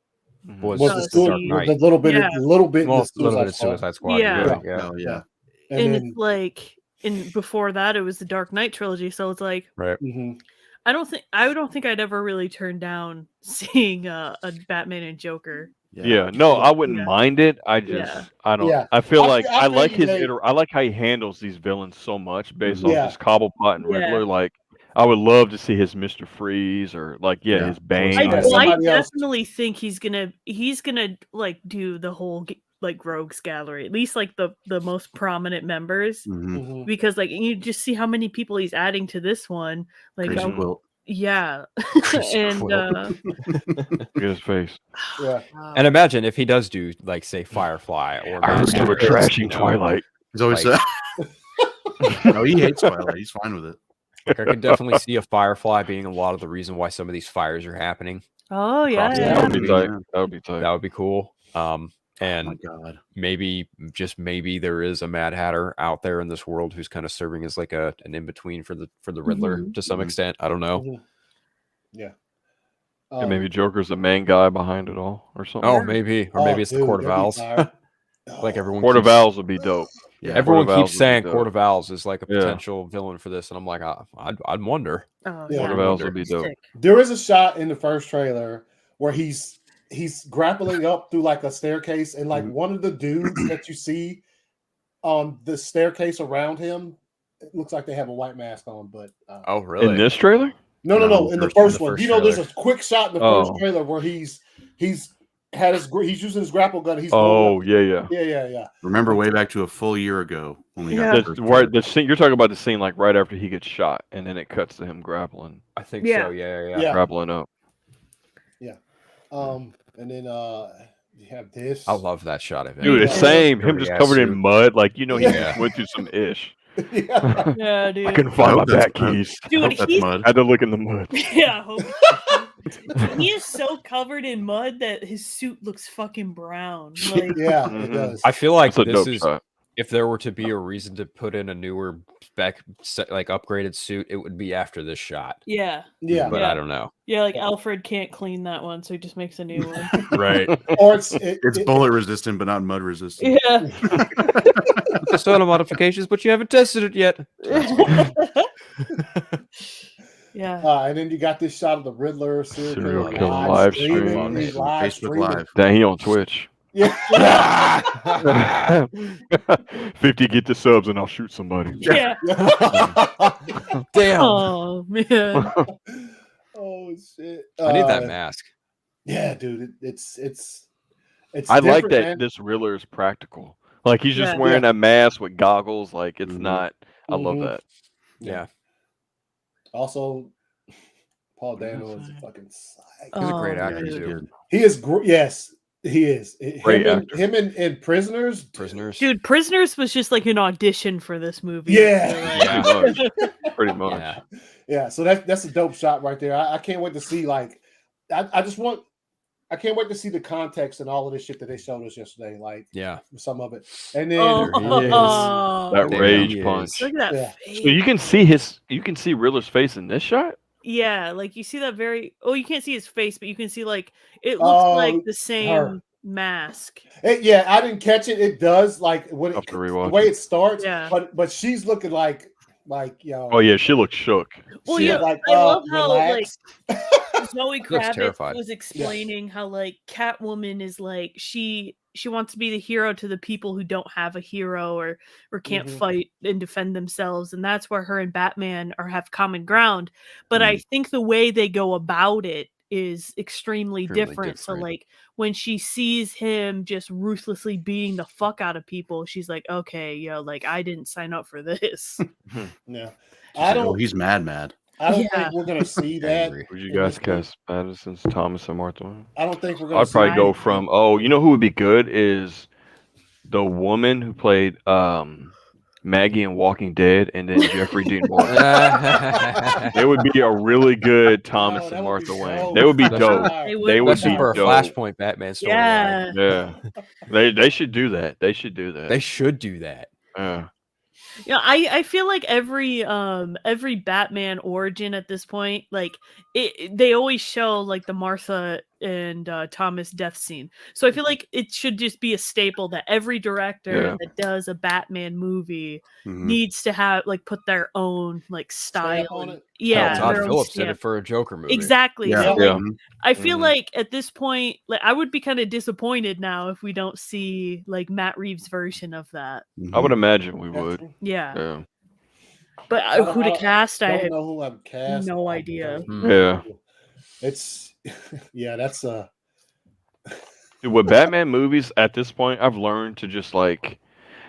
was the Dark Knight. A little bit of Suicide Squad. Yeah. And it's like, and before that, it was the Dark Knight trilogy. So it's like, right. I don't think I'd ever really turn down seeing a Batman and Joker. No, I wouldn't mind it. I just, I don't. I feel like I like his. I like how he handles these villains so much based off his Cobblepot and Riddler. Like, I would love to see his Mr. Freeze or like, his Bane. I definitely think he's gonna like do the whole like rogues gallery, at least like the most prominent members, because like you just see how many people he's adding to this one. Like, and look at his face. Yeah, and imagine if he does do like say Firefly or I was doing trashing Twilight. He's always like, no, he hates Twilight. He's fine with it. Like, I can definitely see a Firefly being a lot of the reason why some of these fires are happening. Oh yeah, that would be tight. That would be tight. That would be cool. And oh my God. maybe there is a Mad Hatter out there in this world who's kind of serving as like an in between for the Riddler to some extent. I don't know. Yeah. And maybe Joker's the main guy behind it all, or something. Oh, maybe, or maybe it's the Court of Owls. Like everyone, Court of Owls would be dope. Yeah, everyone keeps saying Court of Owls is like a potential villain for this, and I'm like, I'd wonder. Oh, Court of Owls would be dope. There is a shot in the first trailer where he's grappling up through like a staircase, and like one of the dudes that you see on the staircase around him, it looks like they have a white mask on. But oh, really? In this trailer? No. In the first one, you know, there's a quick shot in the first trailer where he's using his grapple gun. He's yeah. Remember way back to a full year ago when we got the scene. You're talking about the scene like right after he gets shot, and then it cuts to him grappling. I think so. Yeah. Grappling up. Yeah. And then you have this. I love that shot of him. Dude, it's same. Him just covered in mud, like he just went through some ish. Yeah, dude. I couldn't find my back keys. Dude, I had to look in the mud. Yeah. He is so covered in mud that his suit looks fucking brown. Like, it does. I feel like That's a this dope is shot. If there were to be a reason to put in a newer spec, like upgraded suit, it would be after this shot. Yeah. But I don't know. Yeah, like Alfred can't clean that one, so he just makes a new one. Right. Or it's bullet resistant, but not mud resistant. Yeah. Just auto modifications, but you haven't tested it yet. Yeah. And then you got this shot of the Riddler Serial killer live stream. He's live Facebook streaming. Live. Then he on Twitch. Yeah. 50 get the subs and I'll shoot somebody. Yeah. Damn. Oh man. Oh shit. I need that mask. Yeah, dude. It's I like different, that man. this Riddler is practical. Like he's just Yeah. wearing a mask with goggles. Like it's Mhm. not. I love Mhm. that. Yeah. Also, Paul Dano is a fucking psych. He's a great Oh, actor dude. too. He is yes, he is. Great Him in Prisoners. Prisoners. Dude, Prisoners was just like an audition for this movie. Yeah. Pretty much. Pretty much. Yeah. Yeah, so that's a dope shot right there. I can't wait to see I can't wait to see the context and all of this shit that they showed us yesterday, like Yeah. some of it. And then That There rage he punch. is. Look at that Yeah. face. So you can see Riddler's face in this shot. Yeah, like you see that you can't see his face, but you can see like it looks like the same mask. Yeah, I didn't catch it. It does like when I'll have to the rewatch way it. it starts, Yeah. but she's looking like yo. Oh yeah, she looks shook. Well, she's yeah, like, I love how relax. Zoe looks Kravitz terrified. was explaining how like Catwoman is like she wants to be the hero to the people who don't have a hero or can't fight and defend themselves, and that's where her and Batman have common ground. But I think the way they go about it is extremely different. So like when she sees him just ruthlessly beating the fuck out of people, she's like, okay, like I didn't sign up for this. Yeah. He's mad. I don't think we're gonna see that. Would you guys cast Madison's Thomas and Martha Wayne? I don't think we're gonna I'd probably go from you know who would be good is the woman who played Maggie in Walking Dead and then Jeffrey Dean Morgan. They would be a really good Thomas and Martha Wayne. They would be dope. They would be for a dope. Flashpoint Batman story. Yeah. They should do that. They should do that. They should do that. Yeah. Yeah, I feel like every Batman origin at this point, like they always show like the Martha and Thomas death scene. So I feel like it should just be a staple that every director that does a Batman movie needs to have like put their own like style on it. Yeah, Todd their own Phillips did stamp. it for a Joker movie. Exactly. Yeah. So, like, Yeah. I feel like at this point, like I would be kind of disappointed now if we don't see like Matt Reeves' version of that. I would imagine we would. Yeah. But who to cast? I don't know who I've cast. no idea. Yeah. It's that's Dude, with Batman movies at this point, I've learned to just like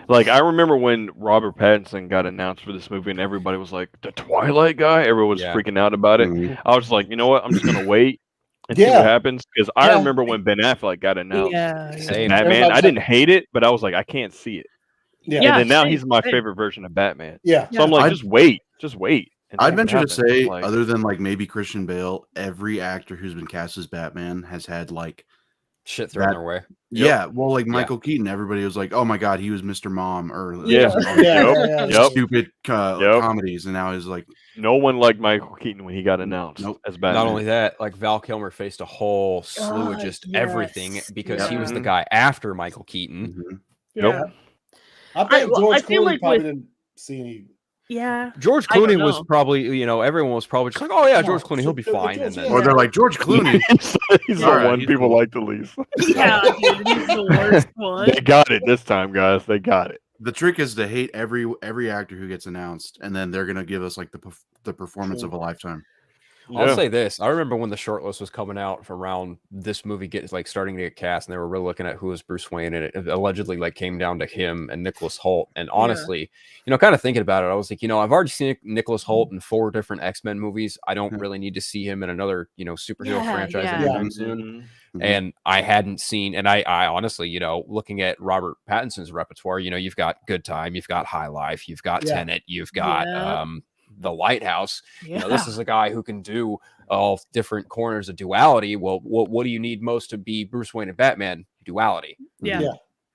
I remember when Robert Pattinson got announced for this movie and everybody was like, the Twilight guy? Everyone was freaking out about it. I was like, you know what? I'm just going to wait and see what happens. Because I remember when Ben Affleck got announced as Batman, I didn't hate it, but I was like, I can't see it. Yeah. And then now he's my favorite version of Batman. Yeah. So I'm like, just wait. and I'd see what venture to happens. say, Like, other than like maybe Christian Bale, every actor who's been cast as Batman has had like shit thrown their way. Yeah, well, like Michael Keaton, everybody was like, "Oh my god, he was Mr. Mom," or stupid comedies, and now he's like, no one liked Michael Keaton when he got announced as Batman. Not only that, like Val Kilmer faced a whole slew of just everything because he was the guy after Michael Keaton. Yep. I bet George I feel Clooney like probably with- didn't see any. Yeah. George I don't Clooney was know. probably, everyone was probably just like, "Oh yeah, George Clooney, he'll be fine." And then, or they're like, "George Clooney, he's the one people like the least." Yeah, dude, he's the worst one. They got it this time, guys. They got it. The trick is to hate every actor who gets announced, and then they're gonna give us like the performance of a lifetime. I'll say this: I remember when the short list was coming out for around this movie starting to get cast, and they were really looking at who was Bruce Wayne, and it allegedly came down to him and Nicholas Hoult. And honestly, kind of thinking about it, I was like, I've already seen Nicholas Hoult in 4 different X-Men movies. I don't really need to see him in another superhero franchise anytime soon. And I hadn't seen, and I honestly, looking at Robert Pattinson's repertoire, you've got Good Time, you've got High Life, you've got Tenet, you've got The Lighthouse. This is a guy who can do all different corners of duality. Well, what do you need most to be Bruce Wayne and Batman? Duality.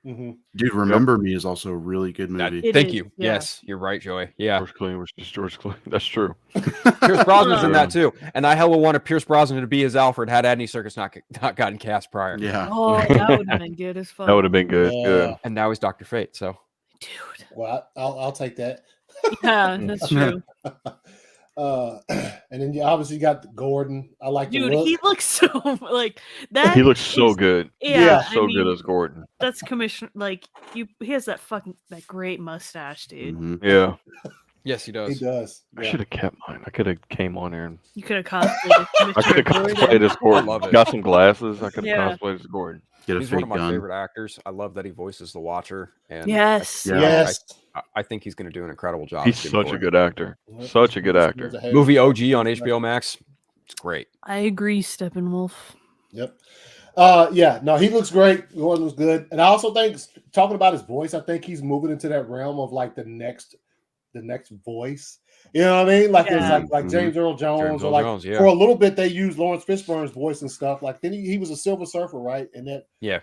Dude, Remember Me is also a really good movie. Thank you. Yes, you're right, Joey. Yeah, George Clooney was just George Clooney. That's true. Pierce Brosnan's in that too, and I hell wanted Pierce Brosnan to be his Alfred had Andy Serkis not gotten cast prior. Yeah. Oh, that would have been good as fuck. That would have been good. Yeah. And now he's Dr. Fate. So, Well, I'll take that. Yeah, that's true. And then you obviously got Gordon. I like the Dude, look. he looks so like that. He looks so is- good. Yeah, He's so good as Gordon. That's commission. Like he has that great mustache, dude. Yeah. Yes, he does. He does. I should have kept mine. I could have came on here and You could have cosplayed. I could have cosplayed as Gordon. I love it. Got some glasses. I could have Yeah. cosplayed as Gordon. Get a He's one fake of my gun. favorite actors. I love that he voices the Watcher. And Yes. I think he's going to do an incredible job. He's as Jim such a Gordon. good actor. Such a good actor. Movie OG on HBO Max. It's great. I agree, Steppenwolf. Yep. Yeah, no, he looks great. Gordon was good. And I also think, talking about his voice, I think he's moving into that realm of like the next voice. You know what I mean? Like it's like James Earl Jones, or like for a little bit they used Lawrence Fishburne's voice and stuff. Like then he was a Silver Surfer, right? And that yeah.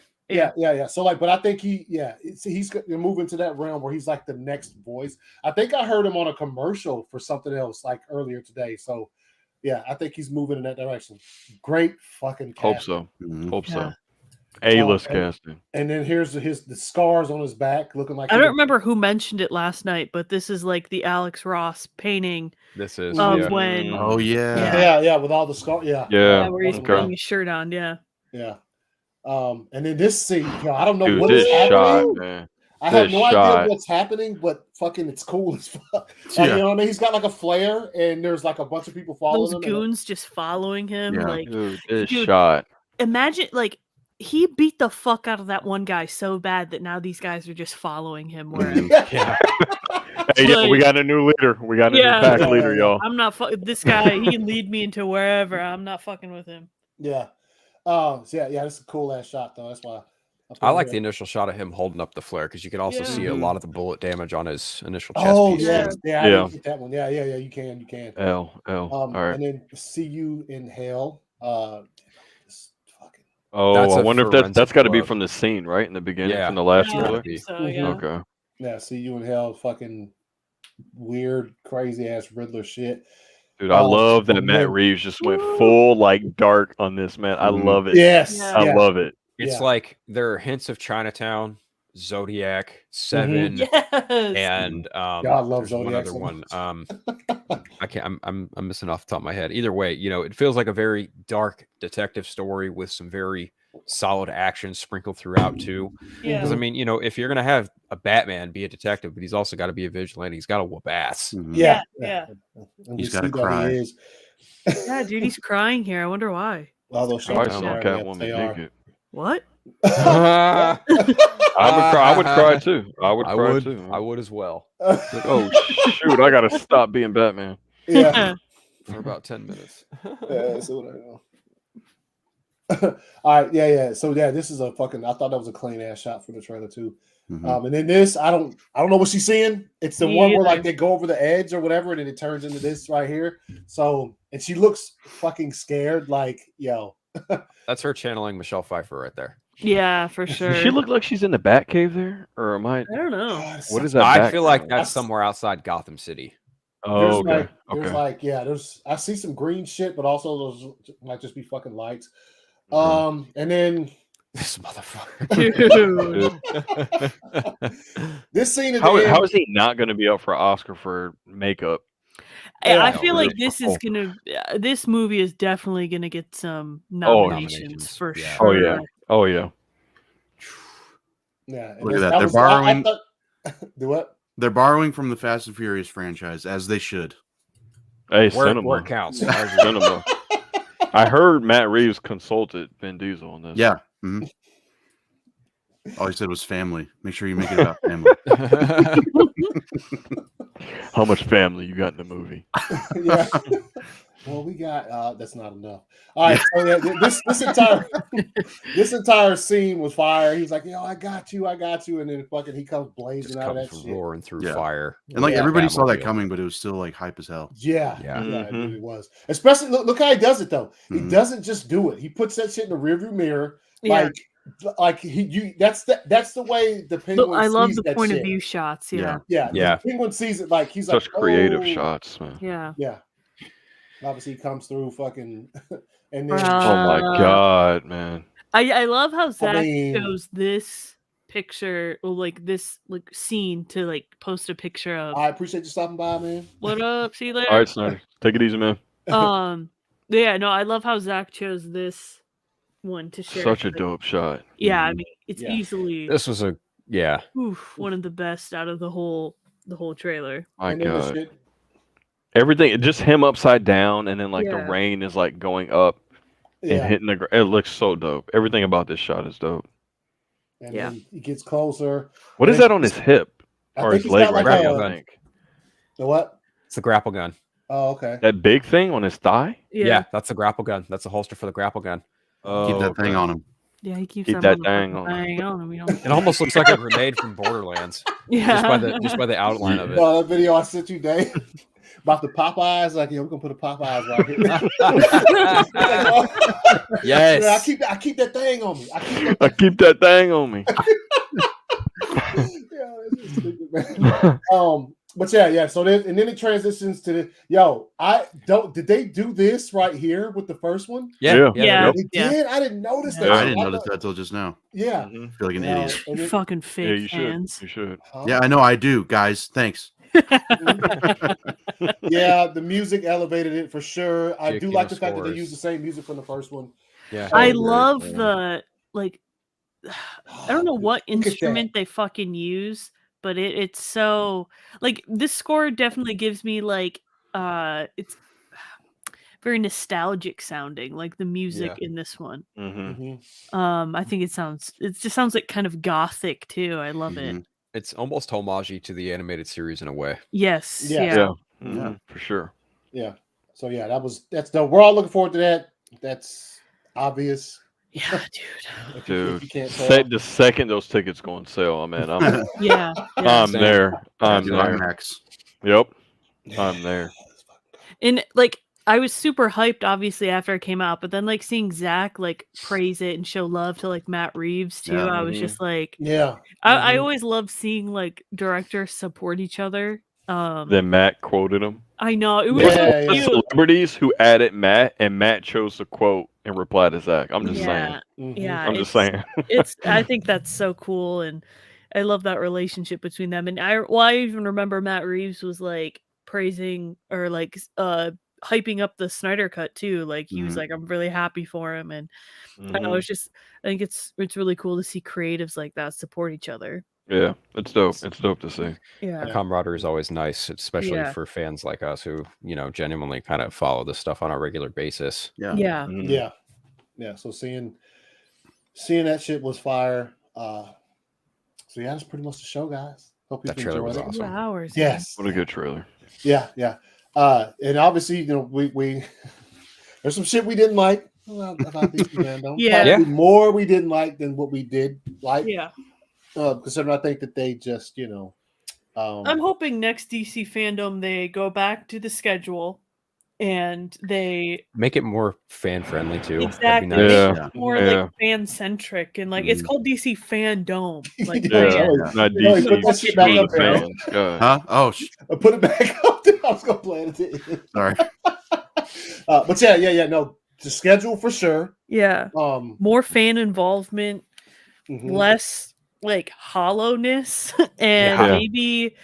So like, but I think he's moving to that realm where he's like the next voice. I think I heard him on a commercial for something else like earlier today. So yeah, I think he's moving in that direction. Great fucking casting. Hope so. Hope so. A-list casting. And then here's the scars on his back looking like I don't remember who mentioned it last night, but this is like the Alex Ross painting. This is of when. Oh yeah, with all the scars. Yeah, where he's putting his shirt on. Yeah. And then this scene, I don't know Dude, what is happening. shot, man. I have no idea what's happening, but fucking it's cool as fuck. You know what I mean? He's got like a flare, and there's like a bunch of people following him. Those goons just following him. Yeah. Like, Dude, shot. Imagine, like, he beat the fuck out of that one guy so bad that now these guys are just following him wherever. Hey, we got a new leader. We got a new pack leader, y'all. I'm not this guy. He can lead me into wherever. I'm not fucking with him. Yeah. So that's a cool ass shot though. That's why I like the initial shot of him holding up the flare because you can also see a lot of the bullet damage on his initial chest piece. I didn't get that one. Yeah. You can. All right. And then See You in Hell. I wonder if that's got to be from the scene, right? In the beginning, from the last trailer? Okay. Yeah, See You in Hell, fucking weird, crazy ass Riddler shit. Dude, I love that Matt Reeves just went full like dark on this, man. I love it. Yes. I love it. It's like there are hints of Chinatown, Zodiac, Seven, and God loves there's one Zodiac other so one. much. I can't. I'm missing off the top of my head. Either way, it feels like a very dark detective story with some very solid action sprinkled throughout too. Because I mean, if you're gonna have a Batman be a detective, but he's also got to be a vigilante. He's got to whoop ass. Yeah. He's got to cry. Yeah, dude, he's crying here. I wonder why. All those I saw Catwoman naked. What? I would cry too. I would cry too. I would as well. Like, oh shoot! I gotta stop being Batman. Yeah. For about 10 minutes. All right, yeah. So this is a fucking. I thought that was a clean ass shot from the trailer too. And then this, I don't know what she's seeing. It's the one where like they go over the edge or whatever, and then it turns into this right here. So, and she looks fucking scared, like yo. That's her channeling Michelle Pfeiffer right there. Yeah, for sure. Does she look like she's in the Batcave there, or am I? I don't know. What is that? I feel like that's somewhere outside Gotham City. Oh, okay. There's like, I see some green shit, but also those might just be fucking lights. And then this motherfucker. This scene at how the is he not going to be up for Oscar for makeup? I feel like this movie is definitely gonna get some nominations for sure. Oh yeah. Yeah. Look at that. They're borrowing. Do what? They're borrowing from the Fast and Furious franchise, as they should. Hey, where it counts. Cinema. I heard Matt Reeves consulted Vin Diesel on this. Yeah. Mm-hmm. All he said was family. Make sure you make it about family. How much family you got in the movie? Yeah. Well, we got that's not enough. All right, so this entire scene was fire. He's like, I got you, and then fucking he comes blazing out of that shit, roaring through fire, and like everybody saw that coming, but it was still like hype as hell. Yeah, it really was. Especially look how he does it though. He doesn't just do it. He puts that shit in the rearview mirror, like that's the way the Penguin. I love sees the that point shit. of view shots. Yeah. The Penguin sees it like he's such like creative shots, man. Yeah. Obviously, he comes through fucking, and then oh my god, man! I love how Zach shows this picture or like this like scene to like post a picture of. I appreciate you stopping by, man. What up? See you later. All right, Snyder. Take it easy, man. Yeah, no, I love how Zach chose this one to share. Such a dope shot. Yeah, I mean, it's easily This was a one of the best out of the whole trailer. My God. Everything, just him upside down, and then like the rain is like going up and hitting the ground. It looks so dope. Everything about this shot is dope. And then he gets closer. What is that on his hip or his leg right now? I think. The what? It's the grapple gun. Oh, okay. That big thing on his thigh? Yeah, that's the grapple gun. That's the holster for the grapple gun. Keep that thing on him. Yeah, he keeps Keep that thing on him. You know? It almost looks like a grenade from Borderlands. Yeah, just by the outline of it. That video I sent you, Dave, about the Popeyes. Like, we're gonna put a Popeyes right here. Yes. Yeah, I keep that thing on me. I keep that thing on me. Yeah, it's stupid, man. But yeah. So then it transitions to the Did they do this right here with the first one? Yeah. They did. I didn't notice that. I didn't notice that until just now. Yeah, I feel like an idiot. You fucking fake you fans. Should. You should. Yeah, I know I do, guys. Thanks. Yeah, the music elevated it for sure. I do like the fact that they scores. use the same music from the first one. Yeah, I love the like. I don't know what instrument they fucking use, but it's so like this score definitely gives me like it's very nostalgic sounding, like the music in this one. I think it just sounds like kind of gothic too. I love it. It's almost homage to the animated series in a way. Yes. Yeah. For sure. Yeah. So yeah, that's dope. We're all looking forward to that. That's obvious. Yeah, Dude. If you can't tell. The second those tickets go on sale, I'm yeah. I'm there. I'm there. Max. Yep. I'm there. And like I was super hyped obviously after it came out, but then like seeing Zach like praise it and show love to like Matt Reeves too, I was just like I always love seeing like directors support each other. Then Matt quoted him. I know it was the celebrities who added Matt, and Matt chose to quote and reply to Zach. I'm just saying. Yeah, I'm just saying. I think that's so cool, and I love that relationship between them. And I even remember Matt Reeves was like praising or like hyping up the Snyder Cut too. Like he was like, I'm really happy for him, and I know I think it's really cool to see creatives like that support each other. Yeah, it's dope. It's dope to see. Yeah, the camaraderie is always nice, especially for fans like us who, genuinely kind of follow this stuff on a regular basis. Yeah. So seeing that shit was fire. So yeah, that's pretty much the show, guys. Hope you That trailer was enjoyed it. awesome. 2 hours. Yes. What a good trailer. Yeah. And obviously, we there's some shit we didn't like about DC Fandome. Probably more we didn't like than what we did like. Yeah. Considering I think that they just, I'm hoping next DC Fandome they go back to the schedule and they make it more fan friendly too. Exactly. Nice. More like fan centric and like it's called DC Fandome. Like not DC. Put that shit back up there. Huh? Oh, put it back up there. I was gonna play it. Sorry. But yeah. No, the schedule for sure. Yeah. More fan involvement, less like hollowness, and maybe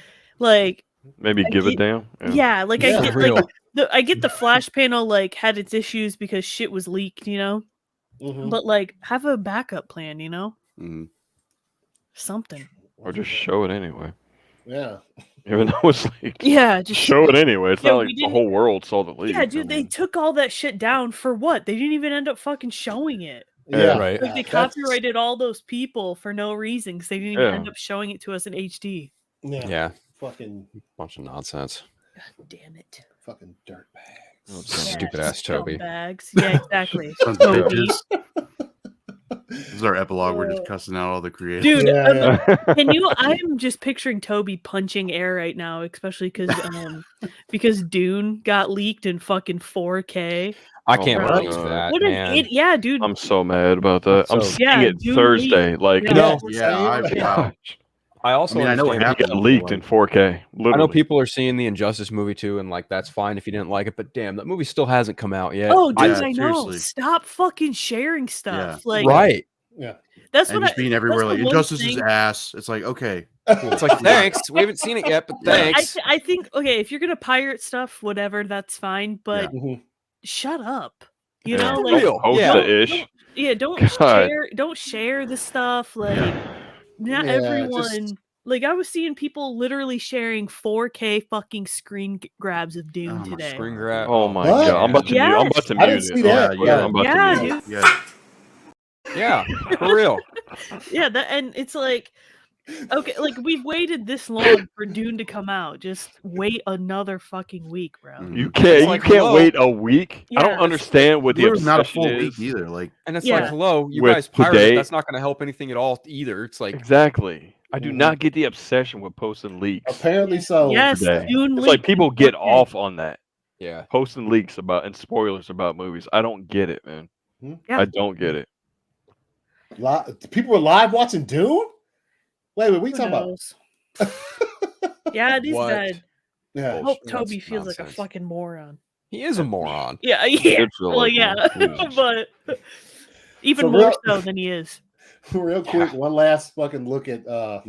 give a damn. Yeah, like I get like I get the Flash panel like had its issues because shit was leaked, but like have a backup plan, something, or just show it anyway. Yeah, even though it's leaked. Yeah, just show it anyway. It's not like the whole world saw the leak. Yeah, dude, they took all that shit down for what? They didn't even end up fucking showing it. Yeah, right. Like they copyrighted all those people for no reason because they didn't even end up showing it to us in HD. Yeah. Fucking bunch of nonsense. God damn it. Fucking dirtbags. Oh, stupid ass Toby. Bags. Yeah, exactly. Toby. This is our epilogue. We're just cussing out all the creators. Dude, I'm just picturing Toby punching air right now, especially because Dune got leaked in fucking 4K. I can't believe that. What an yeah, dude. I'm so mad about that. I'm seeing it Dune Thursday. leaked. Like, I also I know it happened. Got leaked in 4K. Literally. I know people are seeing the Injustice movie too, and like that's fine if you didn't like it, but damn, that movie still hasn't come out yet. Oh, dude, I know. seriously. Stop fucking sharing stuff. Yeah. Like, right. Yeah. That's and what just being everywhere. that's Like the one Injustice is thing- ass. It's like okay, cool. It's like thanks. We haven't seen it yet, but thanks. I think okay, if you're gonna pirate stuff, whatever, that's fine. But Mhm. shut up. You Yeah. know, For like real. Post Yeah. the ish. God. don't share the stuff. Like not Yeah, everyone. Like I was seeing people literally sharing 4K fucking screen grabs of Dune Oh my today. Screen grab. Oh my What? god. I'm about to mute. I'm about to I didn't mute see it. that. Yeah, I'm about Yeah, to mute dude. yeah. Yeah, for real. Yeah, that and it's like okay, like we've waited this long for Dune to come out. Just wait another fucking week, bro. Mhm. You can't. like, you can't hello. wait a week. I Yeah. don't understand what the Literally not a obsession full is. week either. Like And it's Yeah. like, hello, you With guys pirated. today- That's not going to help anything at all either. It's like, Exactly. I do Mhm. not get the obsession with posting leaks Apparently so. Yes, today. Dune It's like leaked people in get 4K. off on that. yeah. Posting leaks about and spoilers about movies. I don't get it, man. Mhm. Yeah. I don't get it. People were live watching Dune. Wait, we Who talking about? knows? Yeah, these What? guys. Yeah. I hope That's Toby feels like a nonsense. fucking moron. He is a moron. Yeah, I yeah. did feel Well, like yeah, one. Jesus. but even So more real- so than he is. Real quick, one last fucking look at Oh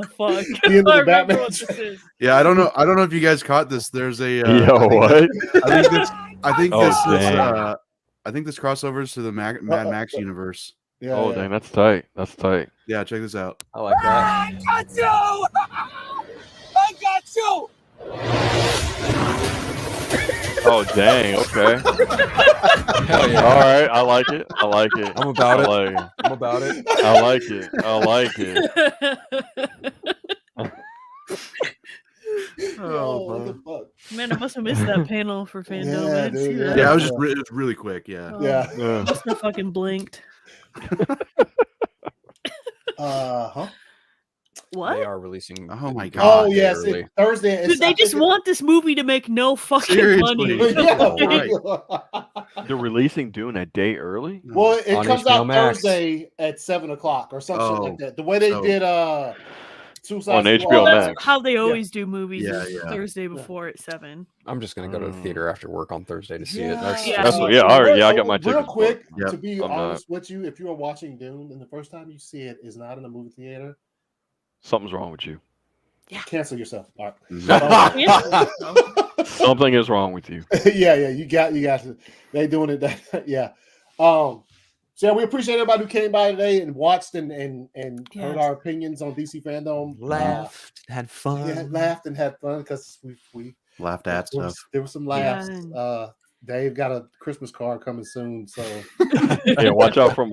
fuck! The end of the I remember Batman what this is. yeah, I don't know if you guys caught this. There's a Yo, what? I think Oh, this dang. I think this crossovers to the Mad Max universe. yeah. Oh, yeah. dang, that's tight. That's tight. Yeah, check this out. I like that. I got you! I got you! Oh, dang. Okay. Hell yeah. All right. I like it. I like it. I'm about I it. like it. I'm about it. I like it. I like it. Oh, what the fuck? Man, I must have missed that panel for Fandome. Yeah, I didn't see dude, that. Yeah, it was just it was really quick. Yeah. Oh, Yeah. Yeah. Must have fucking blinked. Huh? What? They are releasing. Oh my the God. Oh day yes, early. Thursday. Dude, I they just think want this movie to make no fucking Seriously. money. Yeah. They're releasing Dune a day early? Well, it On comes HBO out Max. Thursday at 7:00 or something Oh, like that. The way they so- did Suicide On Squad. HBO Well, that's Max. how they always do movies. Yeah, is yeah. Thursday before at 7. I'm just going to go to the theater after work on Thursday to see it. That's, Yeah. That's what, yeah, I already, yeah, I got my Real tickets. quick, booked. Yep. to be I'm honest with you, if you are watching Dune and the first time you see it is not in a movie theater, Something's wrong with you. cancel yourself. All right. Something is wrong with you. yeah, you got to. They doing it. Yeah. So yeah, we appreciate everybody who came by today and watched and heard Yes. our opinions on DC Fandome. laughed, had fun. Yeah, laughed and had fun because we Laughed at stuff. there was some laughs. Yeah. Dave got a Christmas card coming soon, so Yeah, watch out for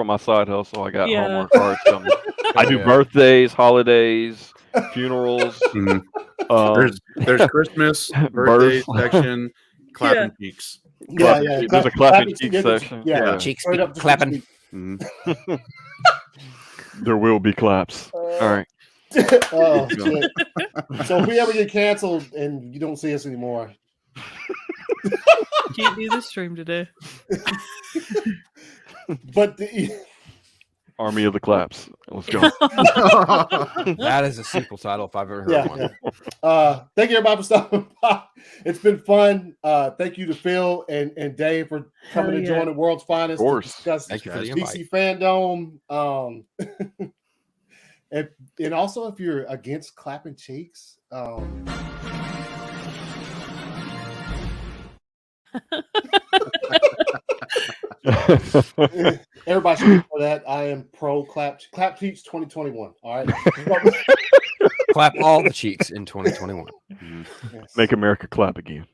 my side hustle. I got Yeah. Hallmark cards coming. I do Yeah. birthdays, holidays, funerals. Mhm. Um, There's Christmas, birthday Birth. section, clapping cheeks. yeah. There's a clapping cheek section. Yeah, Cheeks straight up just clapping. cheeks. Mhm. There will be claps. All right. Oh shit! So if we ever get canceled and you don't see us anymore, Can't do this stream today. but Army of the Claps. Let's go. That is a sequel title if I've ever heard yeah, one. yeah. Thank you everybody for stopping by. It's been fun. Thank you to Phil and Dave for coming Hell and yeah. joining World's Finest Of course. to discuss Thank you for the invite. DC Fandome. And also if you're against clapping cheeks, everybody should be for that. I am pro clap cheeks 2021. All right. Clap all the cheeks in 2021. Yes. Make America clap again.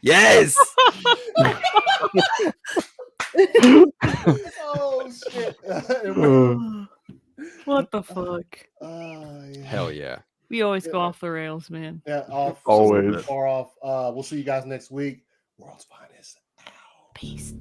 Yes. Oh shit. What the fuck? Yeah. Hell yeah. We always go off the rails, man. Yeah, off. Always. Far off. We'll see you guys next week. World's Finest. Peace.